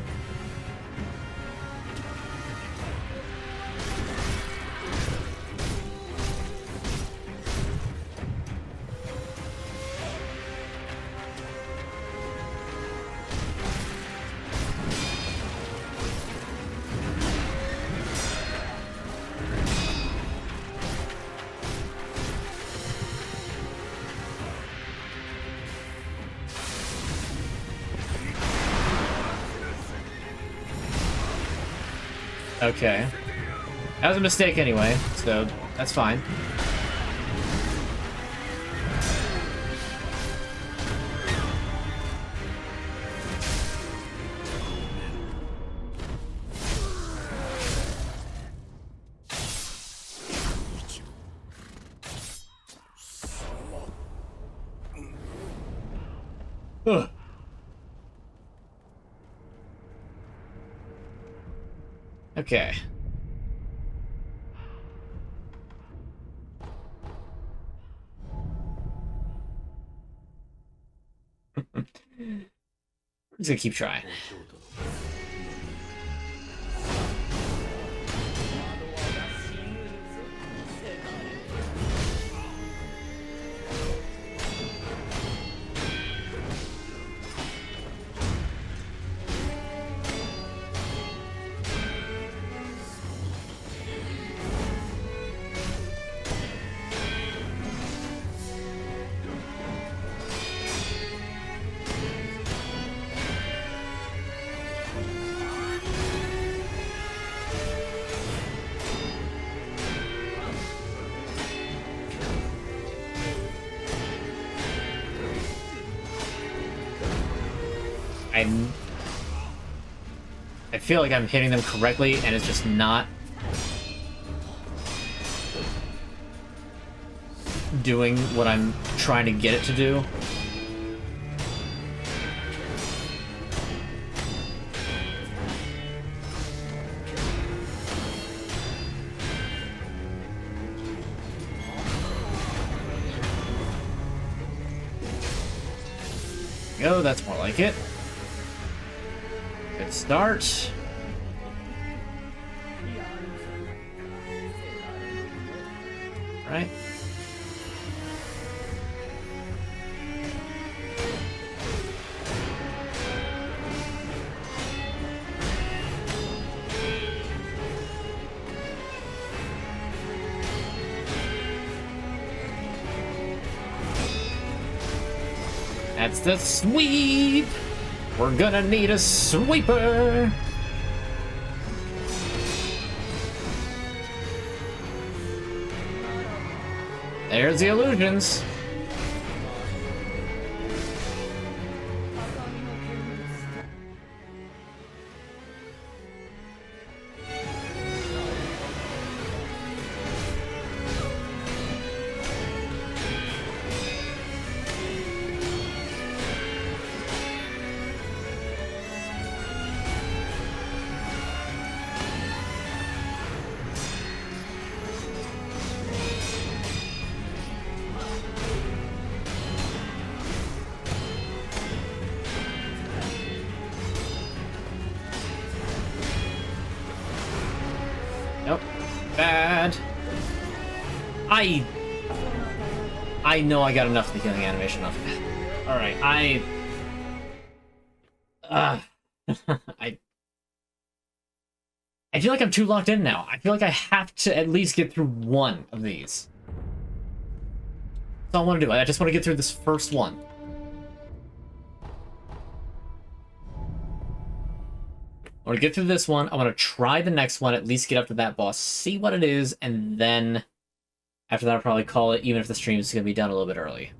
Okay. That was a mistake anyway, so that's fine. Ugh. Okay. I'm just gonna keep trying. I feel like I'm hitting them correctly, and it's just not doing what I'm trying to get it to do. Go, that's more like it. Good start. Right. That's the sweep! We're gonna need a sweeper! There's the illusions. Nope. Bad. I know I got enough of the healing animation off of that. Alright, I feel like I'm too locked in now. I feel like I have to at least get through one of these. That's all I want to do. I just want to get through this first one. I want to get through this one. I want to try the next one, at least get up to that boss, see what it is, and then after that I'll probably call it, even if the stream is going to be done a little bit early.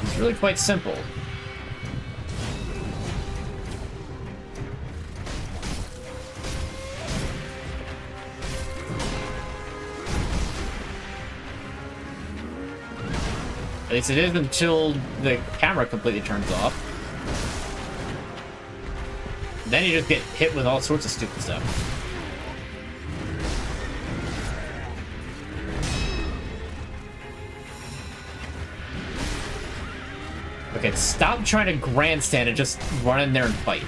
It's really quite simple. At least it is until the camera completely turns off. Then you just get hit with all sorts of stupid stuff. Okay, stop trying to grandstand and just run in there and fight.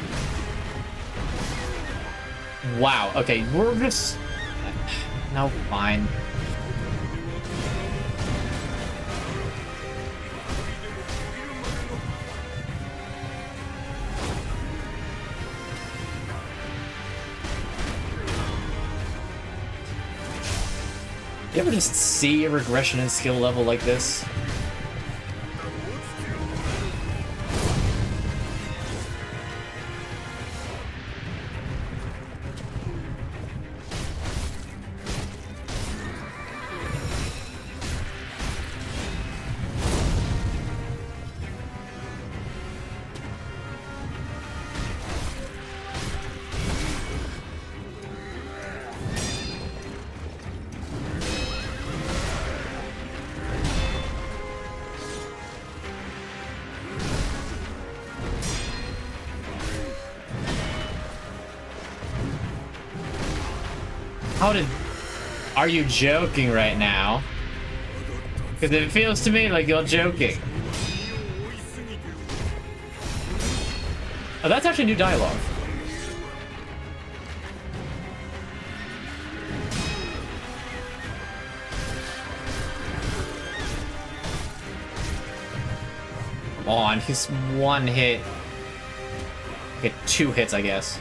Wow, okay, we're just... No, fine. You ever just see a regression in skill level like this? How did... Are you joking right now? Because it feels to me like you're joking. Oh, that's actually new dialogue. Come on. He's one hit. Get 2 hits, I guess.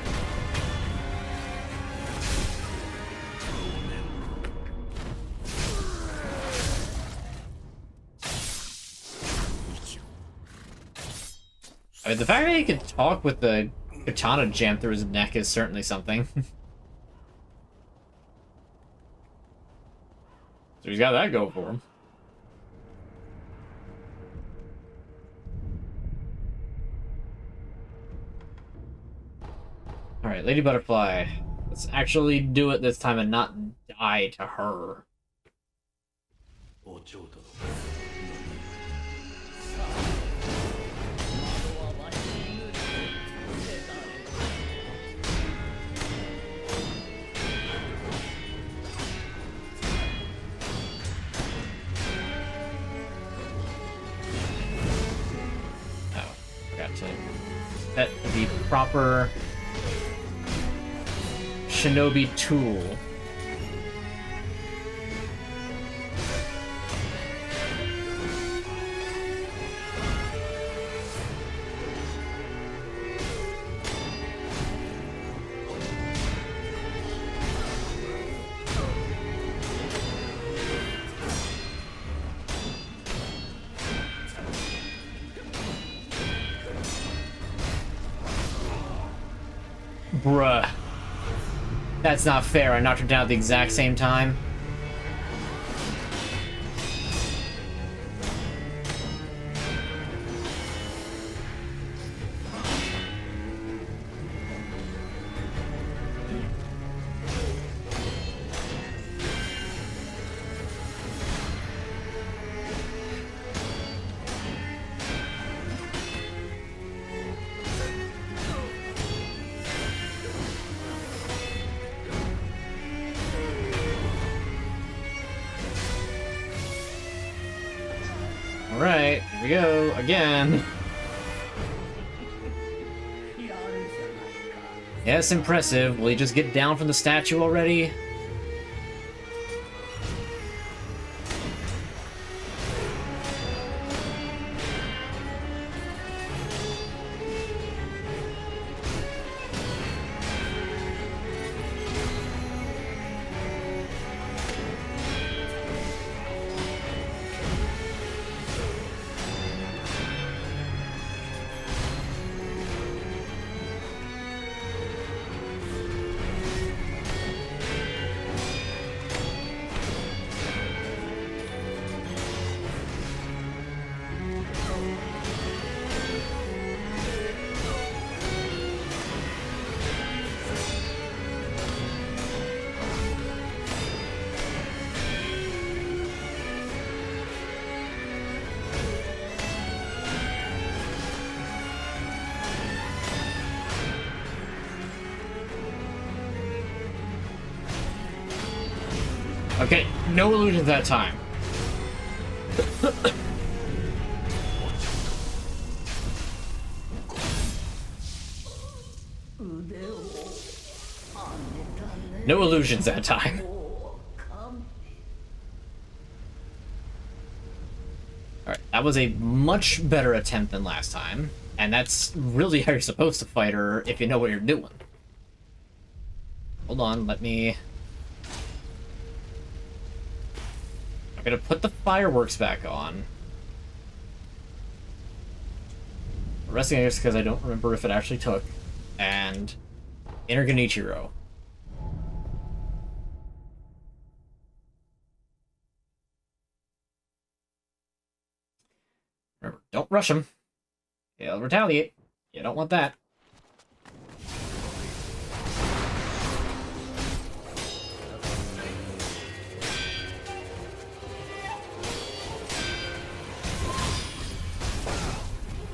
I mean, the fact that he can talk with the katana jammed through his neck is certainly something. So he's got that go for him. Alright, Lady Butterfly. Let's actually do it this time and not die to her. To set the proper shinobi tool. Bruh. That's not fair. I knocked her down at the exact same time. Alright, here we go, again. Yes, impressive. Will he just get down from the statue already? Okay, no illusions that time. No illusions that time. Alright, that was a much better attempt than last time. And that's really how you're supposed to fight her if you know what you're doing. Hold on, let me... I'm gonna put the fireworks back on. Resting, I guess, because I don't remember if it actually took. And enter Genichiro. Remember, don't rush him. He'll retaliate. You don't want that.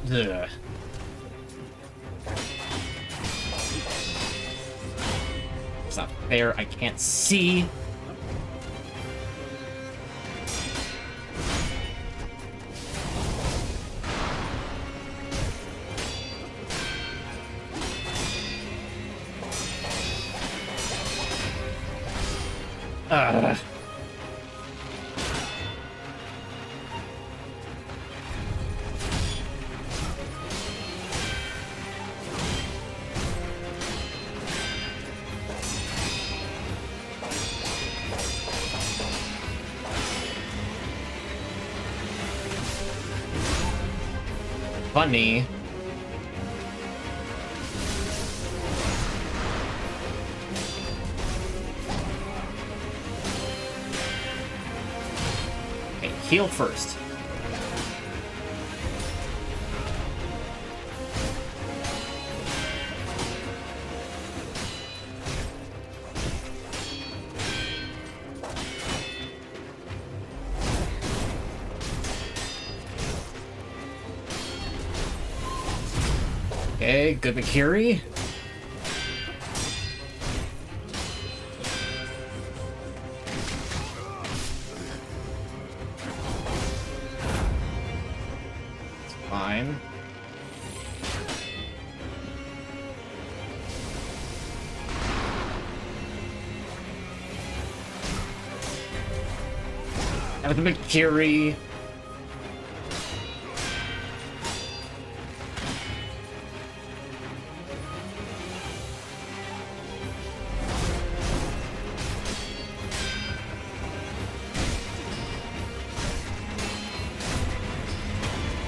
Ugh. It's not fair. I can't see. funny. Okay, heal first. Okay, good Makiri. It's fine. And with the Makiri.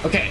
Okay.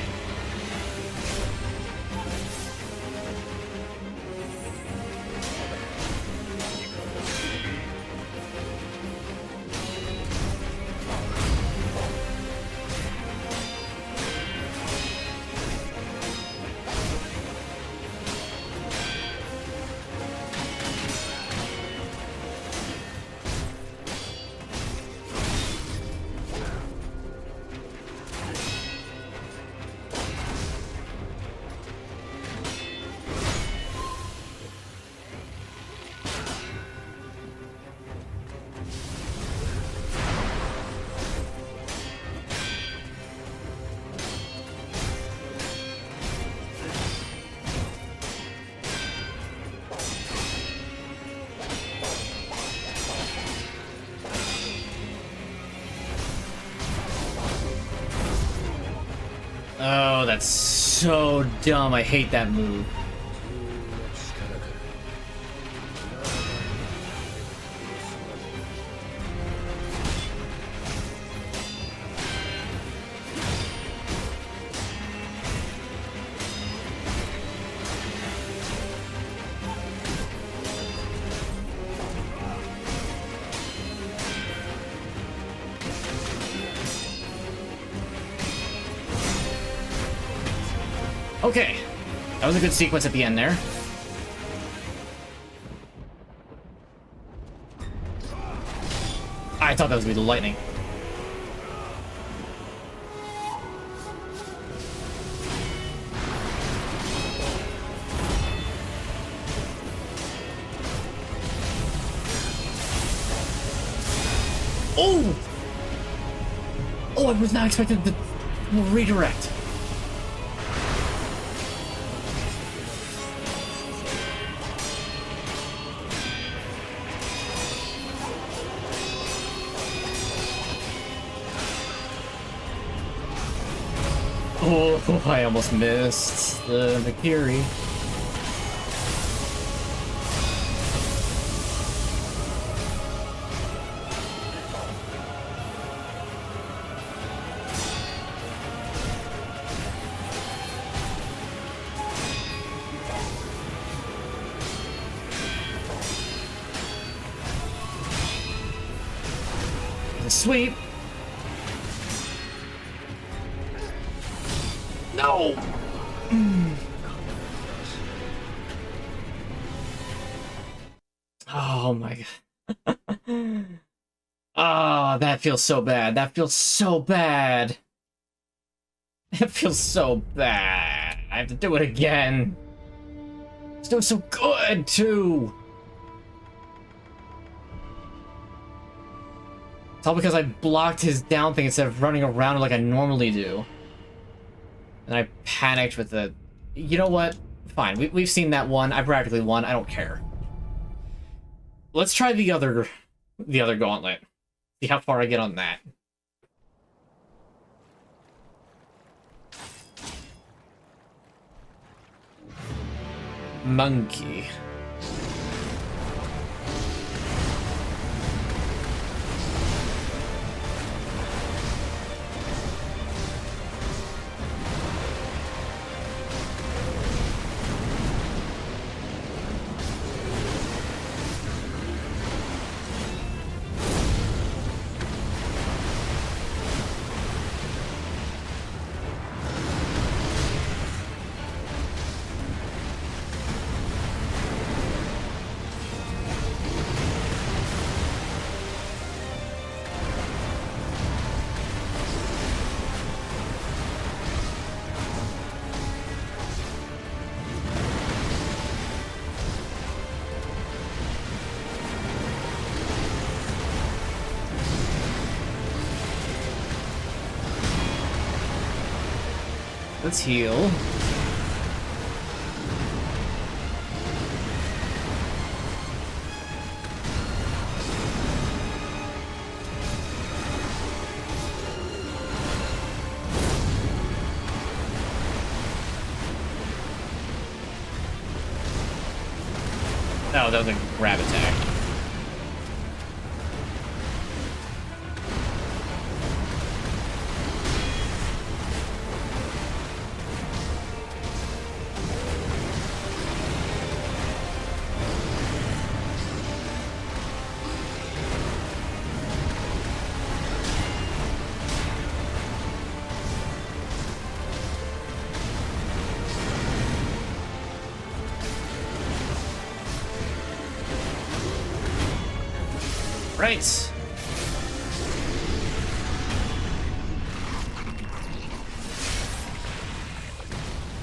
Oh, that's so dumb. I hate that move. Okay, that was a good sequence at the end there. I thought that was gonna be the lightning. Oh! Oh, I was not expecting the redirect. Oh, I almost missed the Makiri. The sweep. No! Oh my god. Oh, that feels so bad. That feels so bad. That feels so bad. I have to do it again. It's doing so good, too. It's all because I blocked his down thing instead of running around like I normally do. And I panicked with the... You know what? Fine. We've seen that one. I practically won. I don't care. Let's try the other gauntlet. See how far I get on that. Monkey. Let's heal. Oh, that was a grab attack. Right.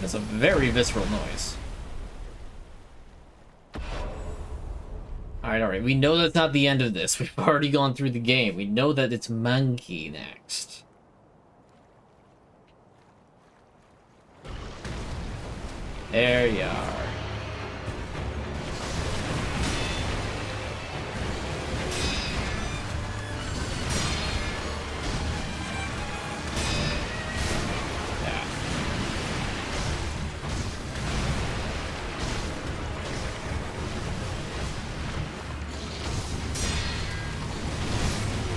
That's a very visceral noise. Alright. We know that's not the end of this. We've already gone through the game. We know that it's Monkey next. There you are.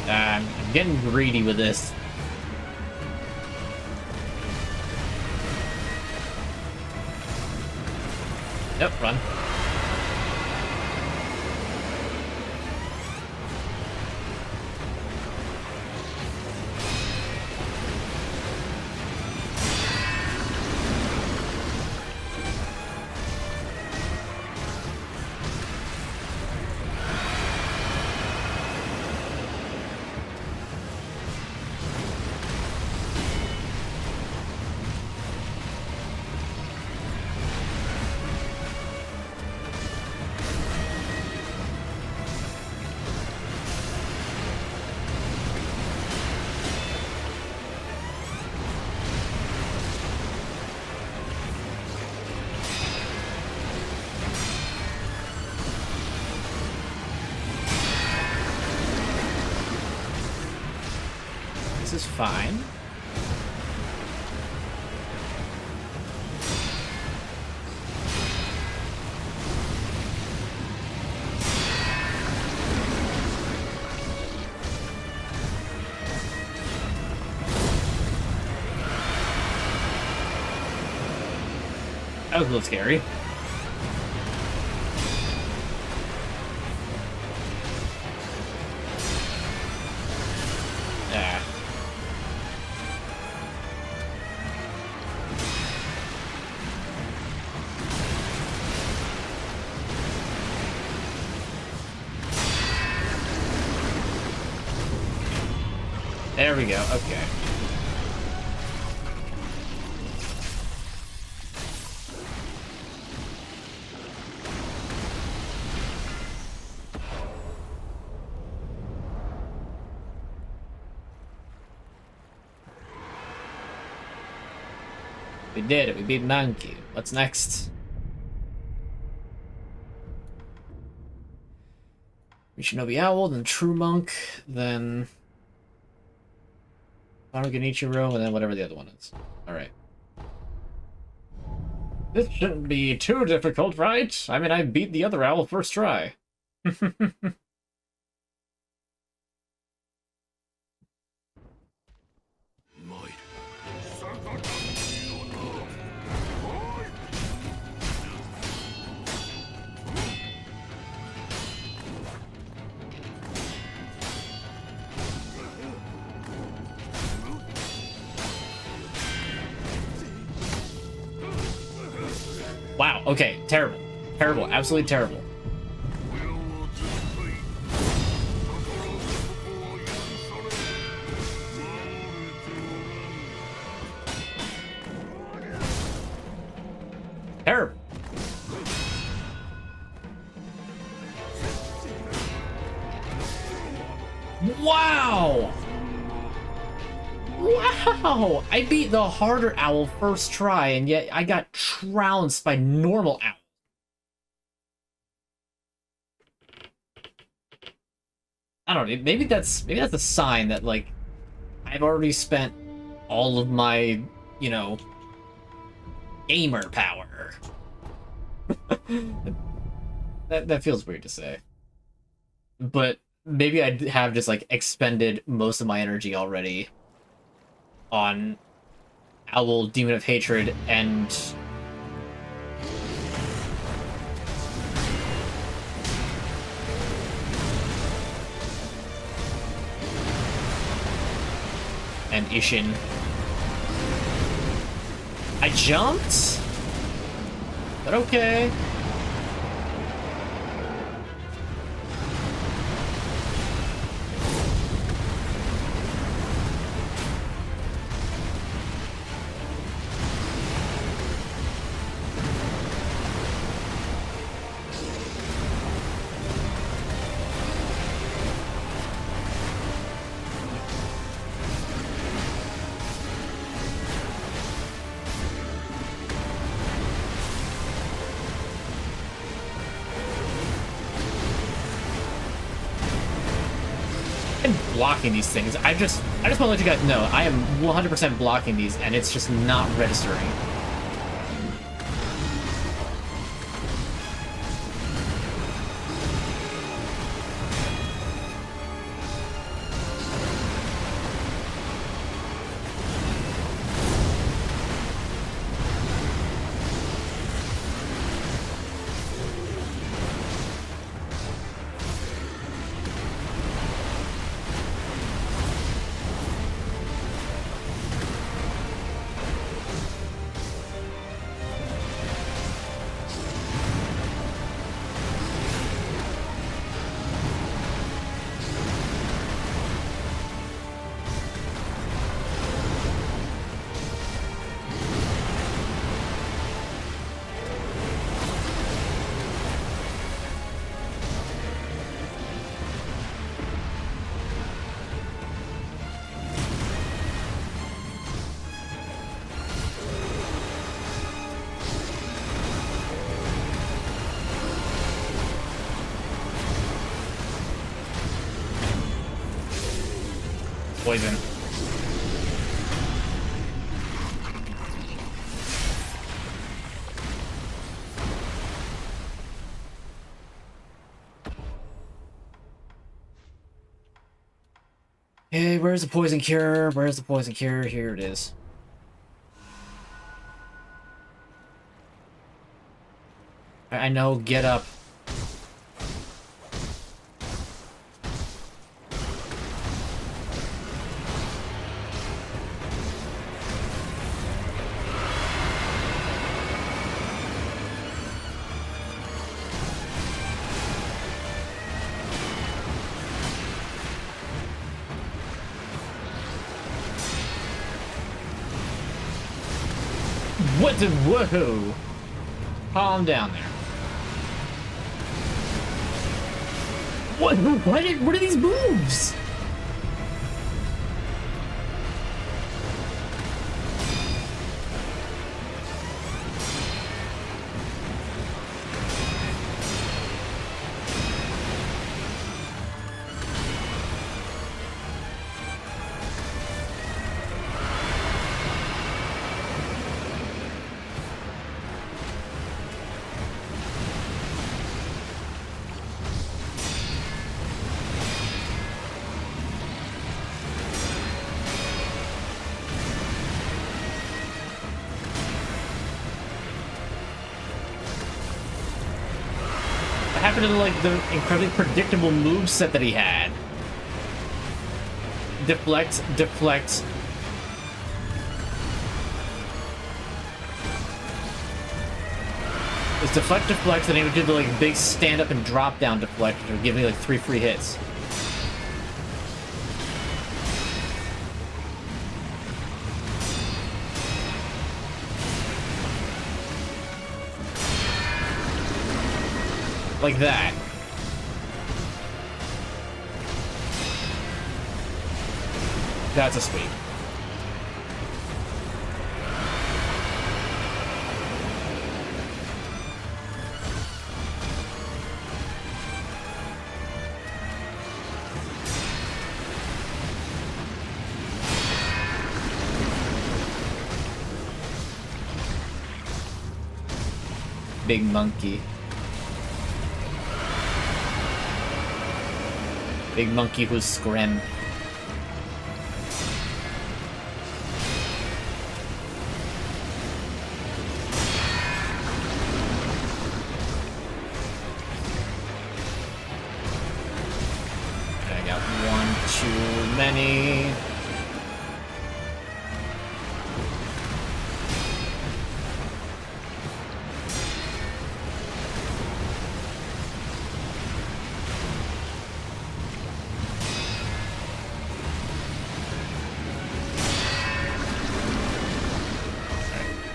I'm getting greedy with this. Yep, run. This is fine. That was a little scary. Yeah. There we go. Okay. We did it. We beat Monkey. What's next? Shinobi Owl, then True Monk, then Genichiro, and then whatever the other one is. Alright. This shouldn't be too difficult, right? I mean, I beat the other owl first try. Wow, okay, terrible. Terrible, absolutely terrible. Terrible. Wow! Wow! I beat the harder owl first try, and yet I got trounced by normal owl. I don't know, maybe that's a sign that, like, I've already spent all of my, you know, gamer power. That feels weird to say. But maybe I have just, like, expended most of my energy already on Owl, Demon of Hatred, and Isshin. I jumped? But okay. Blocking these things. I just want to let you guys know I am 100% blocking these, and it's just not registering. Poison. Hey, where's the poison cure? Where's the poison cure? Here it is. I know, get up. What the whoa? Calm down there. What are these moves? Happened to like the incredibly predictable moveset that he had. Deflect, deflect. It's deflect, deflect, and he would do the like big stand up and drop down deflect, which would give me like 3 free hits. Like that. That's a sweep. big monkey. Big monkey who's scrim. I got one too many.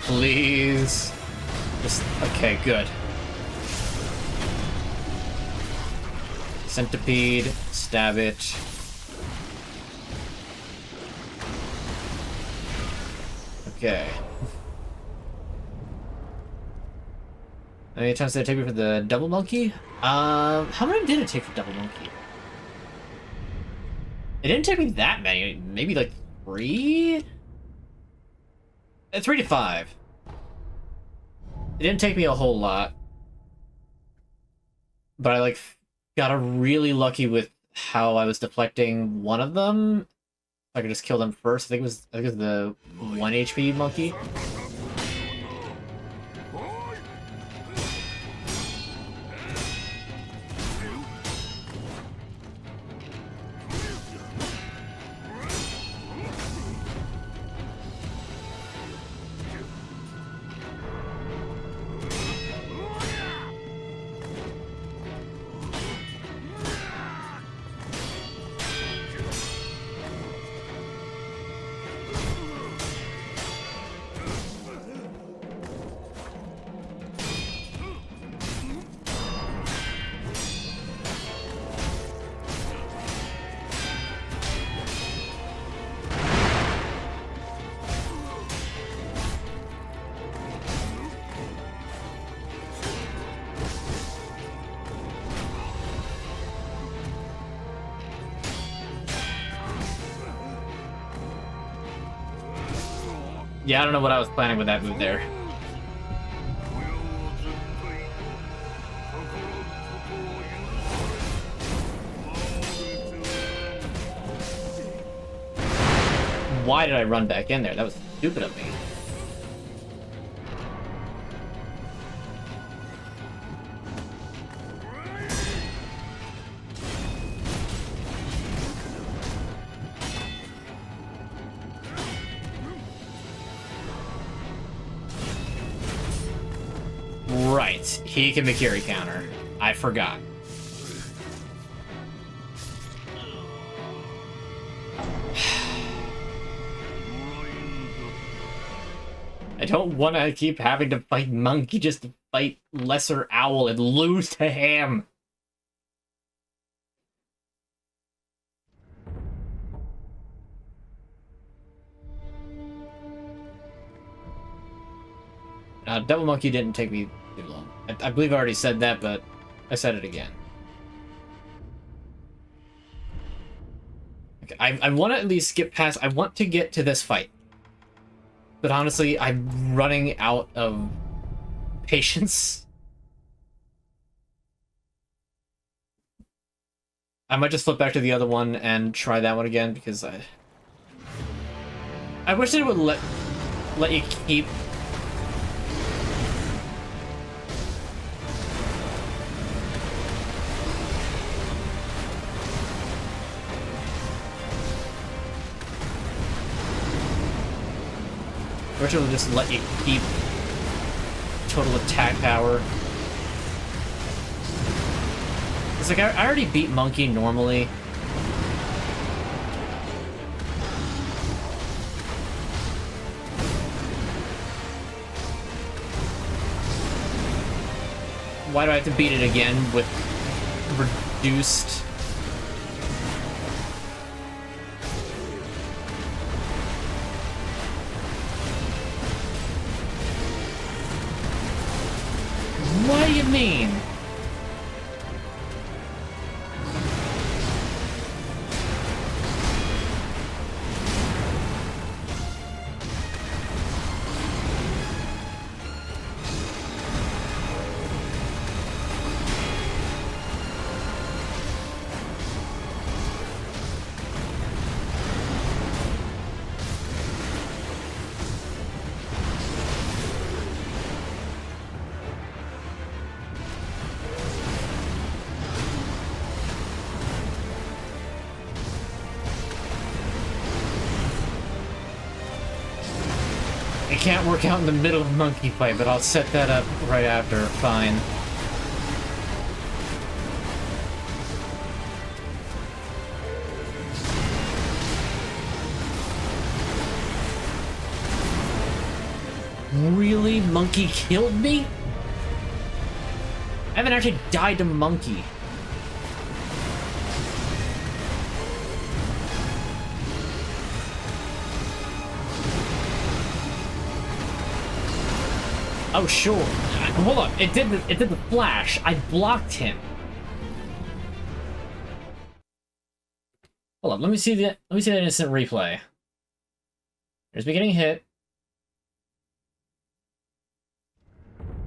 Please. Just, okay, good. Centipede, stab it. Okay. How many times did it take me for the double monkey? How many did it take for double monkey? It didn't take me that many. Maybe like 3? 3 to 5. It didn't take me a whole lot. But I, like, got really lucky with how I was deflecting one of them. I could just kill them first. I think it was the 1 HP monkey. Yeah, I don't know what I was planning with that move there. Why did I run back in there? That was stupid of me. Right, he can Mikiri counter. I forgot. I don't want to keep having to fight Monkey just to fight Lesser Owl and lose to him. Devil Monkey didn't take me too long. I believe I already said that, but I said it again. Okay, I want to at least skip past... I want to get to this fight. But honestly, I'm running out of patience. I might just flip back to the other one and try that one again, because I wish it would let you keep... I wish it would just let you keep total attack power. It's like, I already beat Monkey normally. Why do I have to beat it again with reduced... What do you mean? It can't work out in the middle of a monkey fight, but I'll set that up right after. Fine. Really? Monkey killed me? I haven't actually died to monkey. Oh sure. Hold on. It did the flash. I blocked him. Hold on. Let me see that instant replay. There's me getting hit.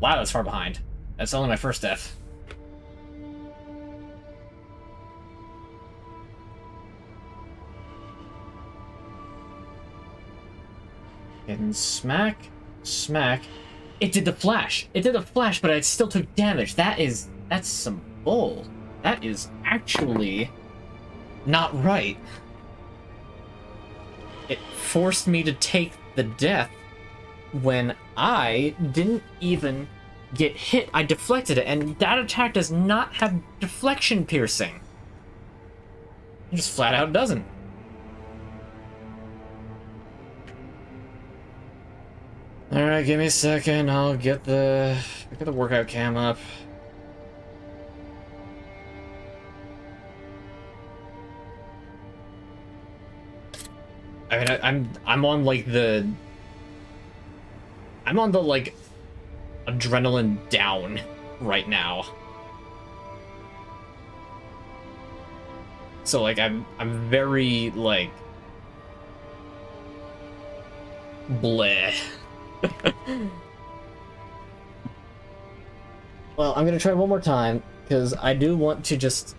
Wow, that's far behind. That's only my first death. Getting smack. It did the flash. It did the flash, but I still took damage. That's some bull. That is actually not right. It forced me to take the death when I didn't even get hit. I deflected it, and that attack does not have deflection piercing. It just flat out doesn't. Alright, give me a second. I'll get the workout cam up. I mean, I'm on like the like adrenaline down right now. So like I'm very like bleh. Well, I'm gonna try one more time because I do want to just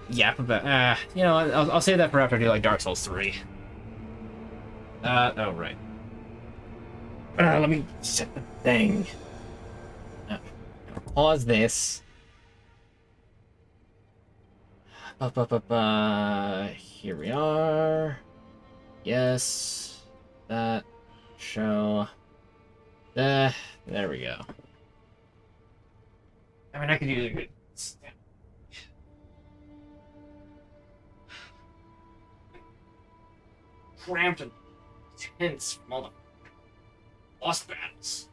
yap about. You know, I'll save that for after I do like Dark Souls 3. Oh right. Let me set the thing. Pause this. Here we are. Yes. That. Show. There we go. I mean, I could use a good... Cramped and tense from all the boss battles.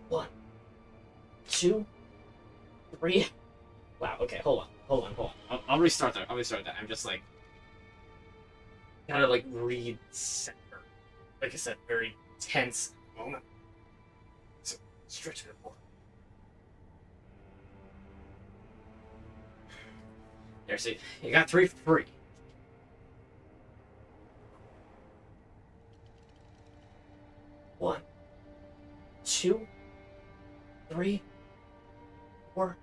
One, two, three. Wow, okay, hold on. I'll restart that. I'm just like... Gotta like reset. Like I said, very tense moment. So, stretch it more. There, see, you got 3 for free. One, two, three, 4,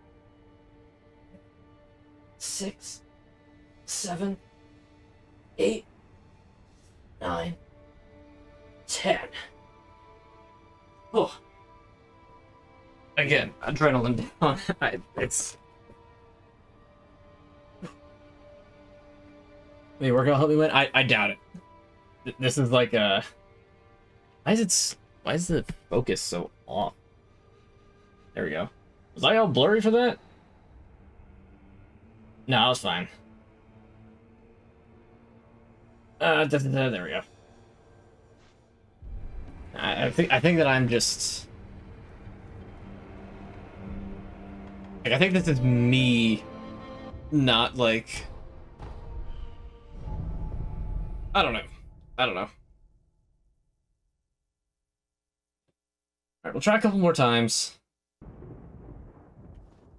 6, 7, 8, 9, 10. Oh. Again, adrenaline down. It's... The workout help me win? I doubt it. This is like a... Why is the focus so off? There we go. Was I all blurry for that? No, I was fine. There we go. I think that I'm just... Like, I think this is me not, like... I don't know. Alright, we'll try a couple more times.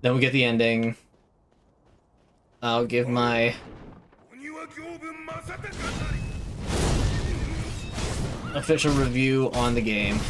Then we get the ending. I'll give my... official review on the game.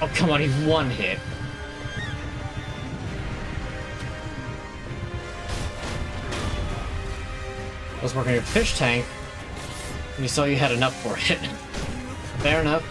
Oh, come on, he's one hit. I was working your fish tank, and you saw you had enough for it. Fair enough.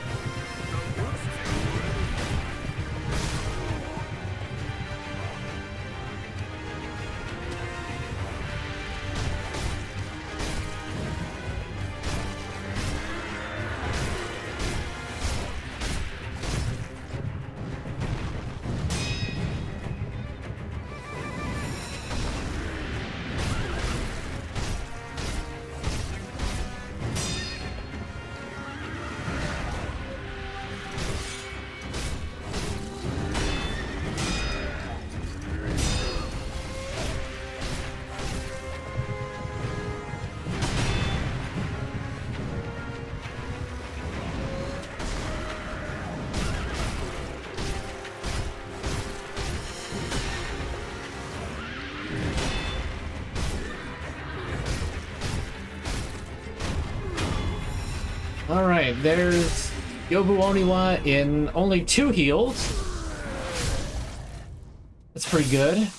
Alright, there's Yobu Oniwa in only 2 heals. That's pretty good. What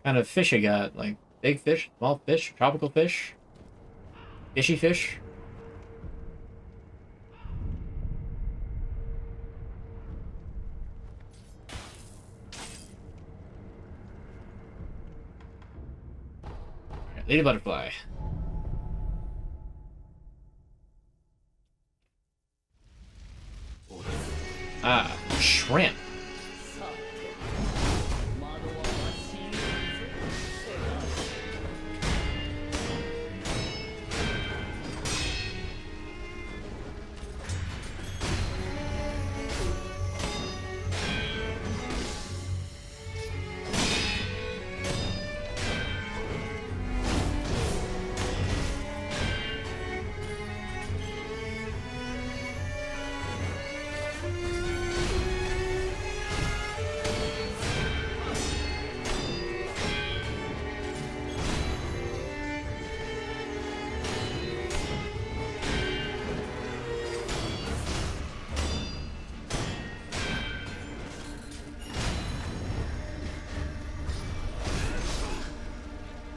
kind of fish you got? Like big fish, small fish, tropical fish, fishy fish? Lady Butterfly. Ah, shrimp.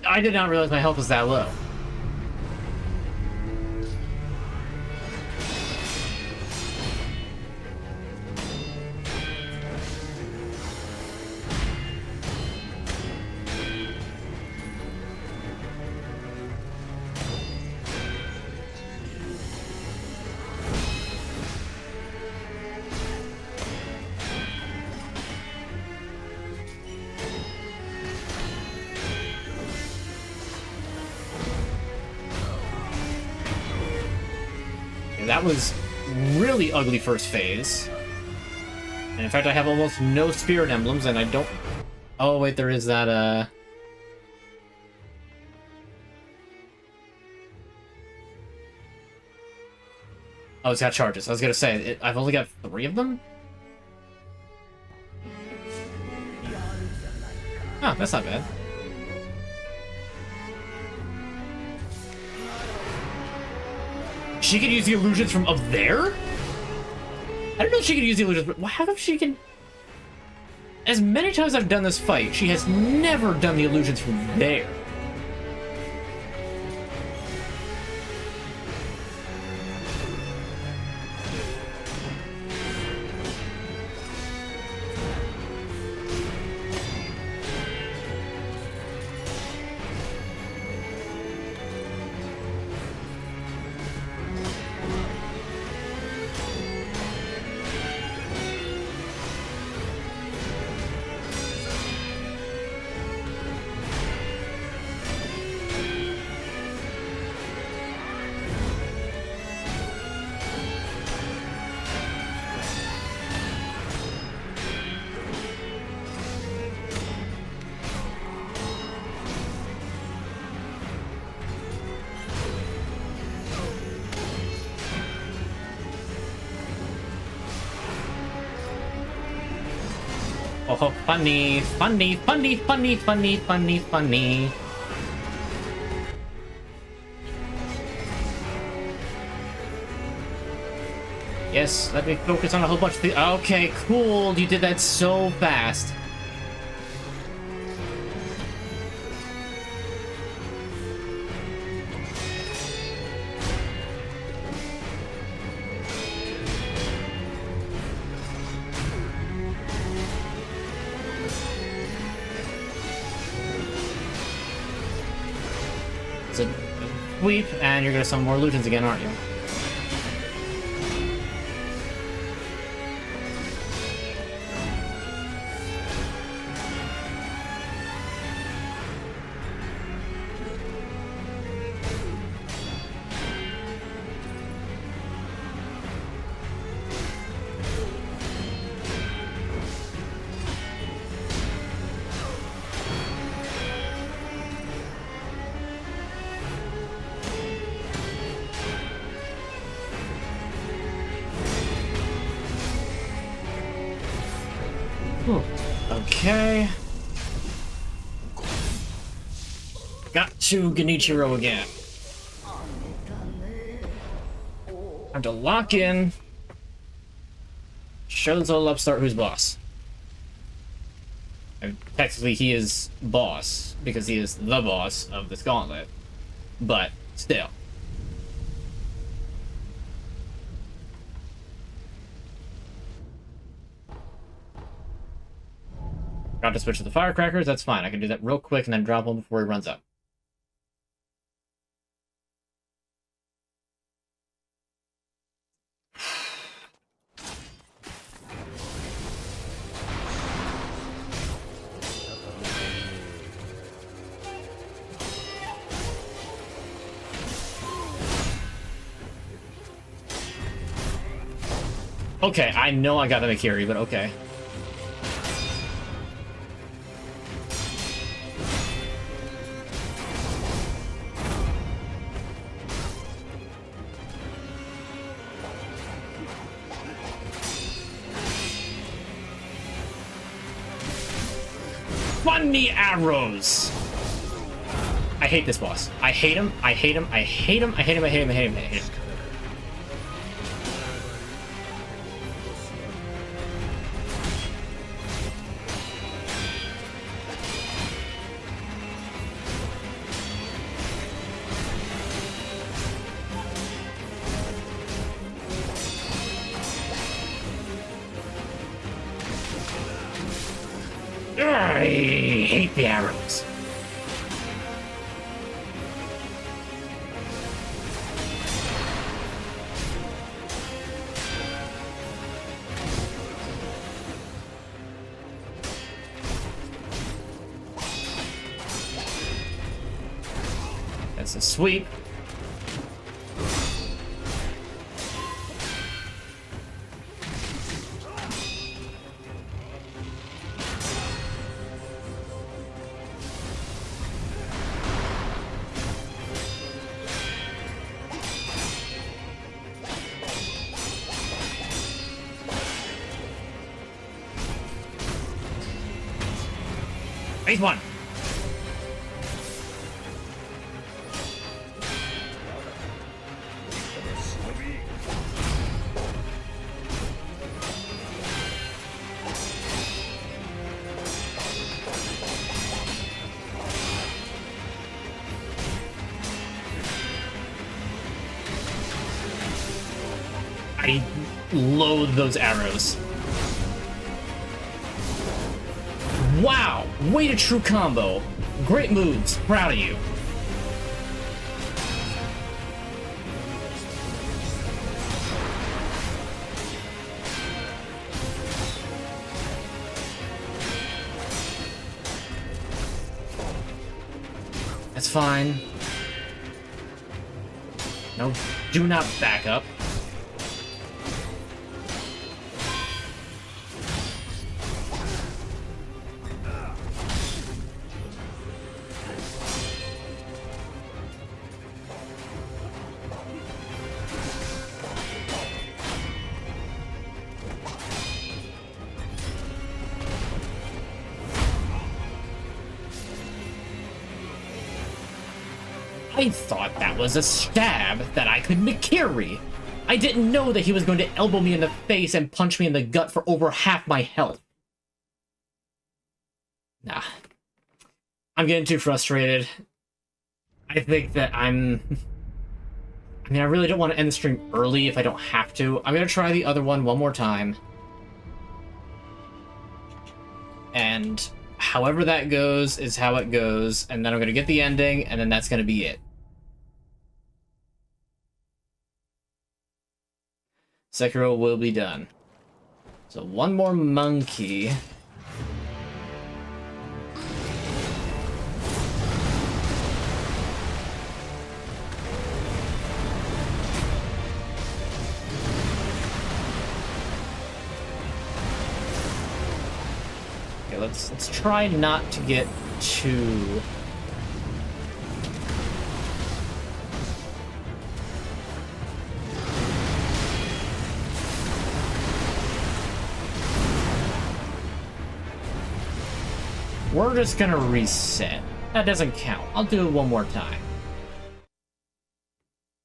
I did not realize my health was that low. That was really ugly first phase. And in fact, I have almost no spirit emblems, and I don't... Oh, wait, there is that, Oh, it's got charges. I was gonna say, I've only got 3 of them? Oh, that's not bad. She can use the illusions from up there? I don't know if she can use the illusions, but how come she can... As many times I've done this fight, she has never done the illusions from there. Oh, funny, funny, funny, funny, funny, funny, funny. Yes, let me focus on a whole bunch of things. Okay, cool. You did that so fast. It's a sweep, and you're gonna summon more illusions again, aren't you? Okay. Got to Genichiro again. Time to lock in. Show this little upstart who's boss. And technically, he is boss because he is the boss of this gauntlet. But still. Got to switch to the firecrackers, that's fine. I can do that real quick and then drop him before he runs up. Okay, I know I got the Mikiri, but okay. Funny arrows! I hate this boss. I hate him, I hate him, I hate him, I hate him, I hate him, I hate him, I hate him. I hate the arrows. That's a sweep. Phase one. I loathe those arrows. Wow! Way to true combo. Great moves. Proud of you. That's fine. No, do not back up. I thought that was a stab that I could Mikiri. I didn't know that he was going to elbow me in the face and punch me in the gut for over half my health. Nah. I'm getting too frustrated. I think that I really don't want to end the stream early if I don't have to. I'm going to try the other one more time. And however that goes is how it goes. And then I'm going to get the ending, and then that's going to be it. Sekiro will be done. So one more monkey. Okay, let's try not to get too... We're just gonna reset. That doesn't count. I'll do it one more time.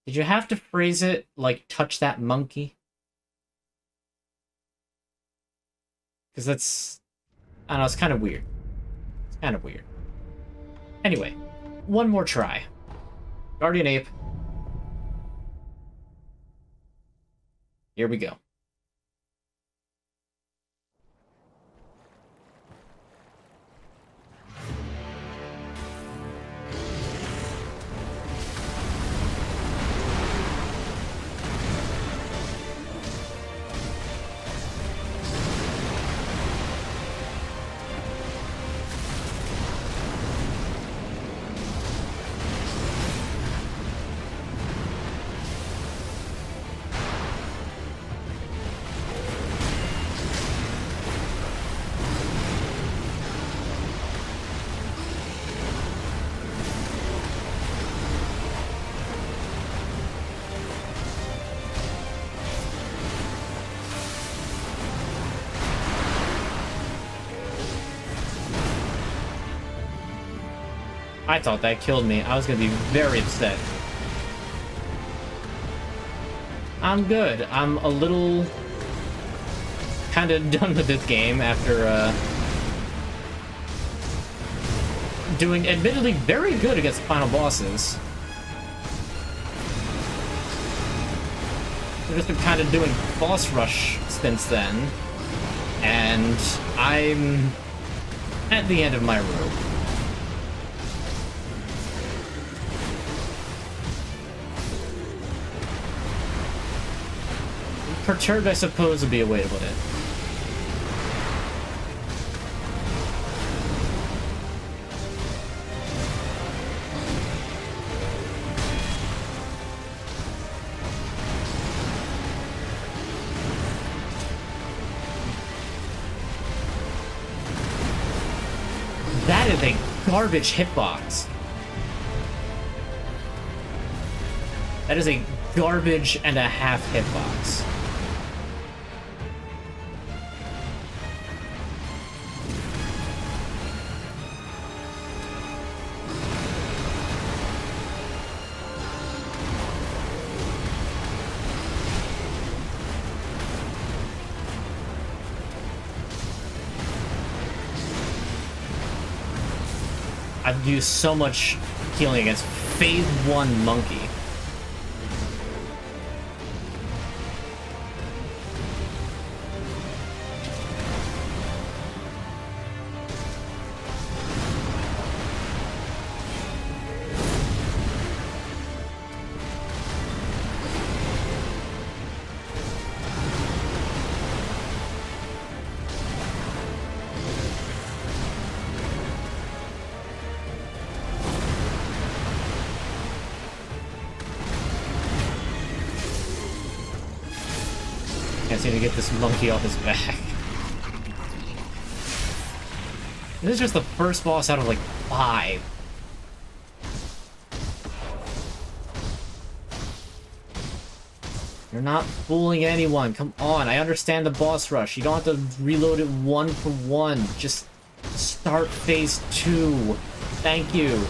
Did you have to phrase it like touch that monkey? Because that's... I don't know, it's kind of weird. It's kind of weird. Anyway, one more try. Guardian Ape. Here we go. I thought that killed me. I was gonna be very upset. I'm good. I'm a little... kind of done with this game after, doing admittedly very good against the final bosses. I've just been kind of doing boss rush since then. And I'm at the end of my rope. Perturbed, I suppose, would be a way to put it. That is a garbage hitbox. That is a garbage and a half hitbox. I've used so much healing against Phase 1 Monkey. Can't seem to get this monkey off his back. This is just the first boss out of like 5. You're not fooling anyone. Come on, I understand the boss rush. You don't have to reload it 1 for 1. Just start phase 2. Thank you.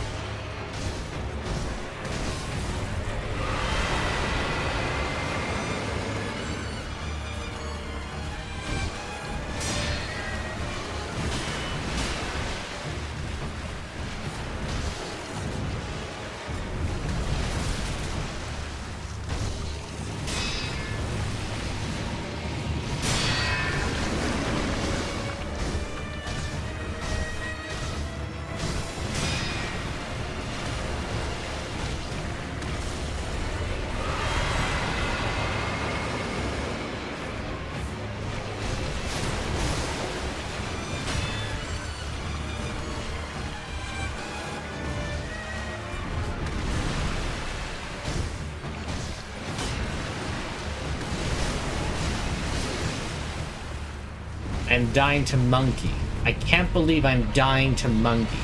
I'm dying to Monkey. I can't believe I'm dying to Monkey.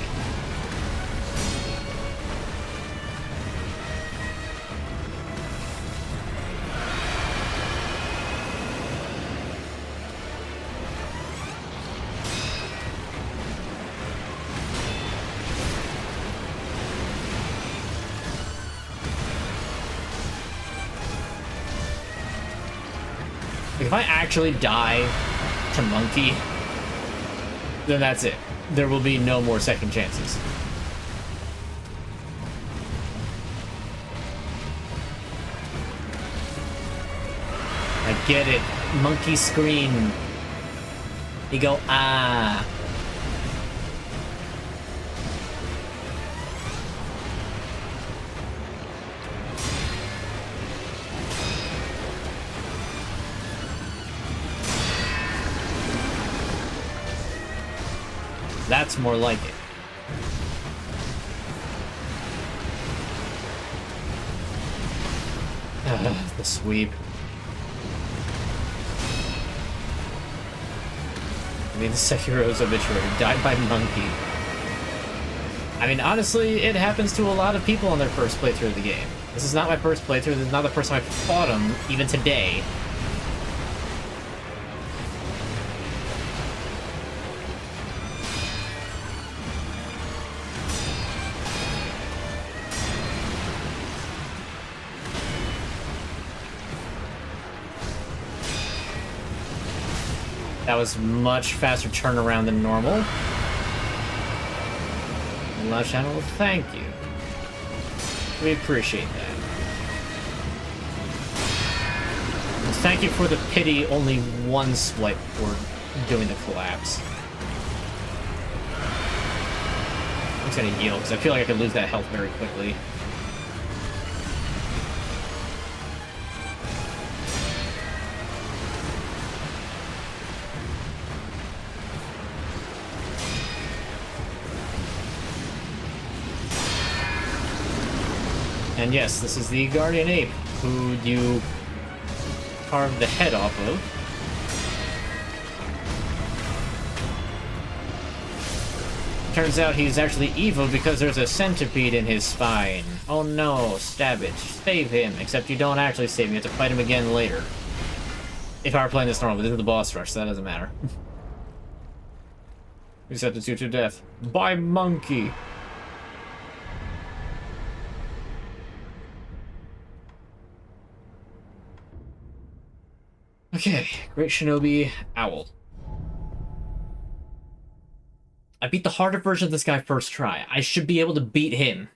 If I actually die to Monkey, then that's it. There will be no more second chances. I get it. Monkey scream. You go, ah. That's more like it. The sweep. I mean, the Sekiro's obituary died by Monkey. I mean, honestly, it happens to a lot of people on their first playthrough of the game. This is not my first playthrough. This is not the first time I fought him, even today. That was much faster turnaround than normal. Last channel, thank you. We appreciate that. And thank you for the pity only one swipe for doing the collapse. I'm just gonna heal, because I feel like I could lose that health very quickly. And yes, this is the Guardian Ape, who you carved the head off of. Turns out he's actually evil because there's a centipede in his spine. Oh no, Stabbage, save him. Except you don't actually save him, you have to fight him again later. If I were playing this normal, but this is the boss rush, so that doesn't matter. We sentenced you to death. By Monkey! Okay, Great Shinobi Owl. I beat the harder version of this guy first try. I should be able to beat him.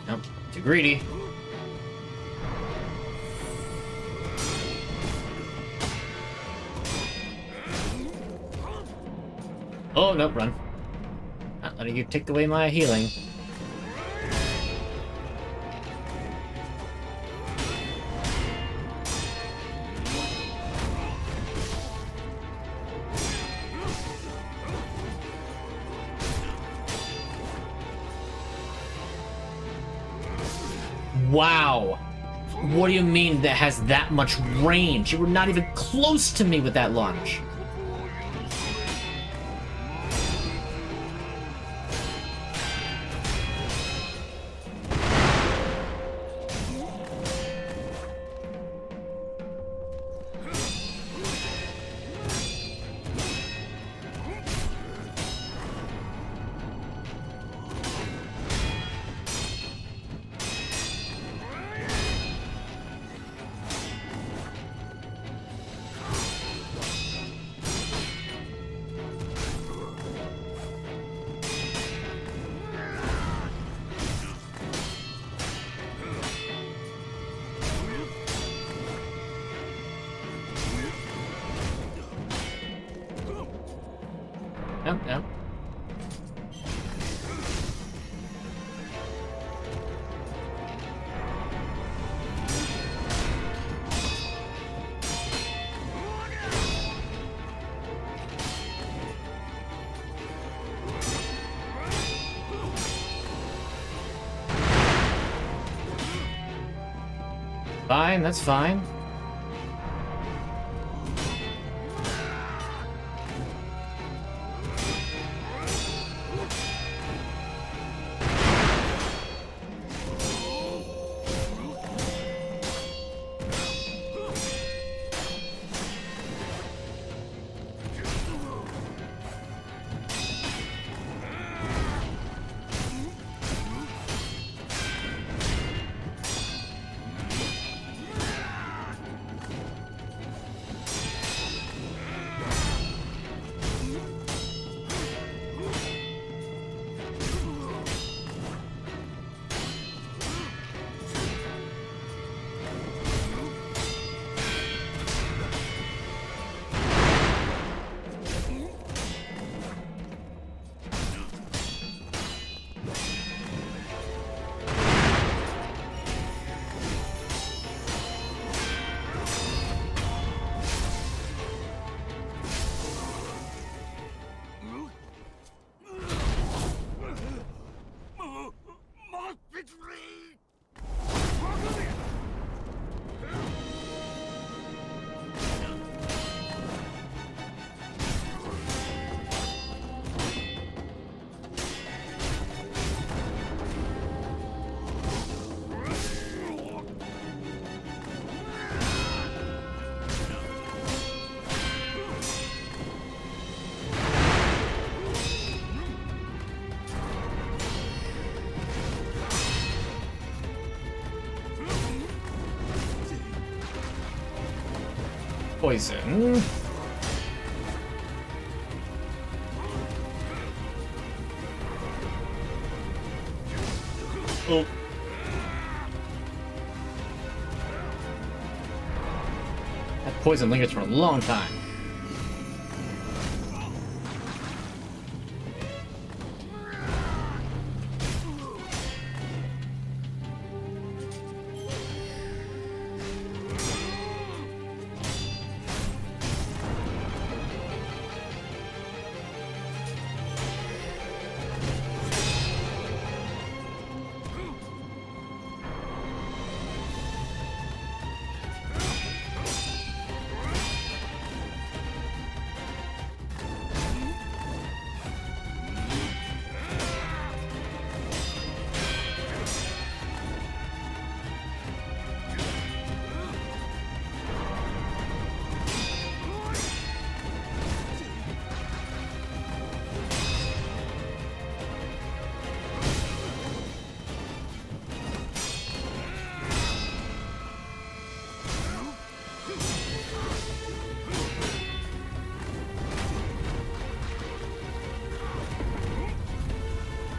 Nope, too greedy. Oh, nope, run. Not letting you take away my healing. Wow. What do you mean that has that much range? You were not even close to me with that lunge. Yep, yep. Fine, that's fine. Poison. Oh. That poison lingers for a long time.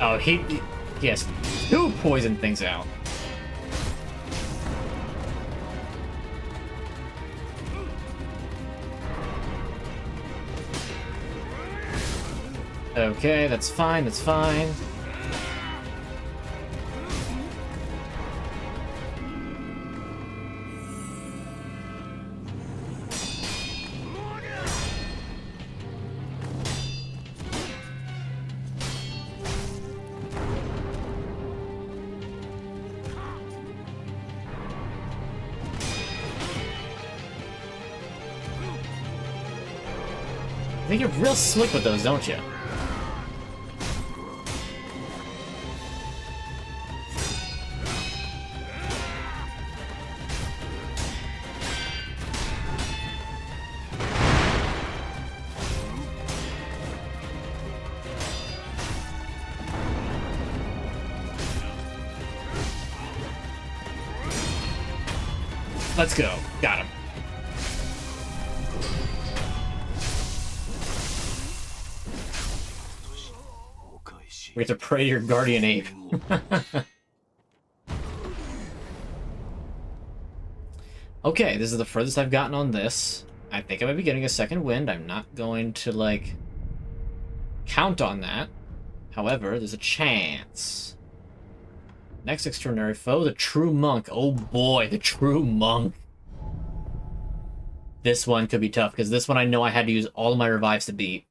Oh, he has two poison things out. Okay, that's fine, that's fine. I think you're real slick with those, don't you? Let's go. Got him. We have to pray to your guardian ape. Okay, this is the furthest I've gotten on this. I think I might be getting a second wind. I'm not going to, like, count on that. However, there's a chance. Next extraordinary foe, the True Monk. Oh boy, the True Monk. This one could be tough, because this one I know I had to use all of my revives to beat.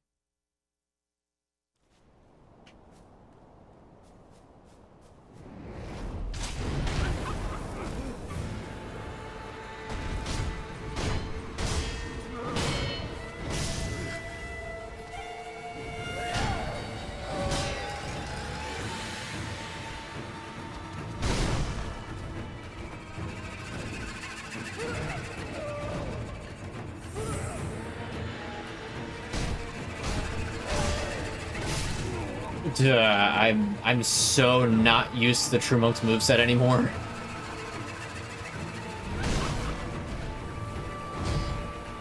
I'm so not used to the True Monk's moveset anymore.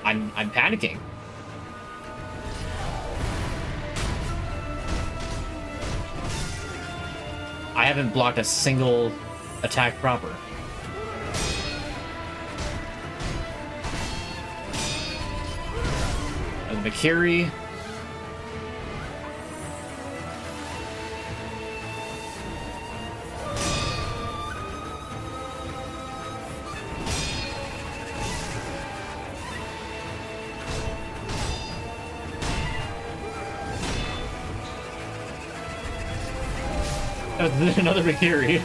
I'm panicking. I haven't blocked a single attack proper. And the Valkyrie. Another Valkyrie.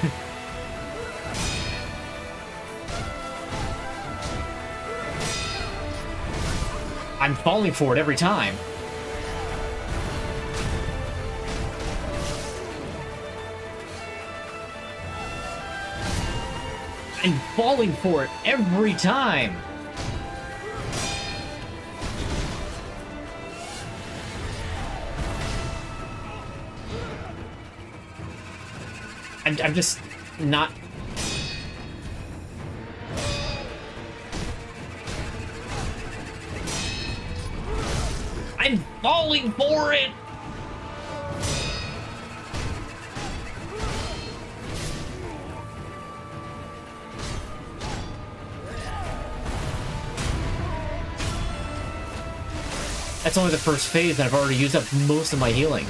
I'm falling for it every time. I'm falling for it every time. I'm just not... I'm falling for it! That's only the first phase, and I've already used up most of my healing.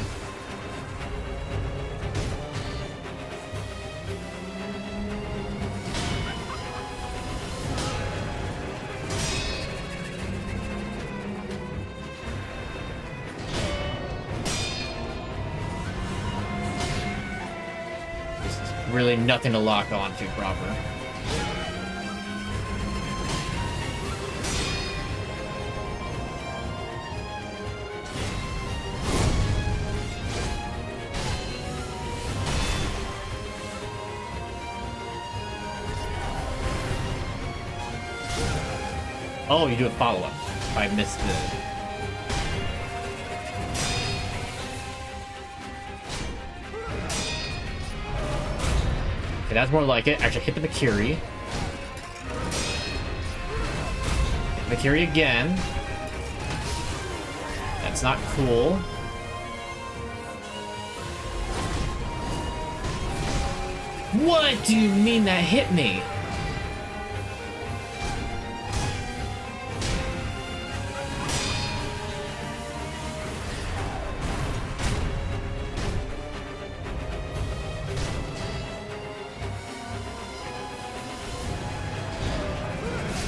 Really nothing to lock on to proper. Oh, you do a follow-up. I missed the... Okay, that's more like it. Actually, hit the Valkyrie. Valkyrie again. That's not cool. What do you mean that hit me?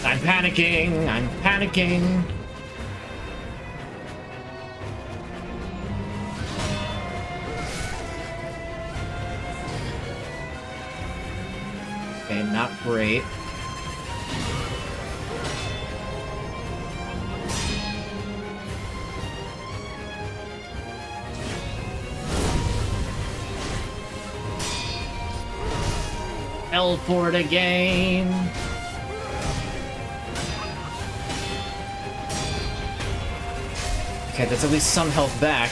I'm panicking! I'm panicking! Okay, not great. Fell for it again! Okay, that's at least some health back.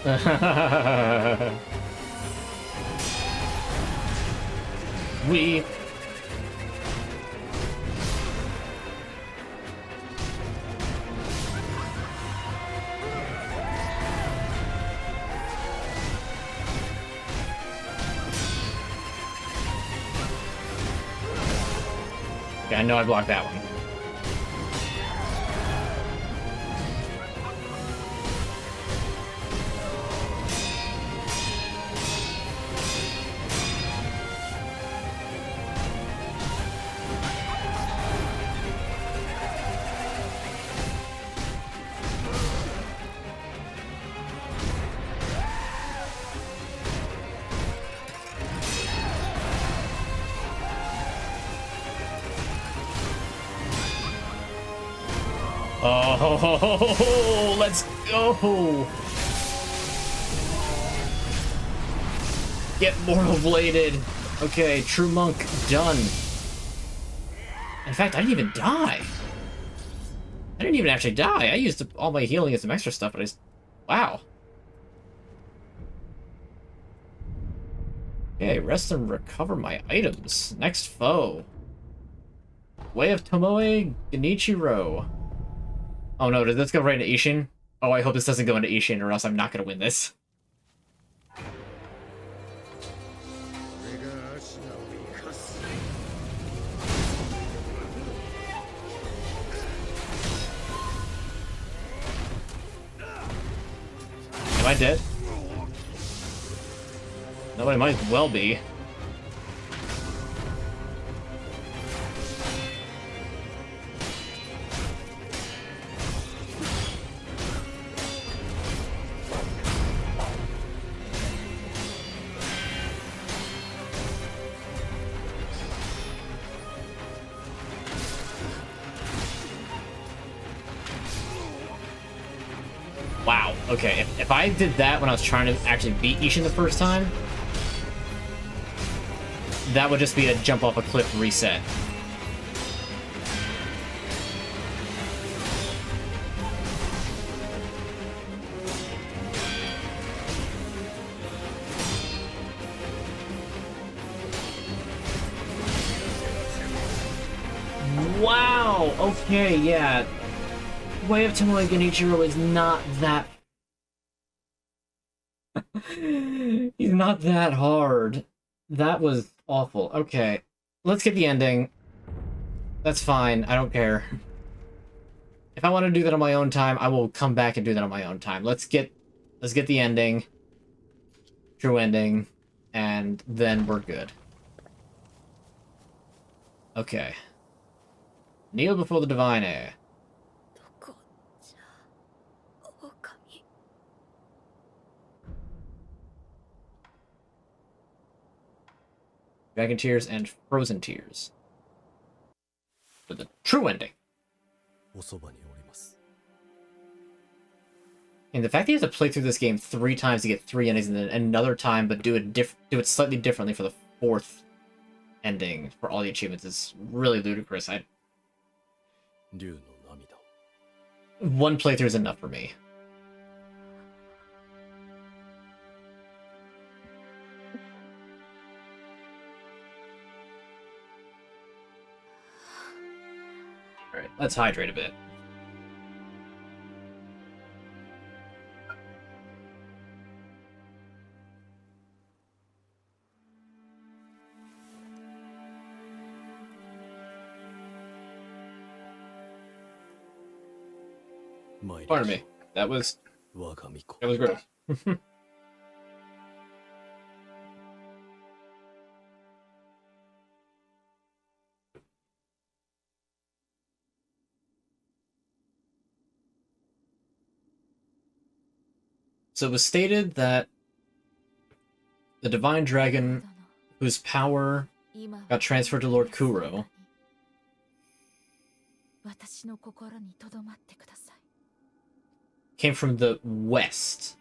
We... Okay, I know I blocked that one. Oh, let's go! Get mortal bladed. Okay, true monk done. In fact, I didn't even die. I didn't even actually die. I used all my healing and some extra stuff, but I just... Wow. Okay, rest and recover my items. Next foe. Way of Tomoe Genichiro. Oh no, did this go right into Isshin? Oh, I hope this doesn't go into Isshin, or else I'm not gonna win this. Am I dead? No, I might as well be. Wow, okay, if I did that when I was trying to actually beat Isshin the first time, that would just be a jump off a cliff reset. Wow, okay, yeah. Way of Tomoe Genichiro is not that... He's not that hard. That was awful. Okay, let's get the ending. That's fine, I don't care. If I want to do that on my own time, I will come back and do that on my own time. Let's get the ending. True ending. And then we're good. Okay. Kneel before the divine heir. Dragon Tears and Frozen Tears. For the true ending. And the fact that you have to play through this game 3 times to get 3 endings and then another time but do it slightly differently for the 4th ending for all the achievements is really ludicrous. One playthrough is enough for me. Alright, let's hydrate a bit. Pardon me. That was gross. So it was stated that the Divine Dragon, whose power got transferred to Lord Kuro, came from the west.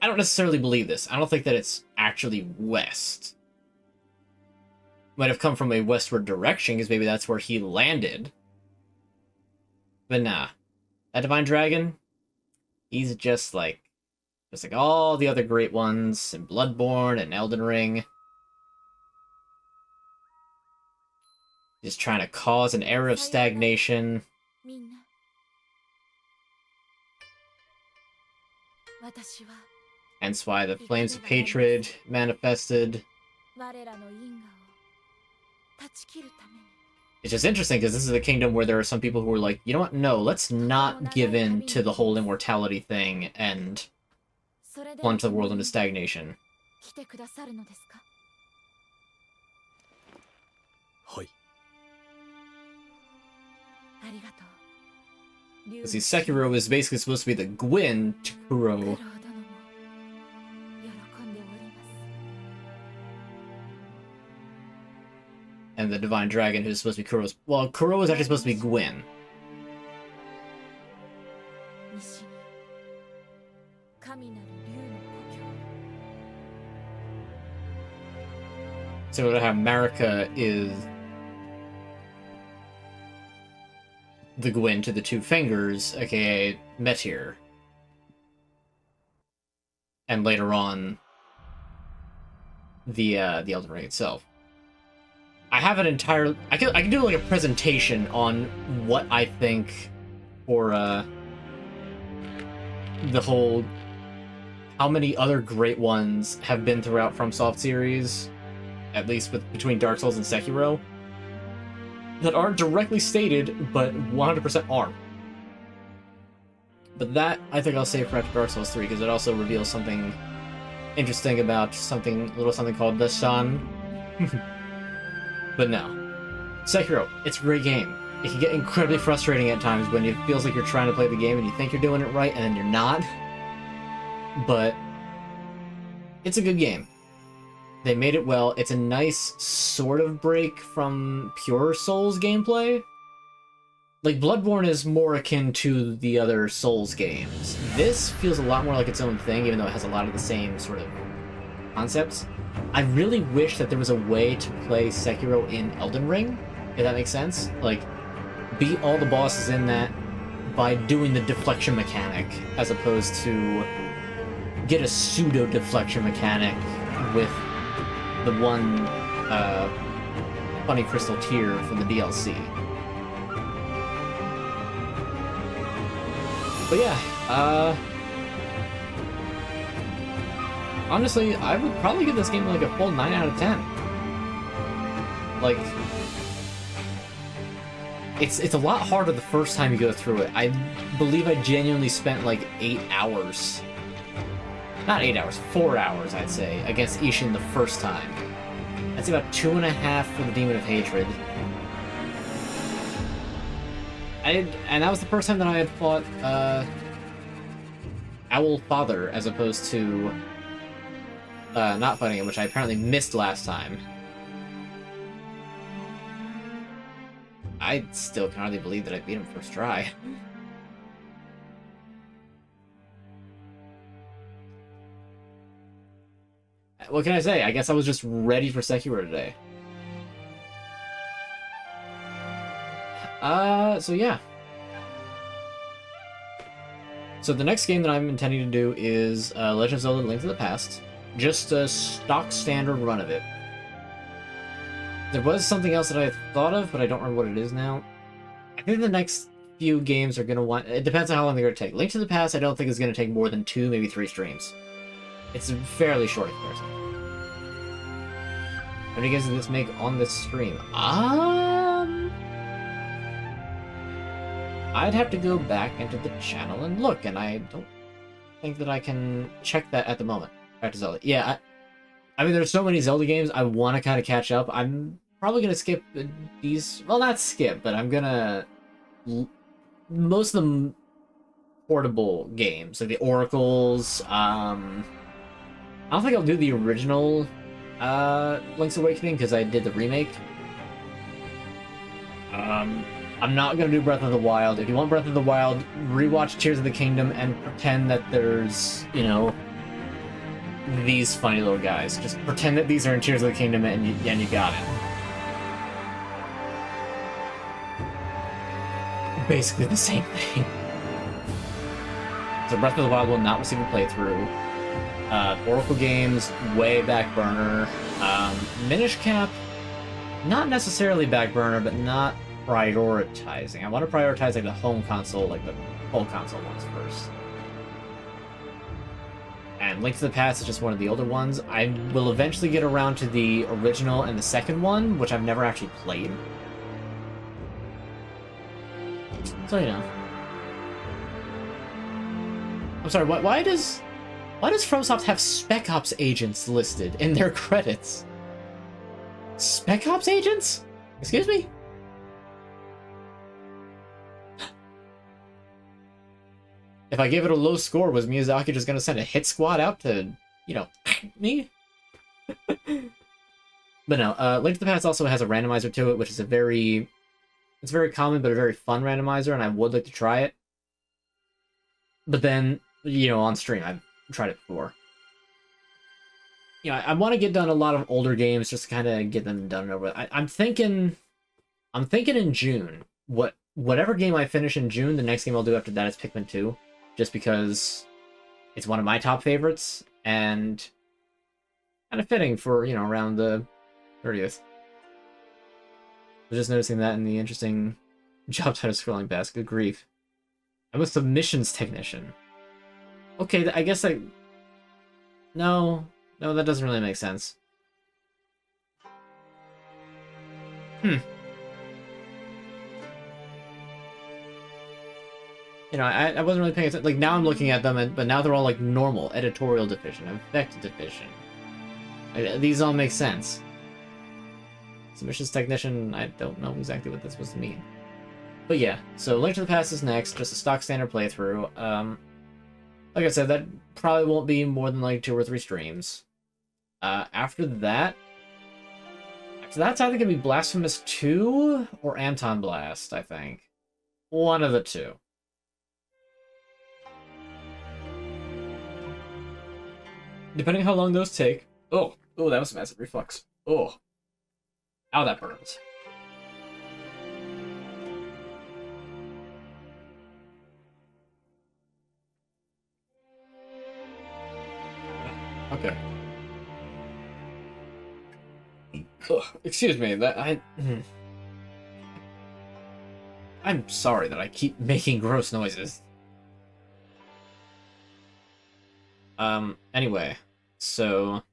I don't necessarily believe this. I don't think that it's actually west. Might have come from a westward direction, because maybe that's where he landed. But nah. That Divine Dragon, He's just like all the other great ones in Bloodborne and Elden Ring. Just trying to cause an era of stagnation. Hence why the flames of hatred manifested. It's just interesting because this is a kingdom where there are some people who are like, you know what, no, let's not give in to the whole immortality thing and plunge the world into stagnation. See, Sekiro is basically supposed to be the Gwyn to Kuro. And the Divine Dragon, who's supposed to be Kuro's... Well, Kuro is actually supposed to be Gwyn. So we're gonna have Marika is the Gwyn to the Two Fingers, aka Metyr. And later on, the Elden Ring itself. I have an entire... I can do like a presentation on what I think for the whole... How many other great ones have been throughout FromSoft series, at least between Dark Souls and Sekiro, that aren't directly stated, but 100% are. But that, I think I'll save for after Dark Souls 3, because it also reveals something interesting about something called the Shan. But no. Sekiro, it's a great game. It can get incredibly frustrating at times when it feels like you're trying to play the game and you think you're doing it right, and then you're not. But it's a good game. They made it well. It's a nice sort of break from pure Souls gameplay. Like, Bloodborne is more akin to the other Souls games. This feels a lot more like its own thing, even though it has a lot of the same sort of concepts. I really wish that there was a way to play Sekiro in Elden Ring, if that makes sense. Like, beat all the bosses in that by doing the deflection mechanic, as opposed to get a pseudo-deflection mechanic with the one funny crystal tear from the DLC. But yeah, honestly, I would probably give this game like a full 9 out of 10. Like, it's a lot harder the first time you go through it. I believe I genuinely spent like 8 hours. Not 8 hours, 4 hours, I'd say, against Isshin the first time. I'd say about 2.5 for the Demon of Hatred. And that was the first time that I had fought Owlfather, as opposed to not fighting him, which I apparently missed last time. I still can hardly believe that I beat him first try. What can I say? I guess I was just ready for Sekiro today. So yeah. So the next game that I'm intending to do is Legend of Zelda: Link to the Past. Just a stock standard run of it. There was something else that I had thought of, but I don't remember what it is now. I think the next few games are going to want... It depends on how long they're going to take. Link to the Past I don't think is going to take more than 2, maybe 3 streams. It's a fairly short comparison. How many games did this make on this stream? I'd have to go back into the channel and look, and I don't think that I can check that at the moment. Back to Zelda. Yeah, I mean, there's so many Zelda games I want to kind of catch up. I'm probably going to skip these... Well, not skip, but I'm going to... Most of them portable games, like the Oracles. I don't think I'll do the original Link's Awakening, because I did the remake. I'm not going to do Breath of the Wild. If you want Breath of the Wild, rewatch Tears of the Kingdom and pretend that there's, you know, these funny little guys. Just pretend that these are in Tears of the Kingdom and you got it. Basically the same thing. So Breath of the Wild will not receive a playthrough. Oracle games, way back burner. Minish Cap, not necessarily back burner, but not prioritizing. I want to prioritize like the home console, like the whole console ones first. And Link to the Past is just one of the older ones. I will eventually get around to the original and the second one, which I've never actually played. So, you know. I'm sorry, why does FromSoft have Spec Ops agents listed in their credits? Spec Ops agents? Excuse me? If I gave it a low score, was Miyazaki just gonna send a hit squad out to, you know, me? But no, Link to the Past also has a randomizer to it, which is it's very common, but a very fun randomizer, and I would like to try it. But then, you know, on stream, I've tried it before. You know, I want to get done a lot of older games just to kind of get them done and over with. I'm thinking in June. Whatever game I finish in June, the next game I'll do after that is Pikmin 2. Just because it's one of my top favorites, and kind of fitting for, you know, around the 30th. I was just noticing that in the interesting job title scrolling past. Good grief. I'm a submissions technician. Okay, I guess I... No, that doesn't really make sense. You know, I wasn't really paying attention. Like, now I'm looking at them, but now they're all, like, normal. Editorial division, effect division. These all make sense. Submissions technician, I don't know exactly what this was to mean. But yeah, so Link to the Past is next, just a stock standard playthrough. Like I said, that probably won't be more than, like, 2 or 3 streams. After that's either gonna be Blasphemous 2 or Anton Blast, I think. One of the two. Depending how long those take. Oh, that was a massive reflex. Oh. Ow, that burns. Okay. Ugh, excuse me, I'm sorry that I keep making gross noises. Anyway, so...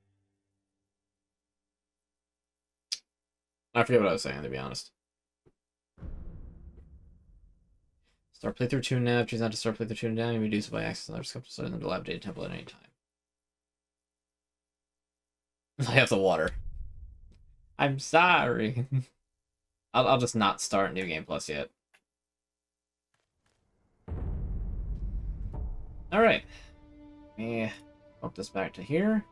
I forget what I was saying, to be honest. Start playthrough 2 now. Choose not to start playthrough 2 now. You may do so by accessing the scope to start the dilapidated temple at any time. I have the water. I'm sorry. I'll just not start New Game Plus yet. Alright. Me pump this back to here.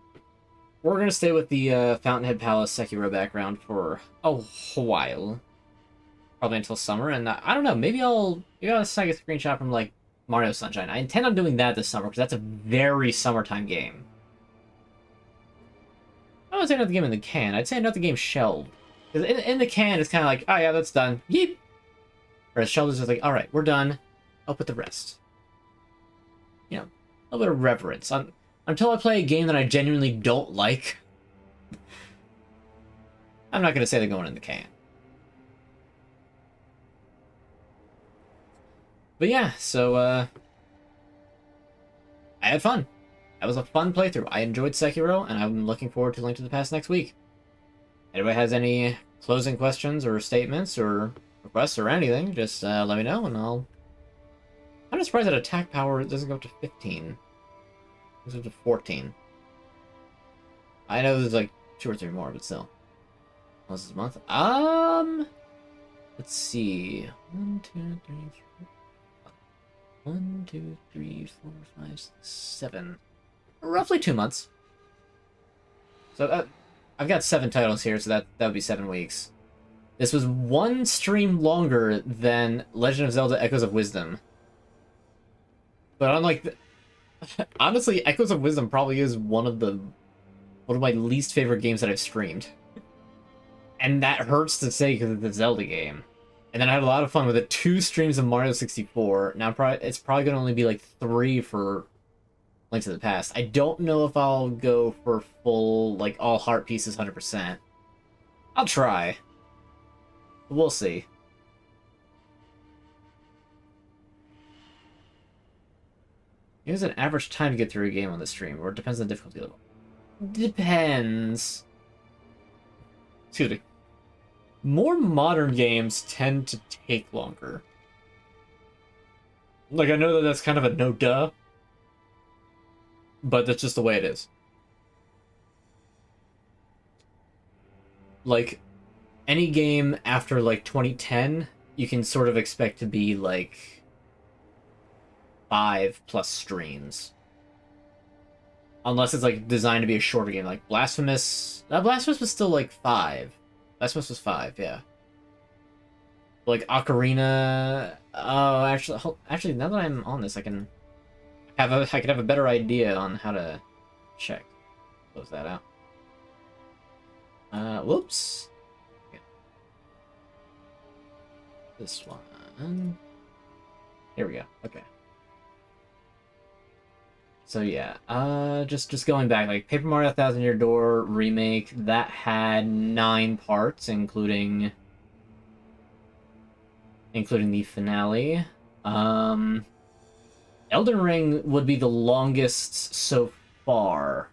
We're gonna stay with the Fountainhead Palace Sekiro background for a while. Probably until summer, and I don't know, maybe I'll snag a screenshot from, like, Mario Sunshine. I intend on doing that this summer, because that's a very summertime game. I wouldn't say not the game in the can, I'd say not the game shelved. Because in the can, it's kind of like, oh yeah, that's done. Yeep! Whereas shelved is just like, alright, we're done. Up with the rest. You know, a little bit of reverence. Until I play a game that I genuinely don't like, I'm not going to say they're going in the can. But yeah, so, I had fun. That was a fun playthrough. I enjoyed Sekiro, and I'm looking forward to Link to the Past next week. Anybody has any closing questions or statements or requests or anything, just let me know, and I'm just surprised that attack power doesn't go up to 15. It goes up to 14. I know there's like 2 or 3 more, but still. What's this month? Let's see. 1, 2, 3, 4. 1, 2, 3, 4, 5, 6, 7. Roughly 2 months. So I've got 7 titles here, so that would be 7 weeks. This was 1 stream longer than Legend of Zelda Echoes of Wisdom. But unlike honestly, Echoes of Wisdom probably is one of my least favorite games that I've streamed. And that hurts to say because it's a Zelda game. And then I had a lot of fun with it. 2 streams of Mario 64. Now it's probably gonna only be like 3 for Link to the Past. I don't know if I'll go for full, like, all heart pieces 100%. I'll try. We'll see. Here's an average time to get through a game on the stream, or it depends on the difficulty level. Depends. Excuse me. More modern games tend to take longer. Like, I know that that's kind of a no-duh, but that's just the way it is. Like, any game after, like, 2010, you can sort of expect to be, like, 5+ streams. Unless it's, like, designed to be a shorter game. Like, Blasphemous... Blasphemous was still, like, 5. Blasphemous was 5, yeah. Like, Ocarina... Oh, actually, now that I'm on this, I could have a better idea on how to check. Close that out. Whoops. Okay. This one. Here we go. Okay. So yeah, just going back, like Paper Mario Thousand Year Door remake, that had 9 parts, including the finale. Elden Ring would be the longest so far,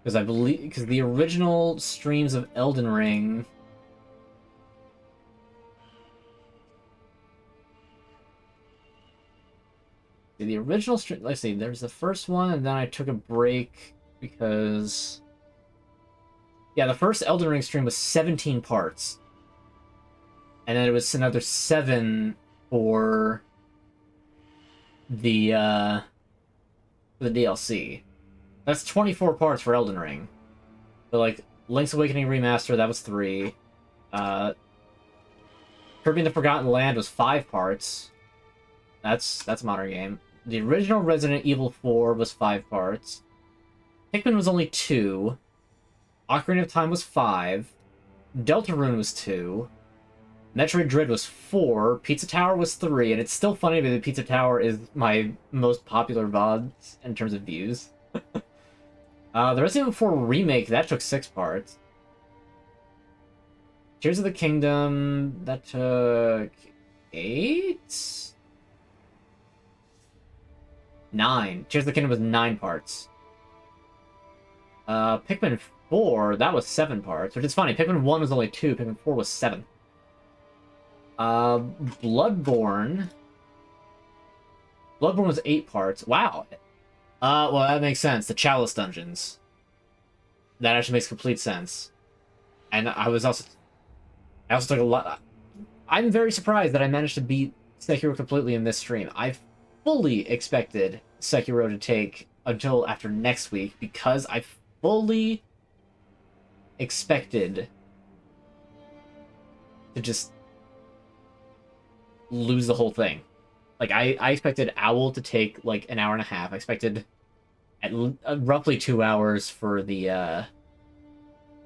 because the original streams of Elden Ring. The original stream, let's see, there's the first one, and then I took a break because... Yeah, the first Elden Ring stream was 17 parts. And then it was another 7 for the DLC. That's 24 parts for Elden Ring. But, like, Link's Awakening Remaster, that was 3. Kirby and the Forgotten Land was 5 parts. That's a modern game. The original Resident Evil 4 was 5 parts. Pikmin was only 2. Ocarina of Time was 5. Deltarune was 2. Metroid Dread was 4. Pizza Tower was 3. And it's still funny because Pizza Tower is my most popular VOD in terms of views. The Resident Evil 4 remake, that took 6 parts. Tears of the Kingdom, that took 8? 9. Tears of the Kingdom was 9 parts. Pikmin 4, that was 7 parts, which is funny. Pikmin 1 was only 2, Pikmin 4 was 7. Bloodborne was 8 parts. Wow. Well, that makes sense. The Chalice Dungeons. That actually makes complete sense. And I also took a lot... I'm very surprised that I managed to beat Sekiro completely in this stream. I fully expected Sekiro to take until after next week, because I fully expected to just lose the whole thing. Like, I expected Owl to take, like, an hour and a half. I expected roughly 2 hours for the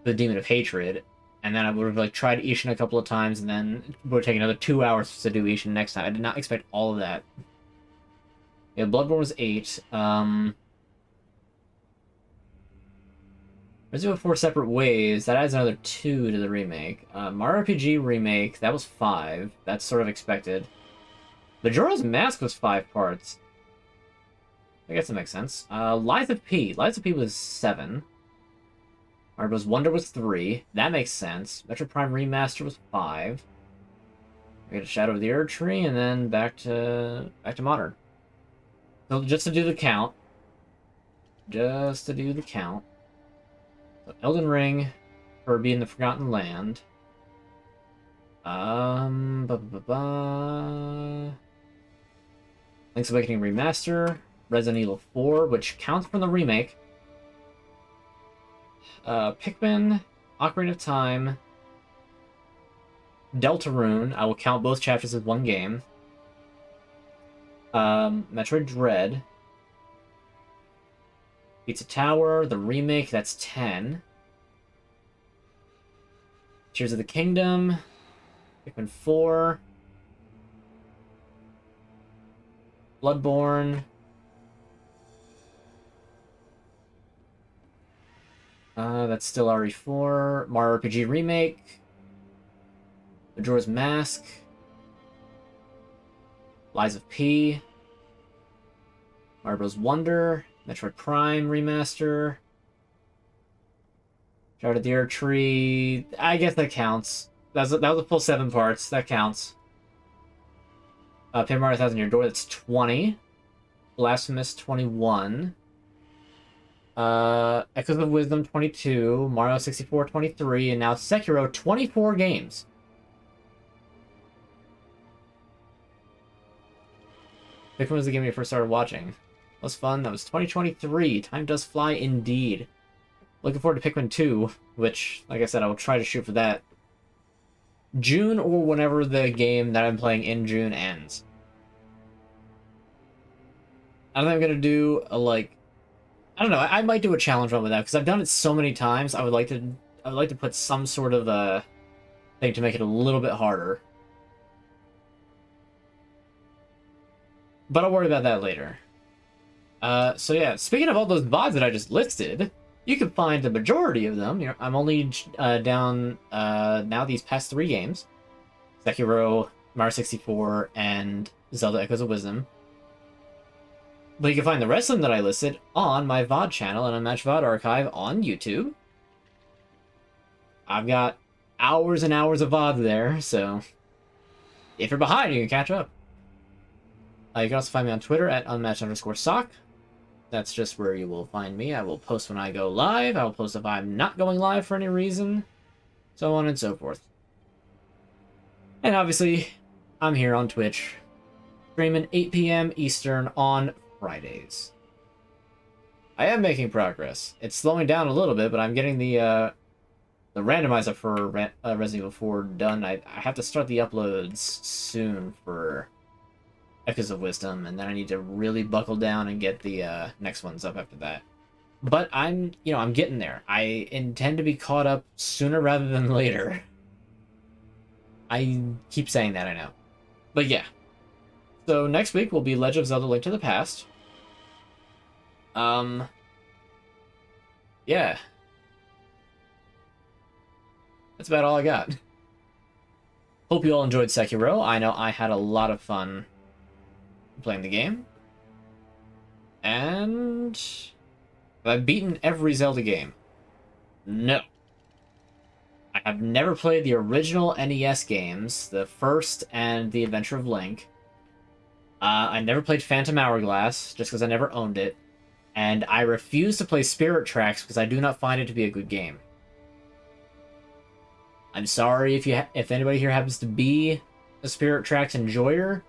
Demon of Hatred, and then I would have, like, tried Isshin a couple of times, and then it would take another 2 hours to do Isshin next time. I did not expect all of that. Yeah, Bloodborne was 8. Resident Evil 4 Separate Ways, that adds another 2 to the remake. Mario RPG Remake, that was 5. That's sort of expected. Majora's Mask was 5 parts. I guess that makes sense. Lies of P. Lies of P was 7. Mario Bros. Wonder was 3. That makes sense. Metro Prime Remaster was 5. We got a Shadow of the Erd Tree, and then back to modern. So just to do the count. So Elden Ring, Kirby and the Forgotten Land. Link's Awakening Remaster, Resident Evil 4, which counts from the remake. Pikmin, Ocarina of Time, Deltarune. I will count both chapters as one game. Metroid Dread. Pizza Tower, the remake, that's 10. Tears of the Kingdom, Pikmin 4. Bloodborne. That's still RE4. Mario RPG Remake. Majora's Mask. Lies of P. Mario Bros. Wonder. Metroid Prime Remaster. Shard of the Earth Tree. I guess that counts. That was a full 7 parts. That counts. Paper Mario 1000 Year Door. That's 20. Blasphemous 21. Echoes of Wisdom 22. Mario 64 23. And now Sekiro 24 games. Pikmin was the game I first started watching. That was fun. That was 2023. Time does fly indeed. Looking forward to Pikmin 2, which, like I said, I will try to shoot for that June or whenever the game that I'm playing in June ends. I don't think I'm gonna do a I don't know. I might do a challenge run with that because I've done it so many times. I would like to put some sort of a thing to make it a little bit harder. But I'll worry about that later. So yeah, speaking of all those VODs that I just listed, you can find the majority of them. I'm only down now these past 3 games. Sekiro, Mario 64, and Zelda Echoes of Wisdom. But you can find the rest of them that I listed on my VOD channel and Unmatched VOD archive on YouTube. I've got hours and hours of VOD there, so if you're behind, you can catch up. You can also find me on Twitter at unmatched_sock. That's just where you will find me. I will post when I go live. I will post if I'm not going live for any reason. So on and so forth. And obviously, I'm here on Twitch, streaming 8 p.m. Eastern on Fridays. I am making progress. It's slowing down a little bit, but I'm getting the randomizer for Resident Evil 4 done. I have to start the uploads soon for Echoes of Wisdom, and then I need to really buckle down and get the next ones up after that. But I'm getting there. I intend to be caught up sooner rather than later. I keep saying that, I know. But yeah. So next week will be Legend of Zelda: Link to the Past. Yeah. That's about all I got. Hope you all enjoyed Sekiro. I know I had a lot of fun playing the game. And I've beaten every Zelda game. No. I have never played the original NES games, the first and the Adventure of Link. I never played Phantom Hourglass, just because I never owned it. And I refuse to play Spirit Tracks because I do not find it to be a good game. I'm sorry if anybody here happens to be a Spirit Tracks enjoyer.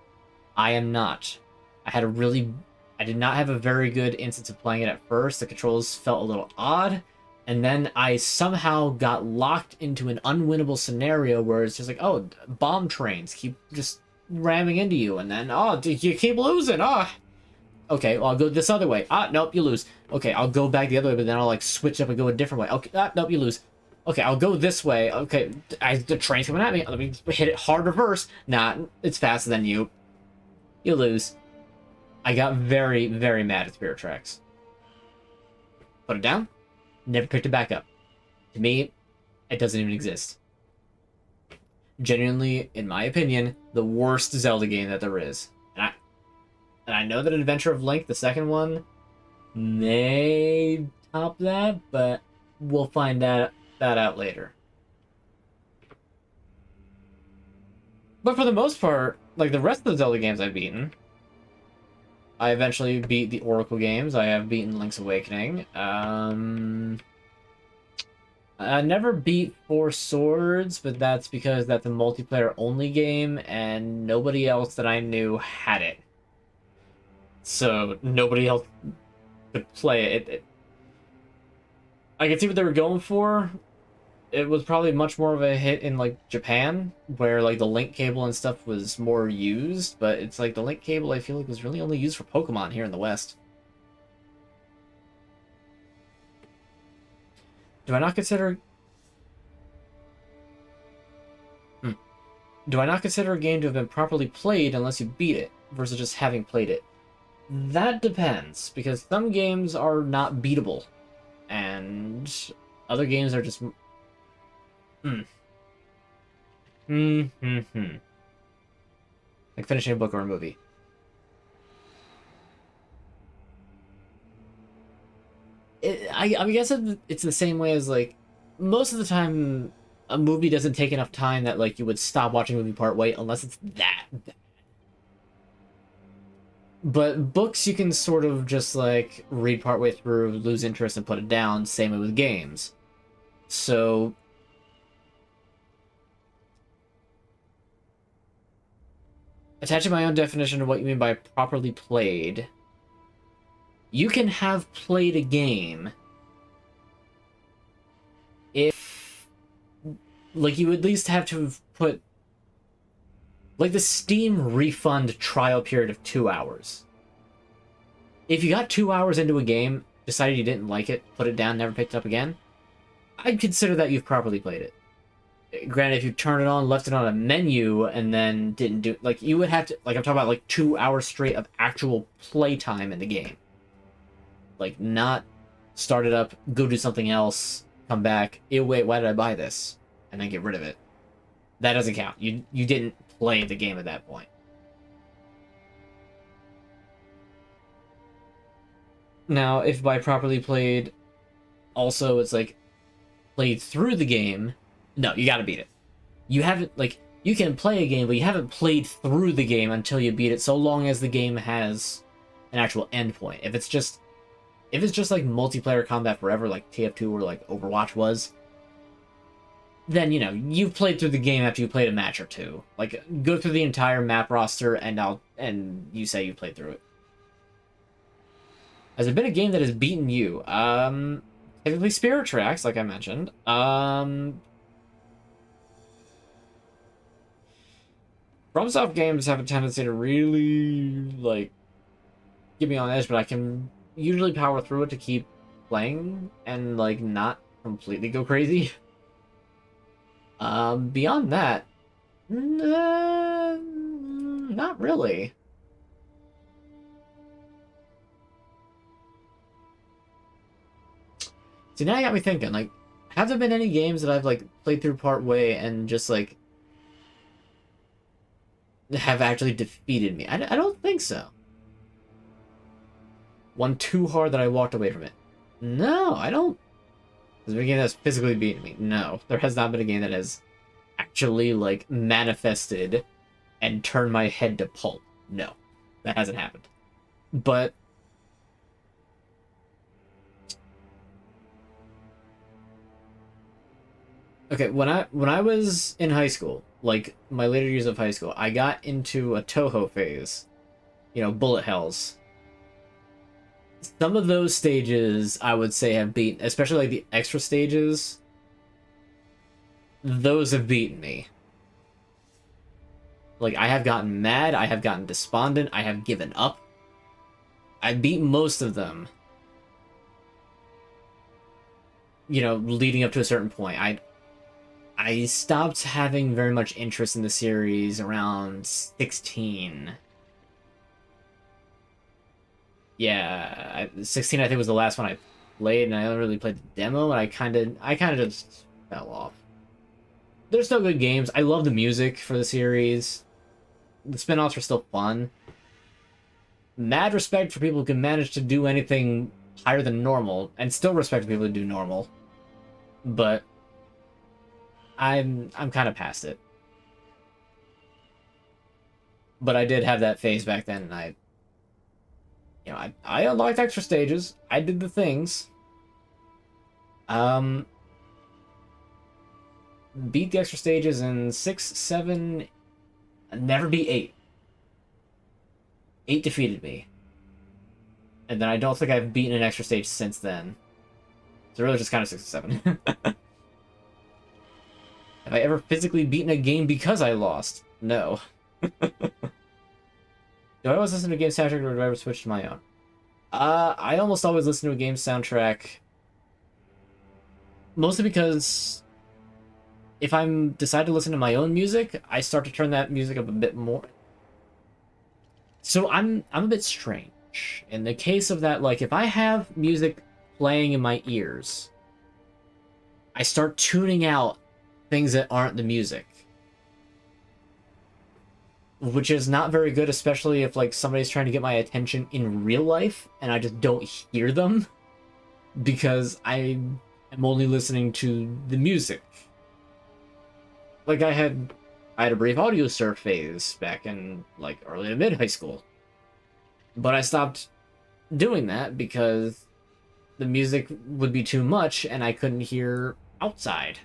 I am not. I did not have a very good instance of playing it at first. The controls felt a little odd. And then I somehow got locked into an unwinnable scenario where it's just like, oh, bomb trains keep just ramming into you. And then, oh, you keep losing. Oh. Okay, well, I'll go this other way. Ah, nope, you lose. Okay, I'll go back the other way, but then I'll, switch up and go a different way. Okay, nope, you lose. Okay, I'll go this way. Okay, the train's coming at me. Let me hit it hard reverse. Nah, it's faster than you. You lose. I got very, very mad at Spirit Tracks. Put it down. Never picked it back up. To me, it doesn't even exist. Genuinely, in my opinion, the worst Zelda game that there is. And I know that Adventure of Link, the second one, may top that, but we'll find that out later. But for the most part, the rest of the Zelda games I've beaten, I eventually beat the Oracle games. I have beaten Link's Awakening. I never beat Four Swords, but that's because that's a multiplayer-only game, and nobody else that I knew had it. So nobody else could play it. I could see what they were going for. It was probably much more of a hit in Japan, where the link cable and stuff was more used, but it's the link cable I feel was really only used for Pokemon here in the West. Do I not consider... Do I not consider a game to have been properly played unless you beat it, versus just having played it? That depends, because some games are not beatable, and other games are just... Like finishing a book or a movie. I guess it's the same way as, like, most of the time, a movie doesn't take enough time that, like, you would stop watching a movie part way unless it's that bad. But books you can sort of just, like, read part way through, lose interest, and put it down. Same way with games. So... attaching my own definition of what you mean by properly played... You can have played a game if, like, you at least have to have put, like, the Steam refund trial period of 2 hours. If you got 2 hours into a game, decided you didn't like it, put it down, never picked it up again, I'd consider that you've properly played it. Granted, if you turn it on, left it on a menu, and then didn't do, like, you would have to, like, I'm talking about, like, 2 hours straight of actual playtime in the game. Like, not start it up, go do something else, come back, ew, wait, why did I buy this? And then get rid of it. That doesn't count. You didn't play the game at that point. Now, if by properly played, also it's like, played through the game, no, you gotta beat it. You haven't, like, you can play a game, but you haven't played through the game until you beat it, so long as the game has an actual endpoint. If it's just like multiplayer combat forever, like TF2 or like Overwatch was, then, you know, you've played through the game after you played a match or two. Like, go through the entire map roster and you say you played through it. Has there been a game that has beaten you? Typically Spirit Tracks, like I mentioned. FromSoft games have a tendency to really, like, get me on edge, but I can usually power through it to keep playing and, like, not completely go crazy. Beyond that, not really. See, now you got me thinking, like, have there been any games that I've, like, played through part way and just, like, have actually defeated me? I don't think so. One too hard that I walked away from it? No, I don't. Has there been a game that's physically beaten me? No. There has not been a game that has actually, like, manifested and turned my head to pulp. No. That hasn't happened. But... okay, when I was in high school, like, my later years of high school, I got into a Toho phase. You know, bullet hells. Some of those stages, I would say, have beaten, especially, like, the extra stages, those have beaten me. Like, I have gotten mad, I have gotten despondent, I have given up. I beat most of them. You know, leading up to a certain point. I stopped having very much interest in the series around 16. Yeah, 16 I think was the last one I played, and I only really played the demo, and I kind of just fell off. They're still good games. I love the music for the series. The spin-offs are still fun. Mad respect for people who can manage to do anything higher than normal, and still respect people who do normal. But I'm kind of past it. But I did have that phase back then, and I unlocked extra stages. I did the things. Beat the extra stages in 6, 7, never beat 8. 8 defeated me. And then I don't think I've beaten an extra stage since then. So really just kind of 6 or 7. Have I ever physically beaten a game because I lost? No. Do I always listen to a game soundtrack, or do I ever switch to my own? I almost always listen to a game soundtrack. Mostly because if I'm decide to listen to my own music, I start to turn that music up a bit more. So I'm a bit strange. In the case of that, like if I have music playing in my ears, I start tuning out things that aren't the music. Which is not very good, especially if like somebody's trying to get my attention in real life and I just don't hear them because I am only listening to the music. Like I had a brief audio surf phase back in like early to mid high school. But I stopped doing that because the music would be too much and I couldn't hear outside.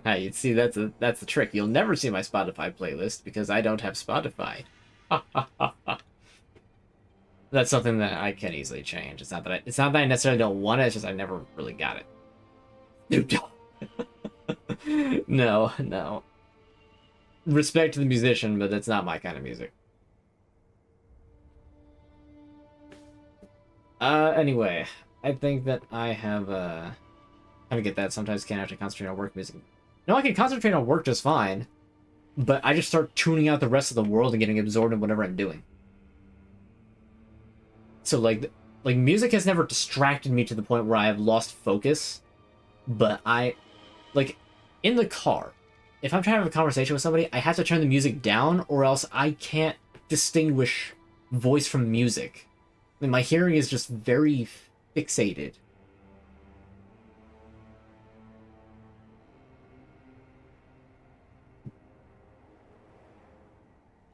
You see, that's the trick. You'll never see my Spotify playlist because I don't have Spotify. That's something that I can easily change. It's not that I necessarily don't want it. It's just I never really got it. No, no. Respect to the musician, but that's not my kind of music. Anyway, I think that I have kind of get that. Sometimes can't actually concentrate on work music. No, I can concentrate on work just fine, but I just start tuning out the rest of the world and getting absorbed in whatever I'm doing. So like music has never distracted me to the point where I have lost focus, but like in the car, if I'm trying to have a conversation with somebody, I have to turn the music down or else I can't distinguish voice from music. I mean, my hearing is just very fixated.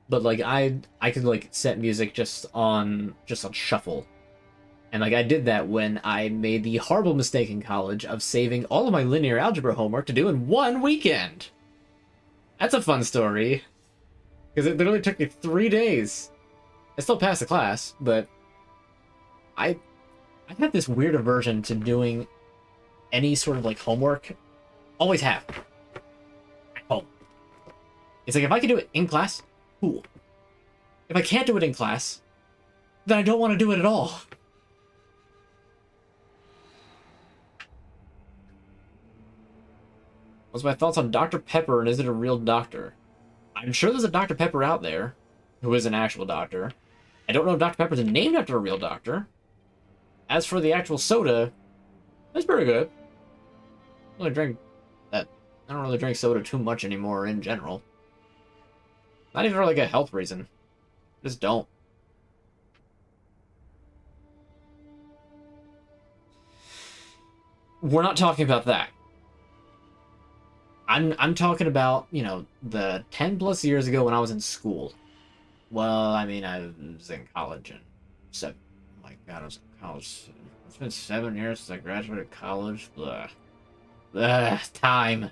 But like I could like set music just on shuffle. And like I did that when I made the horrible mistake in college of saving all of my linear algebra homework to do in one weekend. That's a fun story. Because it literally took me 3 days. I still passed the class, but I had this weird aversion to doing any sort of like homework. Always have. At home. It's like if I can do it in class, cool. If I can't do it in class, then I don't want to do it at all. What's my thoughts on Dr. Pepper and is it a real doctor? I'm sure there's a Dr. Pepper out there who is an actual doctor. I don't know if Dr. Pepper's named after a real doctor. As for the actual soda, that's pretty good. I don't really drink soda too much anymore in general. Not even for like a health reason. Just don't. We're not talking about that. I'm talking about, you know, the 10 plus years ago when I was in school. Well, I mean, I was in college and oh my god, I was in college. It's been 7 years since I graduated college. Blah. Blah. Time.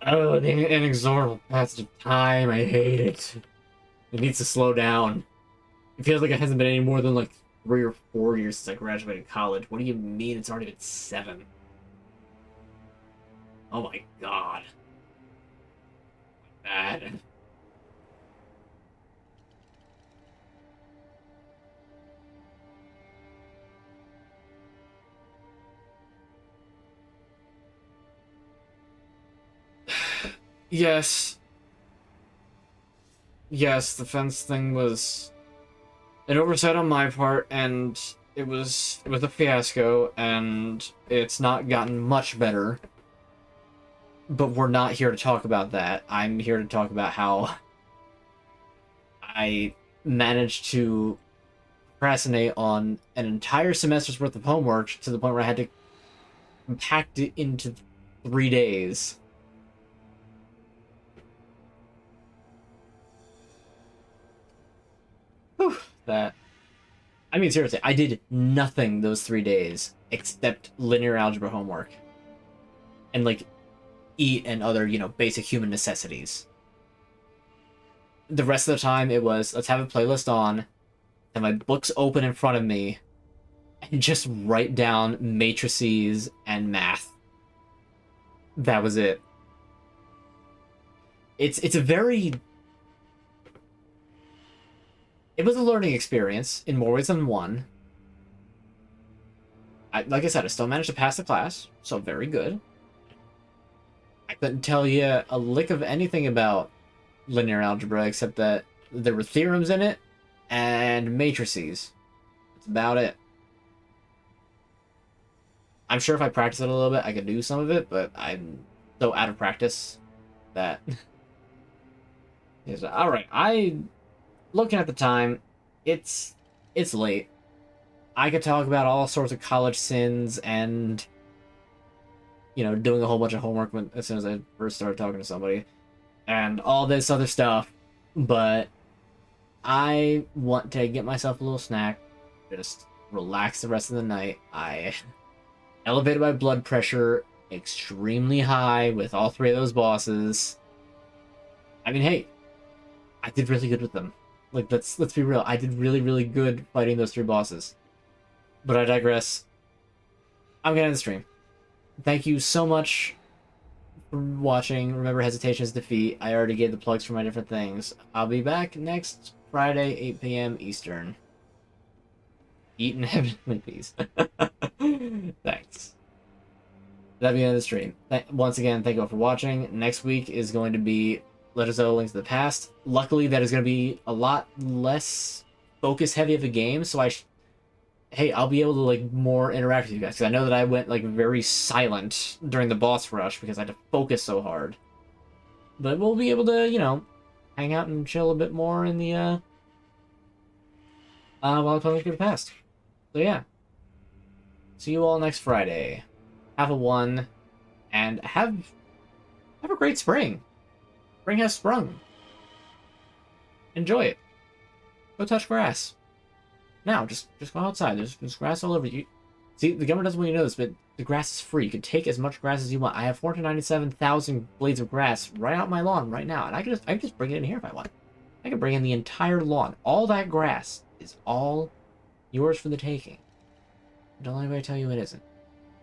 Oh, the inexorable passage of time. I hate it. It needs to slow down. It feels like it hasn't been any more than like 3 or 4 years since I graduated college. What do you mean it's already been 7? Oh my god. Bad. Yes. Yes, the fence thing was an oversight on my part, and it was a fiasco, and it's not gotten much better. But we're not here to talk about that. I'm here to talk about how I managed to procrastinate on an entire semester's worth of homework to the point where I had to compact it into 3 days. Whew, that. I mean, seriously, I did nothing those 3 days except linear algebra homework. And, like, eat and other, you know, basic human necessities. The rest of the time, it was, let's have a playlist on, and my books open in front of me, and just write down matrices and math. That was it. It's a very... It was a learning experience in more ways than one. like I said, I still managed to pass the class, so very good. I couldn't tell you a lick of anything about linear algebra except that there were theorems in it and matrices. That's about it. I'm sure if I practice it a little bit, I could do some of it, but I'm so out of practice that... Alright, looking at the time, it's late. I could talk about all sorts of college sins and, you know, doing a whole bunch of homework as soon as I first started talking to somebody, and all this other stuff, but I want to get myself a little snack, just relax the rest of the night. I elevated my blood pressure extremely high with all three of those bosses. I mean, hey, I did really good with them. Like, let's be real. I did really, really good fighting those three bosses. But I digress. I'm gonna end the stream. Thank you so much for watching. Remember, hesitation is defeat. I already gave the plugs for my different things. I'll be back next Friday, 8 p.m. Eastern. Eating heavenly peace. Thanks. That'll be the end of the stream. Once again, thank you all for watching. Next week is going to be Legend of Zelda: Link to the Past. Luckily, that is going to be a lot less focus heavy of a game, so hey, I'll be able to, like, more interact with you guys, because I know that I went, like, very silent during the boss rush because I had to focus so hard. But we'll be able to, you know, hang out and chill a bit more in the, while I play Link to the Past. So, yeah. See you all next Friday. Have a one, and have a great spring. Spring has sprung. Enjoy it. Go touch grass. Now, just go outside. There's grass all over you. See, the government doesn't want you to know this, but the grass is free. You can take as much grass as you want. I have 497,000 blades of grass right out my lawn right now, and I can just bring it in here if I want. I can bring in the entire lawn. All that grass is all yours for the taking. Don't let anybody tell you it isn't.